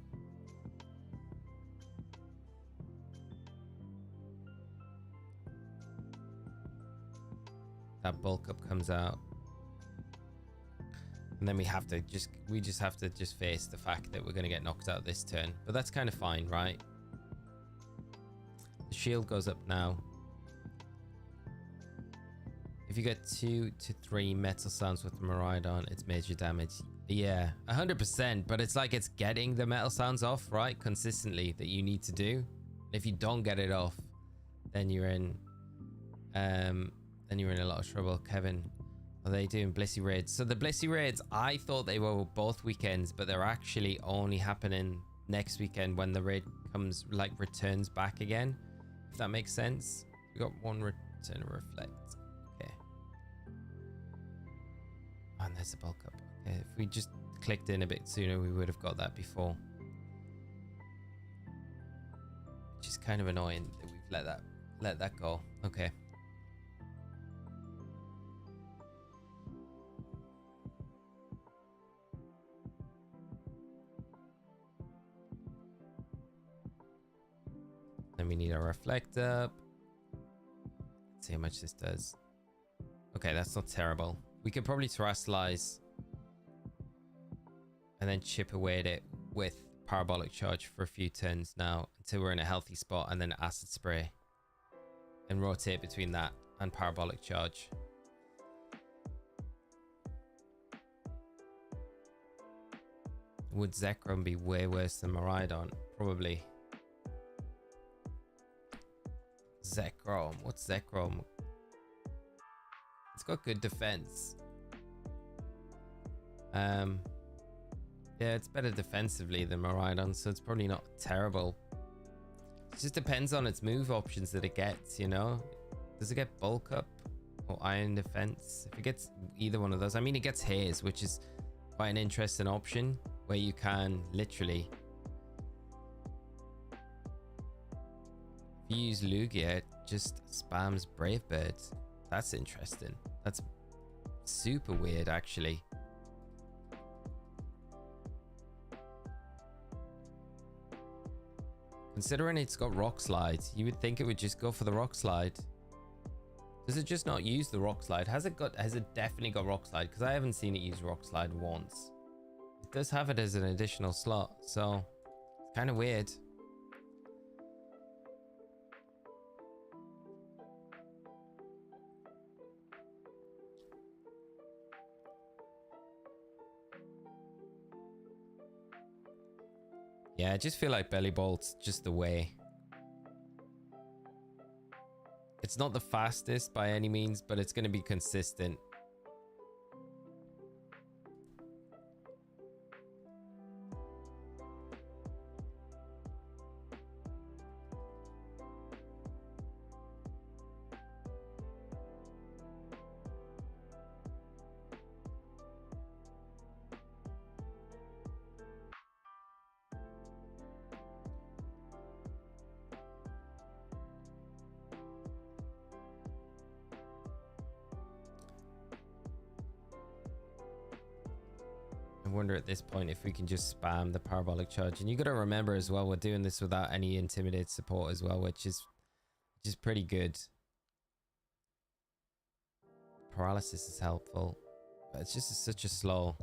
that Bulk Up comes out. And then we just have to face the fact that we're going to get knocked out this turn. But that's kind of fine, right? The shield goes up now. If you get 2 to 3 Metal Sounds with the Miraidon, it's major damage. Yeah, 100%. But it's like it's getting the Metal Sounds off, right? Consistently that you need to do. If you don't get it off, then you're in a lot of trouble. Kevin, are they doing Blissey Raids? So the Blissey Raids, I thought they were both weekends, but they're actually only happening next weekend when the raid comes, like, returns back again. If that makes sense. We got one return to reflect. Okay. And there's the Bulk Up. Okay, if we just clicked in a bit sooner, we would have got that before. Which is kind of annoying that we've let that go. Okay. Then and we need a reflect up. Let's see how much this does. Okay, that's not terrible. We could probably terrestrialize and then chip away at it with parabolic charge for a few turns now until we're in a healthy spot, and then acid spray and rotate between that and parabolic charge. Would Zekrom be way worse than Miraidon? Probably. Zekrom. What's Zekrom? It's got good defense. Yeah, it's better defensively than Miraidon, so it's probably not terrible. It just depends on its move options that it gets, you know? Does it get bulk up or iron defense? If it gets either one of those, I mean, it gets haze, which is quite an interesting option where you can literally, if you use Lugia, it just spams Brave Birds. That's interesting. That's super weird, actually. Considering it's got Rock Slide, you would think it would just go for the Rock Slide. Does it just not use the Rock Slide? Has it definitely got Rock Slide? Because I haven't seen it use Rock Slide once. It does have it as an additional slot, so it's kind of weird. Yeah, I just feel like Belly Bolt's just the way. It's not the fastest by any means, but it's going to be consistent. I wonder at this point if we can just spam the parabolic charge. And you got to remember as well, we're doing this without any intimidate support as well, which is pretty good. Paralysis is helpful, but it's just such a slow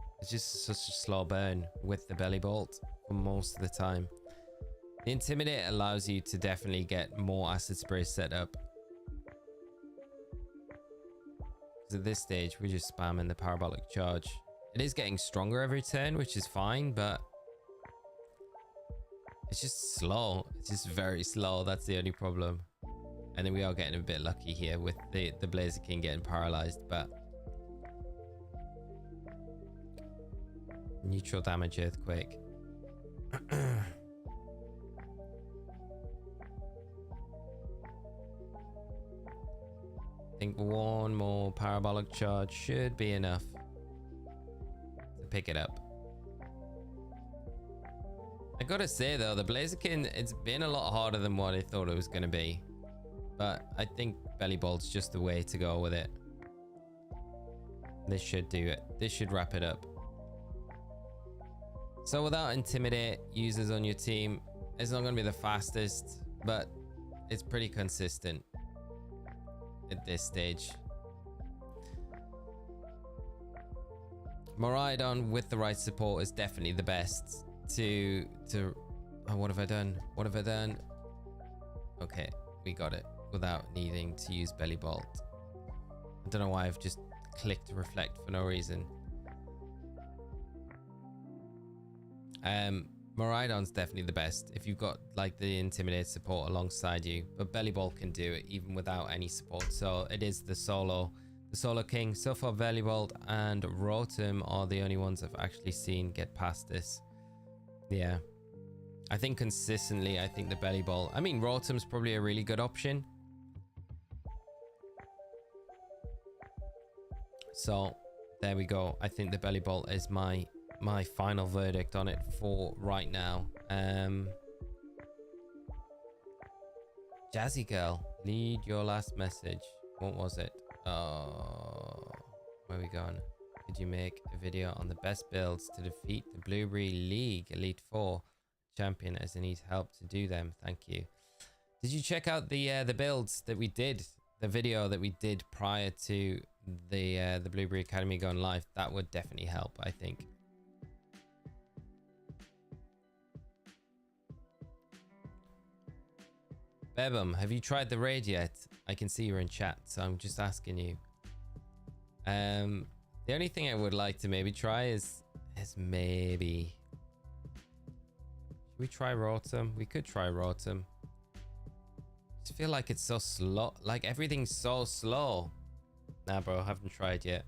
burn with the belly bolt for most of the time. The intimidate allows you to definitely get more acid spray set up. Because at this stage, we're just spamming the parabolic charge. It is getting stronger every turn, which is fine, but it's just slow. It's just very slow. That's the only problem. And then we are getting a bit lucky here with the Blaziken getting paralyzed, but neutral damage earthquake. I think one more parabolic charge should be enough to pick it up. I gotta say though, the Blaziken, it's been a lot harder than what I thought it was gonna be, but I think Belly Bolt's just the way to go with it. This should do it. This should wrap it up. So without intimidate users on your team, it's not going to be the fastest, but it's pretty consistent at this stage. Miraidon with the right support is definitely the best to oh, what have I done? What have I done? Okay, we got it without needing to use Belly Bolt. I don't know why I've just clicked reflect for no reason. Miraidon's definitely the best if you've got like the intimidate support alongside you, but Belly Bolt can do it even without any support, so it is the solo king. So far Belly Bolt and Rotom are the only ones I've actually seen get past this. Yeah, I think consistently I think the Belly Bolt, I mean Rotom's probably a really good option, so there we go. I think the Belly Bolt is my final verdict on it for right now. Jazzy Girl, lead your last message. What was it? Oh, where are we going? Could you make a video on the best builds to defeat the Blueberry League Elite Four champion, as I need help to do them? Thank you. Did you check out the builds that we did? The video that we did prior to the Blueberry Academy going live? That would definitely help, I think. Bebum, have you tried the raid yet? I can see you're in chat, so I'm just asking you. The only thing I would like to maybe try is maybe... Should we try Rotom? We could try Rotom. I just feel like it's so slow. Like everything's so slow. Nah, bro, I haven't tried yet.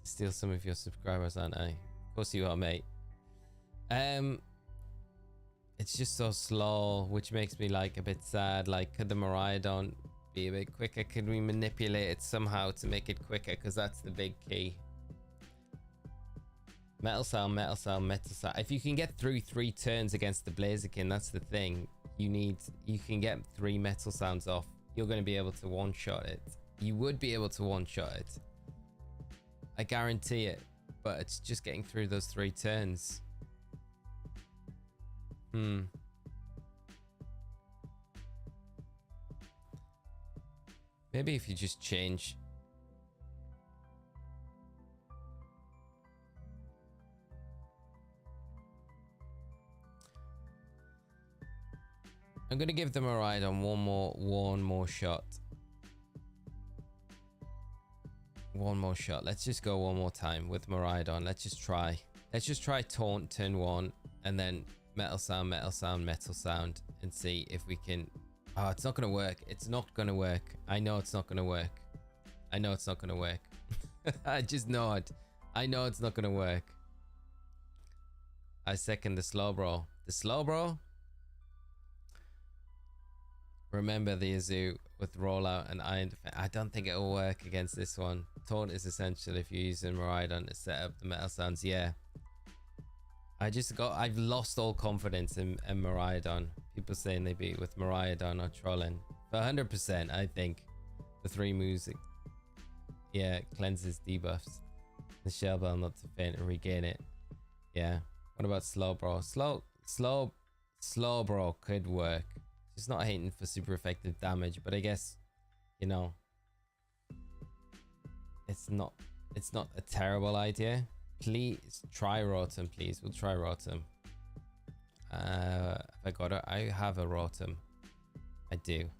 Steal some of your subscribers, aren't I? Of course you are, mate. It's just so slow, which makes me like a bit sad. Like, could the Miraidon be a bit quicker? Could we manipulate it somehow to make it quicker? Because that's the big key. Metal Sound, Metal Sound, Metal Sound. If you can get through 3 turns against the Blaziken, that's the thing. You can get 3 Metal Sounds off. You're going to be able to one-shot it. You would be able to one-shot it. I guarantee it. But it's just getting through those 3 turns. Maybe if you just change. I'm gonna give them a ride on one more shot. One more shot. Let's just go one more time with Miraidon. Let's just try. Let's just try Taunt turn 1 and then Metal Sound, Metal Sound, Metal Sound, and see if we can... Oh, it's not going to work. It's not going to work. I know it's not going to work. I know it's not going to work. I just know it. I know it's not going to work. I second the Slowbro. The Slowbro? Remember the Azu with Rollout and Iron Defense. I don't think it'll work against this one. Taunt is essential if you're using Miraidon to set up the Metal Sounds. Yeah. I've lost all confidence in Miraidon. People saying they beat with Miraidon or trolling. For 100%, I think the 3 moves, yeah, cleanses debuffs. The Shell Bell not to faint and regain it. Yeah. What about Slowbro? Slowbro could work. It's not hating for super effective damage, but I guess, you know, it's not a terrible idea. Please try Rotom, please. We'll try Rotom. Have I got it? I have a Rotom. I do.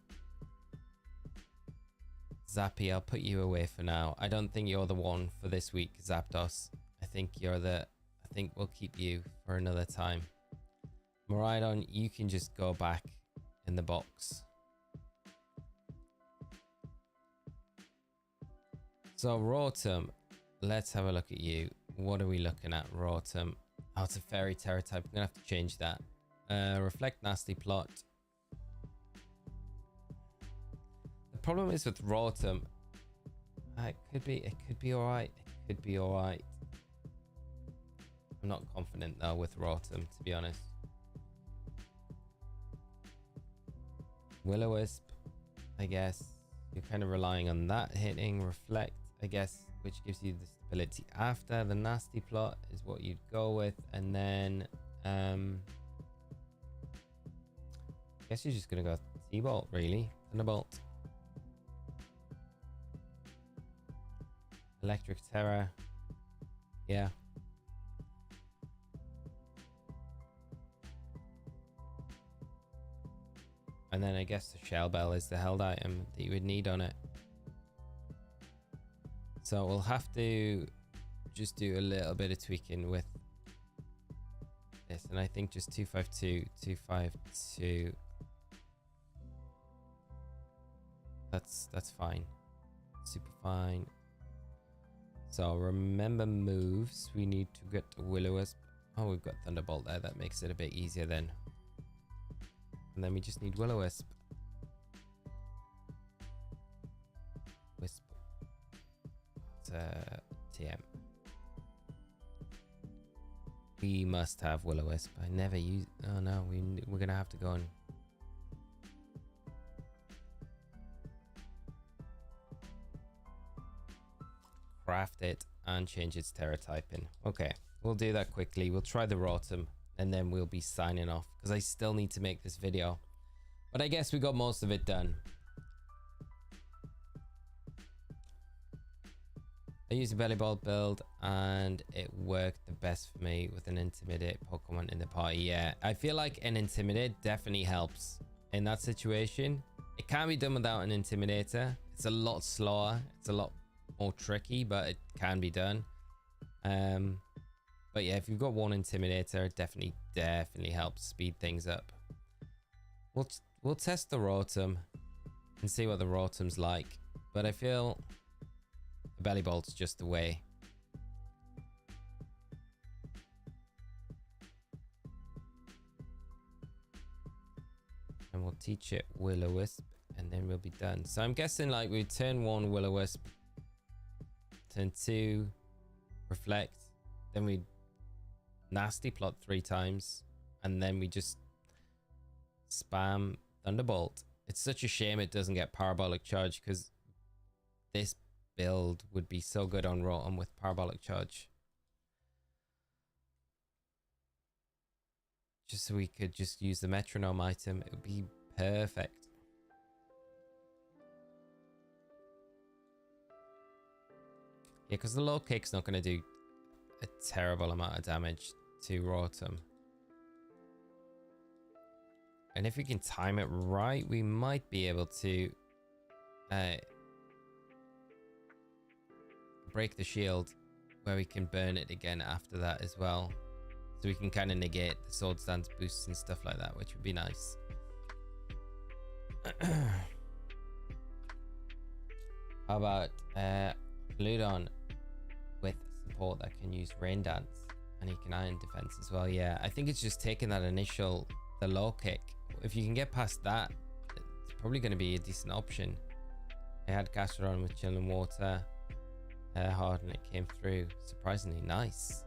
Zappy, I'll put you away for now. I don't think you're the one for this week, Zapdos. I think we'll keep you for another time. Miraidon, you can just go back in the box. So Rotom, let's have a look at you. What are we looking at, Rotom? Oh, it's a Fairy Terra type. I'm gonna have to change that. Reflect Nasty Plot. The problem is with Rotom, it could be alright. It could be alright. I'm not confident though with Rotom, to be honest. Will-O-Wisp, I guess. You're kind of relying on that hitting. Reflect, I guess, which gives you the stability after. The Nasty Plot is what you'd go with. And then, I guess you're just going to go T-Bolt, really. Thunderbolt. Electric Terror. Yeah. And then I guess the Shell Bell is the held item that you would need on it. So we'll have to just do a little bit of tweaking with this. And I think just 252, 252. That's fine. Super fine. So remember moves. We need to get Will-O-Wisp. Oh, we've got Thunderbolt there. That makes it a bit easier then. And then we just need Will-O-Wisp. Wisp. TM. We must have Will-O-Wisp. I never use... Oh no, we're going to have to go and... craft it and change its Terra typing. Okay, we'll do that quickly. We'll try the Rotom and then we'll be signing off because I still need to make this video. But I guess we got most of it done. I used a belly ball build and it worked the best for me with an Intimidate Pokemon in the party. Yeah, I feel like an Intimidate definitely helps in that situation. It can be done without an Intimidator. It's a lot slower. It's a lot more tricky, but it can be done. But yeah, if you've got one Intimidator, it definitely helps speed things up. We'll test the Rotom and see what the Rotom's like. But I feel the Belly Bolt's just the way. And we'll teach it Will-O-Wisp and then we'll be done. So I'm guessing like we turn 1 Will-O-Wisp, turn 2 Reflect, then we Nasty Plot 3 times, and then we just spam Thunderbolt. It's such a shame it doesn't get Parabolic Charge, because this build would be so good on Rotom with Parabolic Charge. Just so we could just use the Metronome item, it would be perfect. Yeah, because the low kick's not going to do a terrible amount of damage to Rotom. And if we can time it right, we might be able to break the shield where we can burn it again after that as well. So we can kind of negate the Sword Dance boosts and stuff like that, which would be nice. How about Ludon with support that can use Rain Dance, and he can Iron Defense as well. Yeah, I think it's just taking that initial, the low kick. If you can get past that, it's probably going to be a decent option. I had Gastrodon with Chill and Water. Hard, and it came through. Surprisingly nice.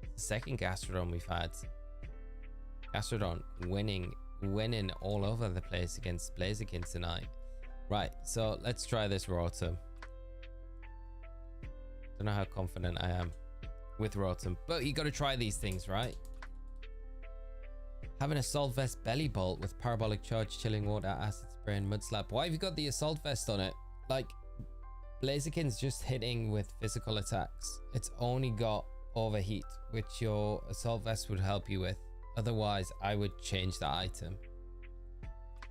The second Gastrodon we've had. Gastrodon winning all over the place against Blaziken tonight. Right, so let's try this Rotom. Don't know how confident I am with Rotom, but you got to try these things, right? Having Assault Vest Belly Bolt with Parabolic Charge, Chilling Water, Acid Spray, and Mud Slap. Why have you got the Assault Vest on it? Like, Blaziken's just hitting with physical attacks. It's only got Overheat, which your Assault Vest would help you with. Otherwise, I would change the item.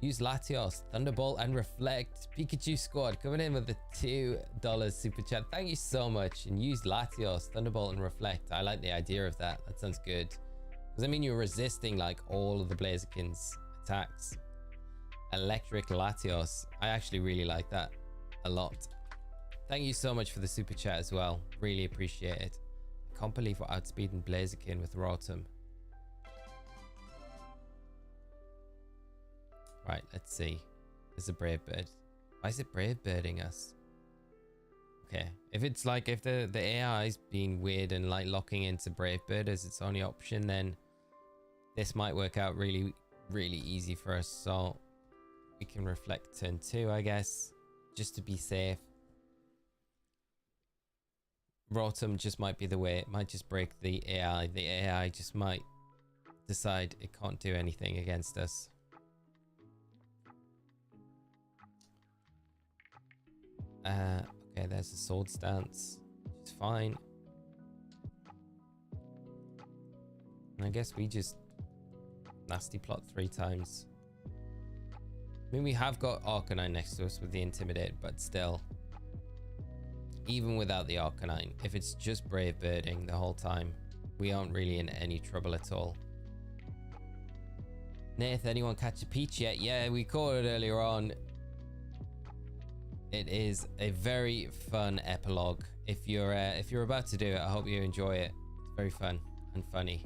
Use Latios, Thunderbolt, and Reflect. Pikachu Squad coming in with the $2 super chat. Thank you so much. And use Latios, Thunderbolt, and Reflect. I like the idea of that. That sounds good. Because I mean, you're resisting like all of the Blaziken's attacks. Electric Latios. I actually really like that a lot. Thank you so much for the super chat as well. Really appreciate it. Can't believe we're outspeeding Blaziken with Rotom. Right, let's see. There's a Brave Bird. Why is it Brave Birding us? Okay, if it's like, if the AI's being weird and like locking into Brave Bird as its only option, then this might work out really, really easy for us. So we can Reflect turn 2, I guess, just to be safe. Rotom just might be the way. It might just break the AI. The AI just might decide it can't do anything against us. Okay, there's a Sword Stance, which is fine. And I guess we just Nasty Plot 3 times. I mean, we have got Arcanine next to us with the Intimidate, but still. Even without the Arcanine, if it's just Brave Birding the whole time, we aren't really in any trouble at all. Nath, anyone catch a Peach yet? Yeah, we caught it earlier on. It is a very fun epilogue. If you're about to do it, I hope you enjoy it. It's very fun and funny.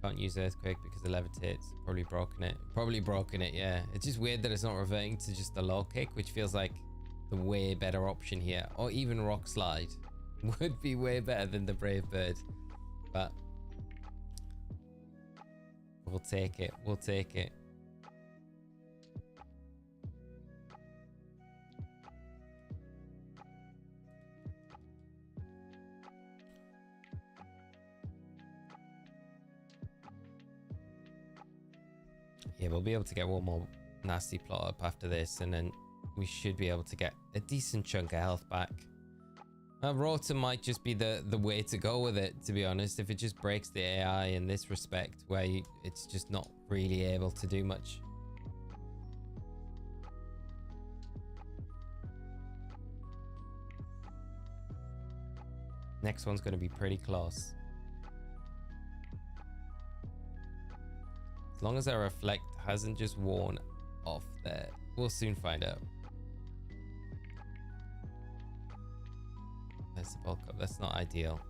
Can't use Earthquake because it levitates. Probably broken it. Yeah, it's just weird that it's not reverting to just the low kick, which feels like the way better option here. Or even Rock Slide would be way better than the Brave Bird, but we'll take it. We'll take it. Yeah, we'll be able to get one more nasty plot up after this, and then we should be able to get a decent chunk of health back. Rotom might just be the way to go with it, to be honest, if it just breaks the AI in this respect, where it's just not really able to do much. Next one's going to be pretty close. As long as our reflect hasn't just worn off there, we'll soon find out. There's the bulk up. That's not ideal.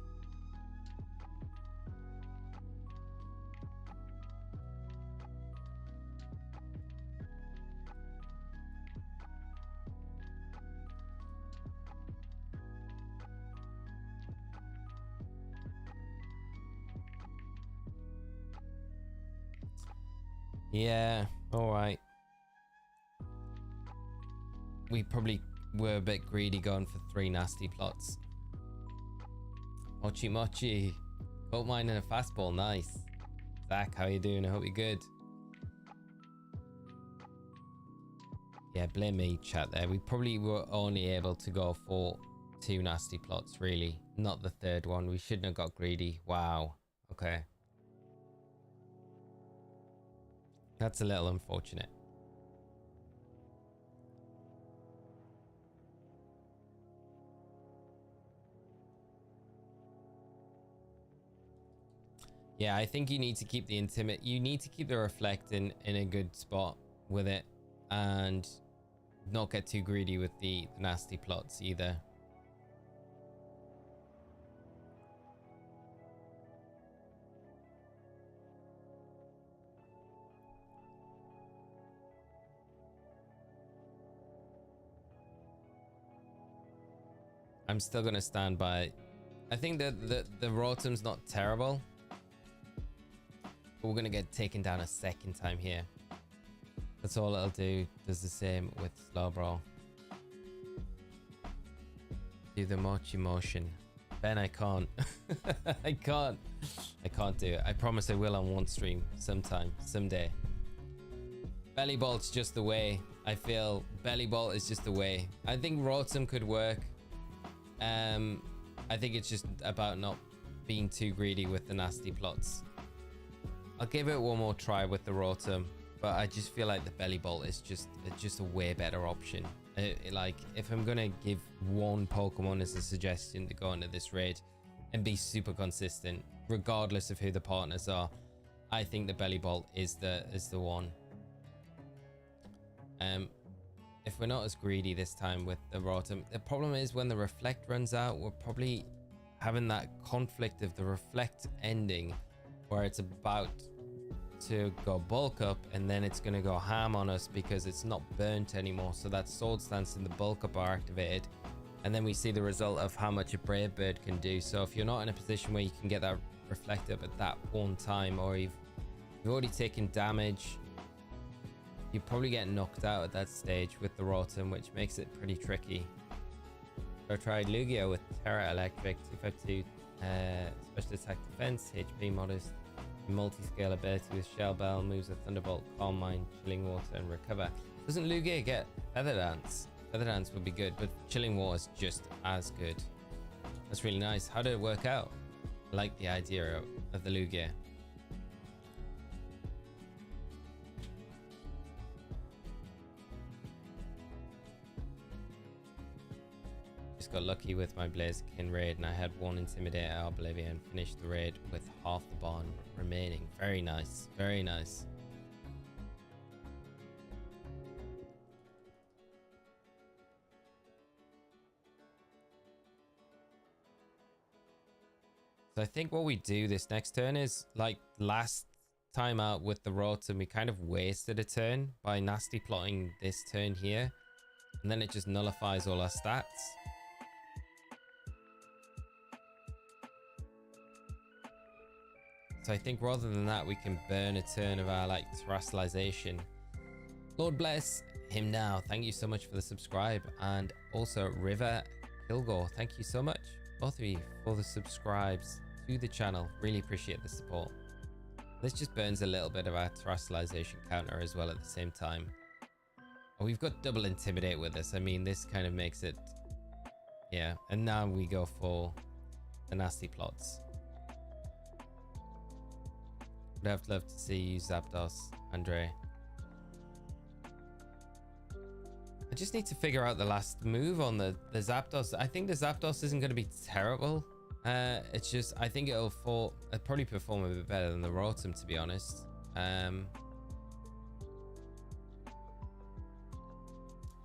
Yeah, all right. We probably were a bit greedy going for 3 nasty plots. Mochi Mochi. Coat mine and a fastball. Nice. Zach, how you doing? I hope you're good. Yeah, blame me, chat there. We probably were only able to go for 2 nasty plots, really. Not the 3rd one. We shouldn't have got greedy. Wow. Okay. That's a little unfortunate. Yeah, I think you need to keep the intimate. You need to keep the reflect in a good spot with it, and not get too greedy with the nasty plots either. I'm still gonna stand by. I think that the Rotom's not terrible. We're gonna get taken down a 2nd time here. That's all it'll do. Does the same with Slowbro. Do the mochi motion. Ben, I can't. I can't do it. I promise I will on one stream sometime, someday. Belly Bolt's just the way. I feel Belly Bolt is just the way. I think Rotom could work. I think it's just about not being too greedy with the nasty plots. I'll give it one more try with the Rotom, but I just feel like the Belly Bolt is just a way better option. Like, if I'm gonna give one Pokemon as a suggestion to go into this raid and be super consistent, regardless of who the partners are, I think the Belly Bolt is the one. If we're not as greedy this time with the Rotom, the problem is when the reflect runs out, we're probably having that conflict of the reflect ending where it's about to go bulk up and then it's going to go ham on us because it's not burnt anymore. So that Sword Stance and the bulk up are activated, and then we see the result of how much a Brave Bird can do. So if you're not in a position where you can get that reflect up at that one time, or you've already taken damage, you probably get knocked out at that stage with the Rotom, which makes it pretty tricky. So I tried Lugia with Terra Electric, 252 special attack defense, HP modest, multi-scale ability with Shell Bell, moves with Thunderbolt, Calm Mind, Chilling Water, and Recover. Doesn't Lugia get Feather Dance? Feather Dance would be good, but Chilling Water is just as good. That's really nice. How did it work out? I like the idea of the Lugia. Got lucky with my Blaziken raid and I had 1 Intimidator Oblivion and finished the raid with half the bond remaining. Very nice, very nice. So I think what we do this next turn is, like last time out with the Rotom, we kind of wasted a turn by nasty plotting this turn here, and then it just nullifies all our stats. So I think rather than that, we can burn a turn of our like terrestrialization. Lord bless him now. Thank you so much for the subscribe. And also River Kilgore, thank you so much, both of you, for the subscribes to the channel. Really appreciate the support. This just burns a little bit of our terrestrialization counter as well at the same time. Oh, we've got double intimidate with us. I mean, this kind of makes it... Yeah, and now we go for the nasty plots. Would have loved to see you, Zapdos, Andre. I just need to figure out the last move on the Zapdos. I think the Zapdos isn't going to be terrible. It's just, I think it'll probably perform a bit better than the Rotom, to be honest.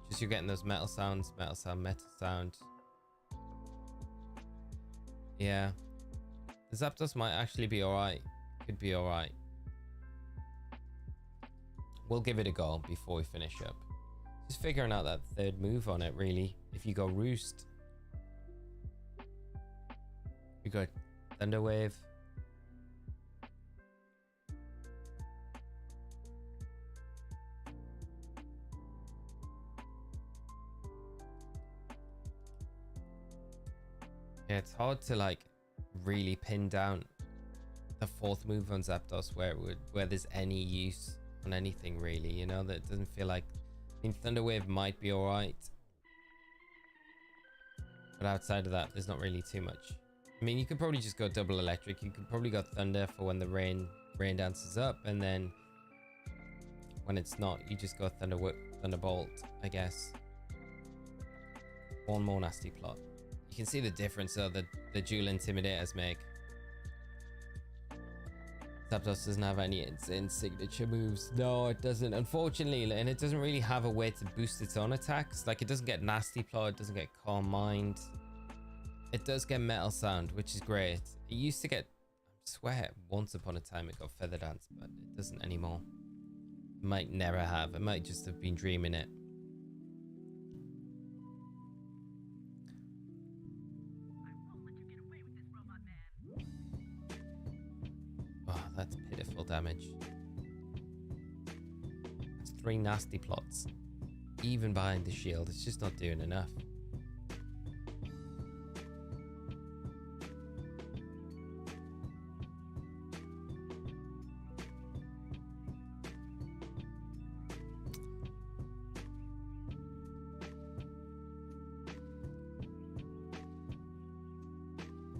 Just you're getting those metal sounds, metal sound, metal sound. Yeah. The Zapdos might actually be alright. Could be alright. We'll give it a go before we finish up. Just figuring out that third move on it, really. If you go Roost. We got Thunder Wave. Yeah, it's hard to like really pin down the fourth move on Zapdos where there's any use on anything really, you know, that doesn't feel like... I mean, Thunder Wave might be alright, but outside of that, there's not really too much. I mean, you could probably just go double electric. You could probably go Thunder for when the rain dances up, and then when it's not, you just go Thunderbolt, I guess. One more nasty plot. You can see the difference though the dual intimidators make. Zapdos doesn't have any insane signature moves. No, it doesn't, unfortunately, and it doesn't really have a way to boost its own attacks. Like, it doesn't get Nasty Plot, it doesn't get Calm Mind. It does get Metal Sound, which is great. It used to get, I swear, once upon a time it got Feather Dance, but it doesn't anymore. It might never have. It might just have been dreaming it. Oh, that's pitiful damage. That's 3 nasty plots. Even behind the shield, it's just not doing enough.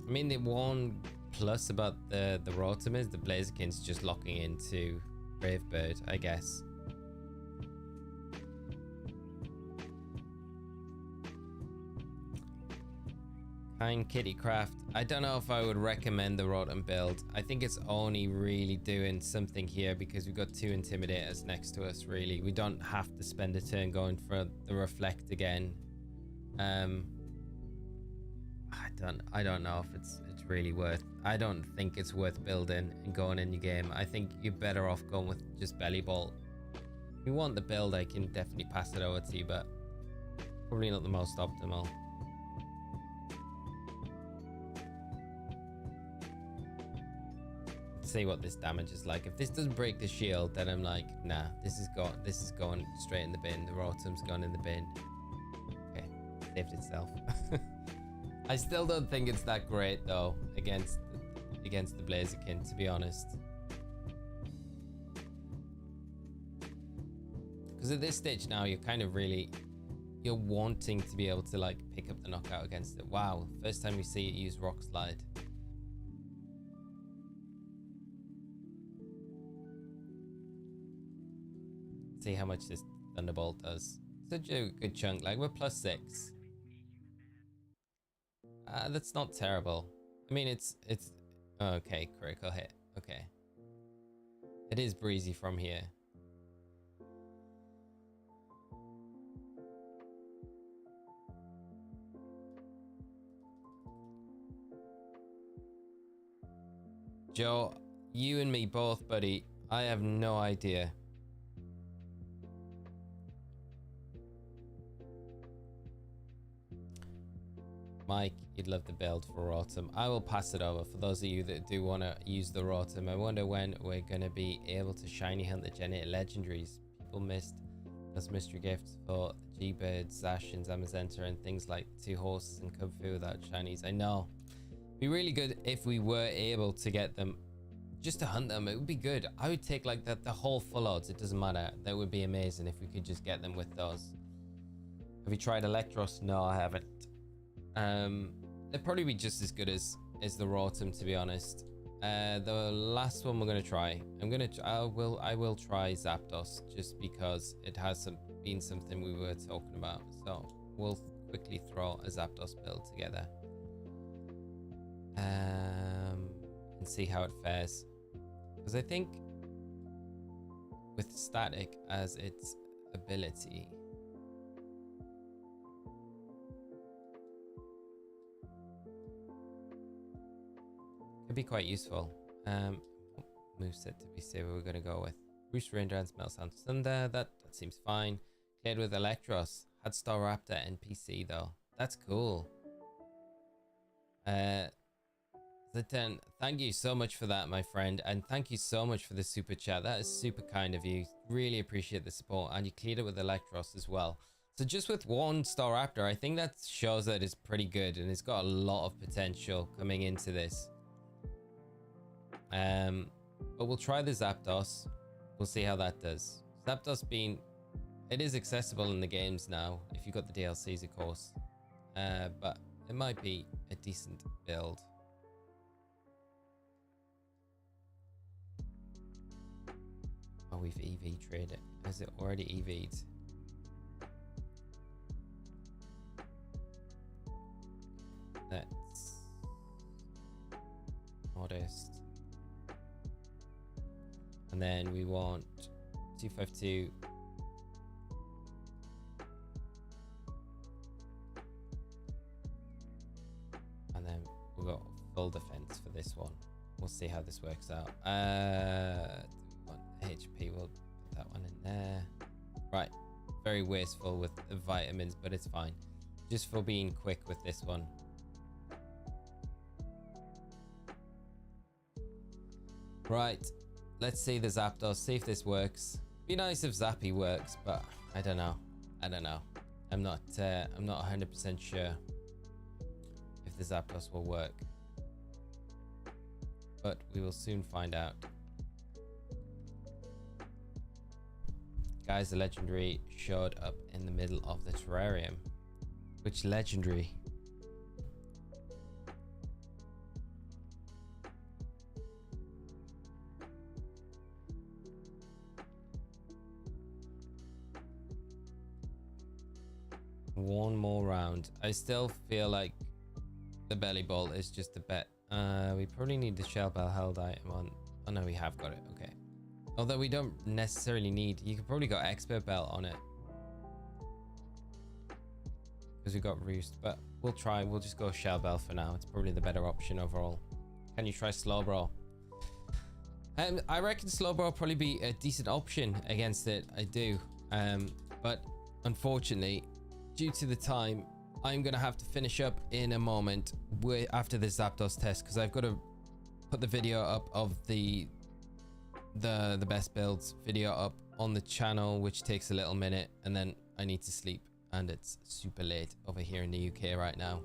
I mean, the one plus about the Rotom is the Blaziken's just locking into Brave Bird, I guess. Kind Kitty Craft. I don't know if I would recommend the Rotom build. I think it's only really doing something here because we've got 2 Intimidators next to us, really. We don't have to spend a turn going for the Reflect again. I don't know if it's really worth... I don't think it's worth building and going in your game. I think you're better off going with just Belly Bolt. If you want the build, I can definitely pass it over to you, but probably not the most optimal. Let's see what this damage is like. If this doesn't break the shield, then I'm like, nah, this is going straight in the bin. The Rotom's gone in the bin. Okay, saved itself. I still don't think it's that great though against the Blaziken, to be honest. Because at this stage now, you're kind of you're wanting to be able to like pick up the knockout against it. Wow, first time we see it use Rock Slide. See how much this Thunderbolt does. Such a good chunk. Like, we're +6. That's not terrible. I mean, it's okay. Critical hit. Okay, it is breezy from here. Joe, you and me both, buddy. I have no idea. Mike, you'd love the build for Rotom. I will pass it over for those of you that do want to use the Rotom. I wonder when we're going to be able to shiny hunt the Gen 8 legendaries. People missed those mystery gifts for G-Bird, Zash, and Zamazenta, and things like 2 horses and Kung Fu without shinies. I know. It'd be really good if we were able to get them just to hunt them. It would be good. I would take like the whole full odds. It doesn't matter. That would be amazing if we could just get them with those. Have you tried Electros? No, I haven't. They'd probably be just as good as the Rotom, to be honest. The last one we're gonna try, I will try Zapdos, just because it has been something we were talking about. So we'll quickly throw a Zapdos build together, and see how it fares. Because I think with Static as its ability, could be quite useful. Moveset to be safe, we're gonna go with Roost, Rain Dance, Melt Sound, Thunder. That seems fine. Cleared with Electros. Had Staraptor NPC though. That's cool. Then thank you so much for that, my friend, and thank you so much for the super chat. That is super kind of you. Really appreciate the support, and you cleared it with Electros as well. So just with one Staraptor, I think that shows that it's pretty good, and it's got a lot of potential coming into this. But we'll try the Zapdos. We'll see how that does. Zapdos it is accessible in the games now, if you've got the DLCs, of course. But it might be a decent build. Oh, we've EV traded. Has it already EV'd? Let's modest. And then we want 252. And then we've got full defense for this one. We'll see how this works out. HP, we'll put that one in there. Right, very wasteful with the vitamins, but it's fine. Just for being quick with this one. Right, let's see the Zapdos, see if this works. Be nice if Zappy works, but I don't know. I'm not 100% sure if the Zapdos will work, but we will soon find out. Guys, the legendary showed up in the middle of the terrarium. Which legendary? One more round. I still feel like the belly ball is just a bet. We probably need the shell bell held item on. Oh no, we have got it. Okay. Although we don't necessarily need. You could probably got expert belt on it because we got roost. But we'll try. We'll just go shell bell for now. It's probably the better option overall. Can you try Slowbro? I reckon Slowbro will probably be a decent option against it. I do. But unfortunately, due to the time, I'm gonna have to finish up in a moment after this Zapdos test, because I've got to put the video up of the best builds video up on the channel, which takes a little minute, and then I need to sleep, and it's super late over here in the UK right now.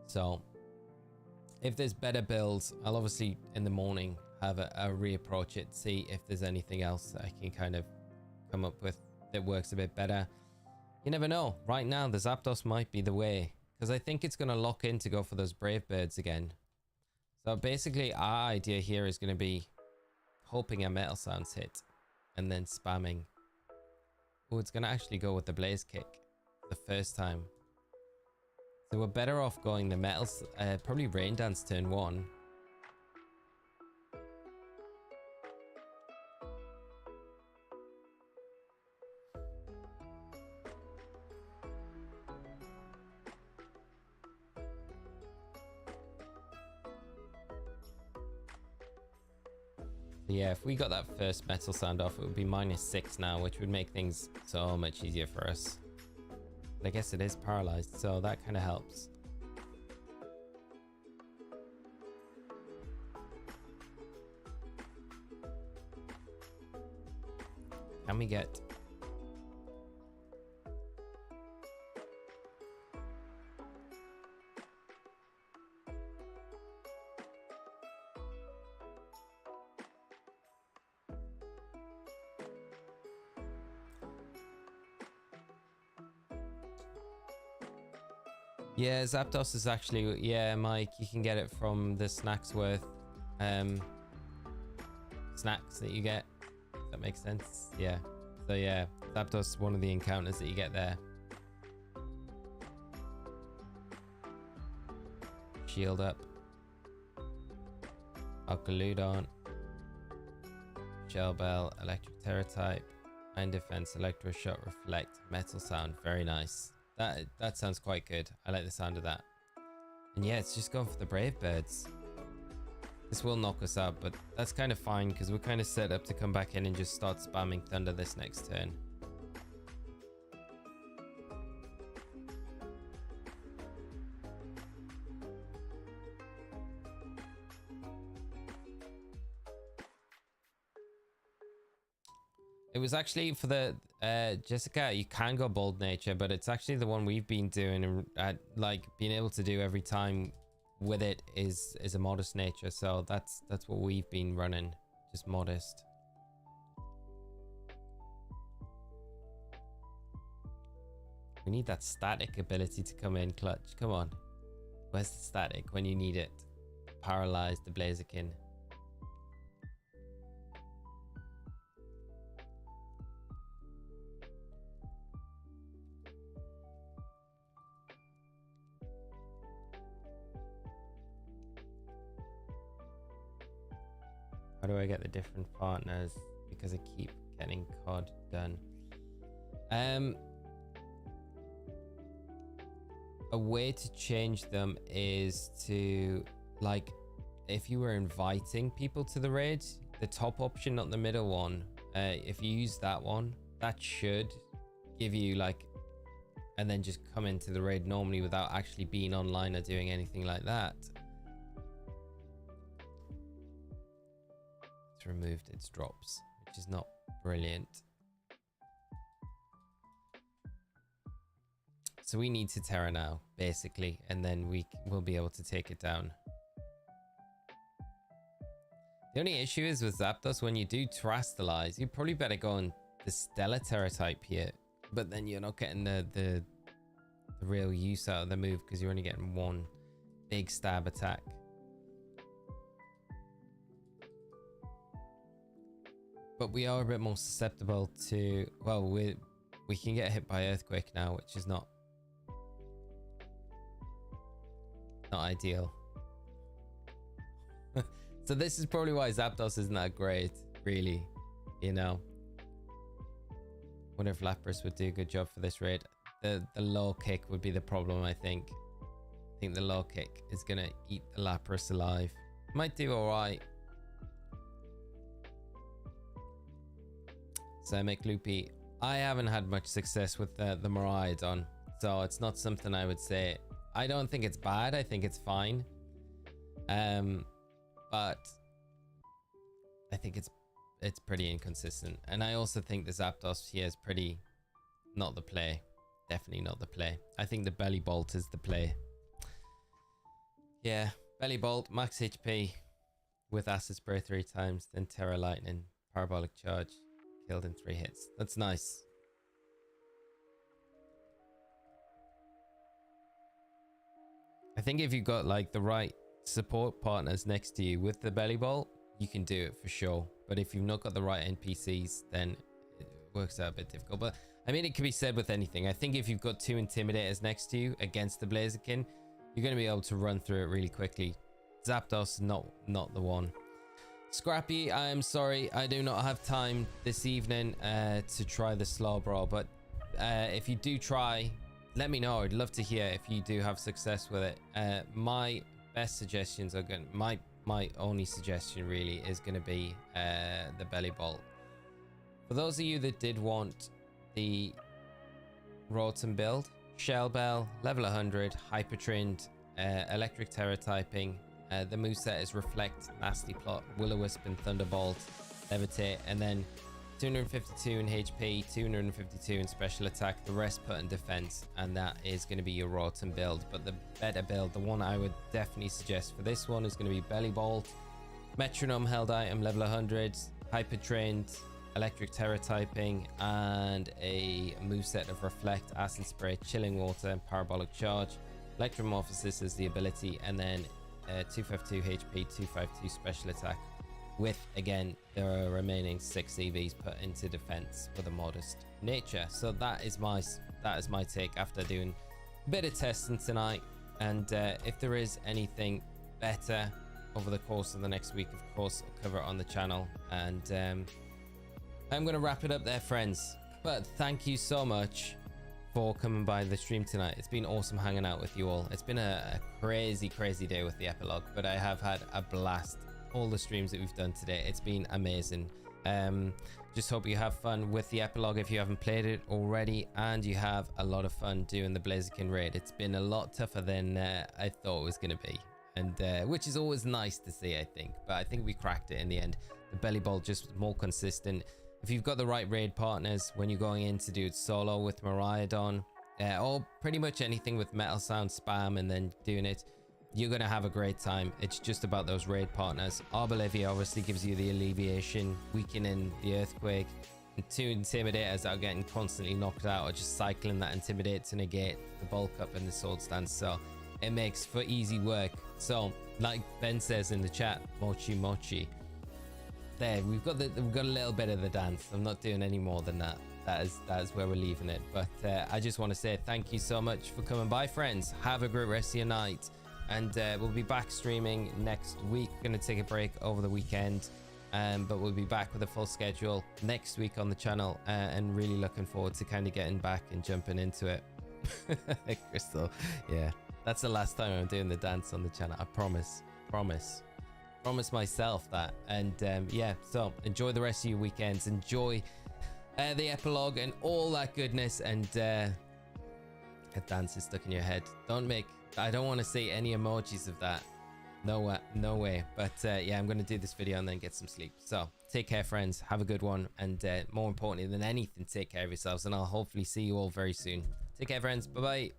So if there's better builds, I'll obviously in the morning have a reapproach it, see if there's anything else that I can kind of come up with that works a bit better. You never know. Right now the Zapdos might be the way, because I think it's going to lock in to go for those Brave Birds again. So basically our idea here is going to be hoping a Metal Sounds hit and then spamming. Oh, it's going to actually go with the Blaze Kick the first time. So we're better off going the Metals, probably Rain Dance turn 1. Yeah, if we got that first Metal Sound off, it would be -6 now, which would make things so much easier for us. But I guess it is paralyzed, so that kind of helps. Can we get... Yeah, Zapdos is actually, yeah, Mike, you can get it from the snacks worth snacks that you get. Does that make sense? Yeah. So yeah, Zapdos is one of the encounters that you get there. Shield up. Alkaludon. Shell Bell, Electric Terra type. Iron Defense, Electro Shot, Reflect, Metal Sound. Very nice. That sounds quite good. I like the sound of that. And yeah, it's just going for the Brave Birds. This will knock us out, but that's kind of fine because we're kind of set up to come back in and just start spamming Thunder this next turn. It was actually for the Jessica, you can go Bold Nature, but it's actually the one we've been doing, and like being able to do every time with it is a Modest Nature. So that's what we've been running, just Modest. We need that static ability to come in clutch. Come on, where's the static when you need it? Paralyze the Blaziken. How do I get the different partners? Because I keep getting COD done. A way to change them is to, like, if you were inviting people to the raid, the top option, not the middle one, if you use that one, that should give you like, and then just come into the raid normally without actually being online or doing anything like that. Removed its drops, which is not brilliant. So we need to Terra now, basically, and then we will be able to take it down. The only issue is with Zapdos, when you do Terastallize, you probably better go on the Stellar Terra type here, but then you're not getting the real use out of the move because you're only getting one big stab attack. But we are a bit more susceptible to, well, we can get hit by Earthquake now, which is not ideal. So this is probably why Zapdos isn't that great, really, you know. Wonder if Lapras would do a good job for this raid. The low kick would be the problem, I think. I think the low kick is gonna eat the Lapras alive. Might do alright. So Loopy, I haven't had much success with the Miraidon, so it's not something I would say. I don't think it's bad. I think it's fine. But I think it's pretty inconsistent, and I also think the Zapdos here is pretty not the play. Definitely not the play. I think the Belly Bolt is the play. Yeah, Belly Bolt, max HP with Acid Spray 3 times, then Terra Lightning, Parabolic Charge. Killed in 3 hits. That's nice. I think if you've got like the right support partners next to you with the Belly Bolt, you can do it for sure. But if you've not got the right NPCs, then it works out a bit difficult. But I mean, it can be said with anything. I think if you've got 2 Intimidators next to you against the Blaziken, you're going to be able to run through it really quickly. Zapdos, not the one. Scrappy, I am sorry, I do not have time this evening to try the Slowbro, but if you do try, let me know. I'd love to hear if you do have success with it. My best suggestions are going, my only suggestion really is going to be the Belly Bolt. For those of you that did want the Rotom build, Shell Bell, level 100, Hyper Trained, Electric Terra typing. The moveset is Reflect, Nasty Plot, Will-O-Wisp and Thunderbolt, Levitate, and then 252 in HP, 252 in special attack, the rest put in defense, and that is going to be your Rotom build. But the better build, the one I would definitely suggest for this one, is going to be Belly Bolt, Metronome held item, level 100, Hyper Trained, Electric Terra typing, and a moveset of Reflect, Acid Spray, Chilling Water, and Parabolic Charge. Electromorphosis is the ability, and then 252 HP, 252 special attack, with again the remaining 6 EVs put into defense with a modest nature. So that is my take after doing a bit of testing tonight. And if there is anything better over the course of the next week, of course I'll cover it on the channel. And I'm gonna wrap it up there, friends, but thank you so much for coming by the stream tonight. It's been awesome hanging out with you all. It's been a crazy day with the epilogue, but I have had a blast. All the streams that we've done today, it's been amazing. Just hope you have fun with the epilogue if you haven't played it already, and you have a lot of fun doing the Blaziken raid. It's been a lot tougher than I thought it was going to be, and which is always nice to see, I think. But I think we cracked it in the end. The belly ball just more consistent. If you've got the right raid partners when you're going in to do it solo with Miraidon, or pretty much anything with Metal Sound spam and then doing it, you're going to have a great time. It's just about those raid partners. Arbolivia obviously gives you the alleviation, weakening the earthquake, and 2 intimidators that are getting constantly knocked out or just cycling that intimidate to negate the bulk up and the sword stance. So it makes for easy work. So like Ben says in the chat, mochi mochi. There, we've got a little bit of the dance. I'm not doing any more than that. That is where we're leaving it. But I just want to say thank you so much for coming by, friends. Have a great rest of your night, and we'll be back streaming next week. Gonna take a break over the weekend, but we'll be back with a full schedule next week on the channel, and really looking forward to kind of getting back and jumping into it. Crystal, yeah, that's the last time I'm doing the dance on the channel. I promise myself that. And yeah, so enjoy the rest of your weekends, enjoy the epilogue and all that goodness. And a dance is stuck in your head. I don't want to see any emojis of that. No way. But yeah, I'm gonna do this video and then get some sleep. So take care, friends, have a good one, and more importantly than anything, take care of yourselves, and I'll hopefully see you all very soon. Take care, friends. Bye bye.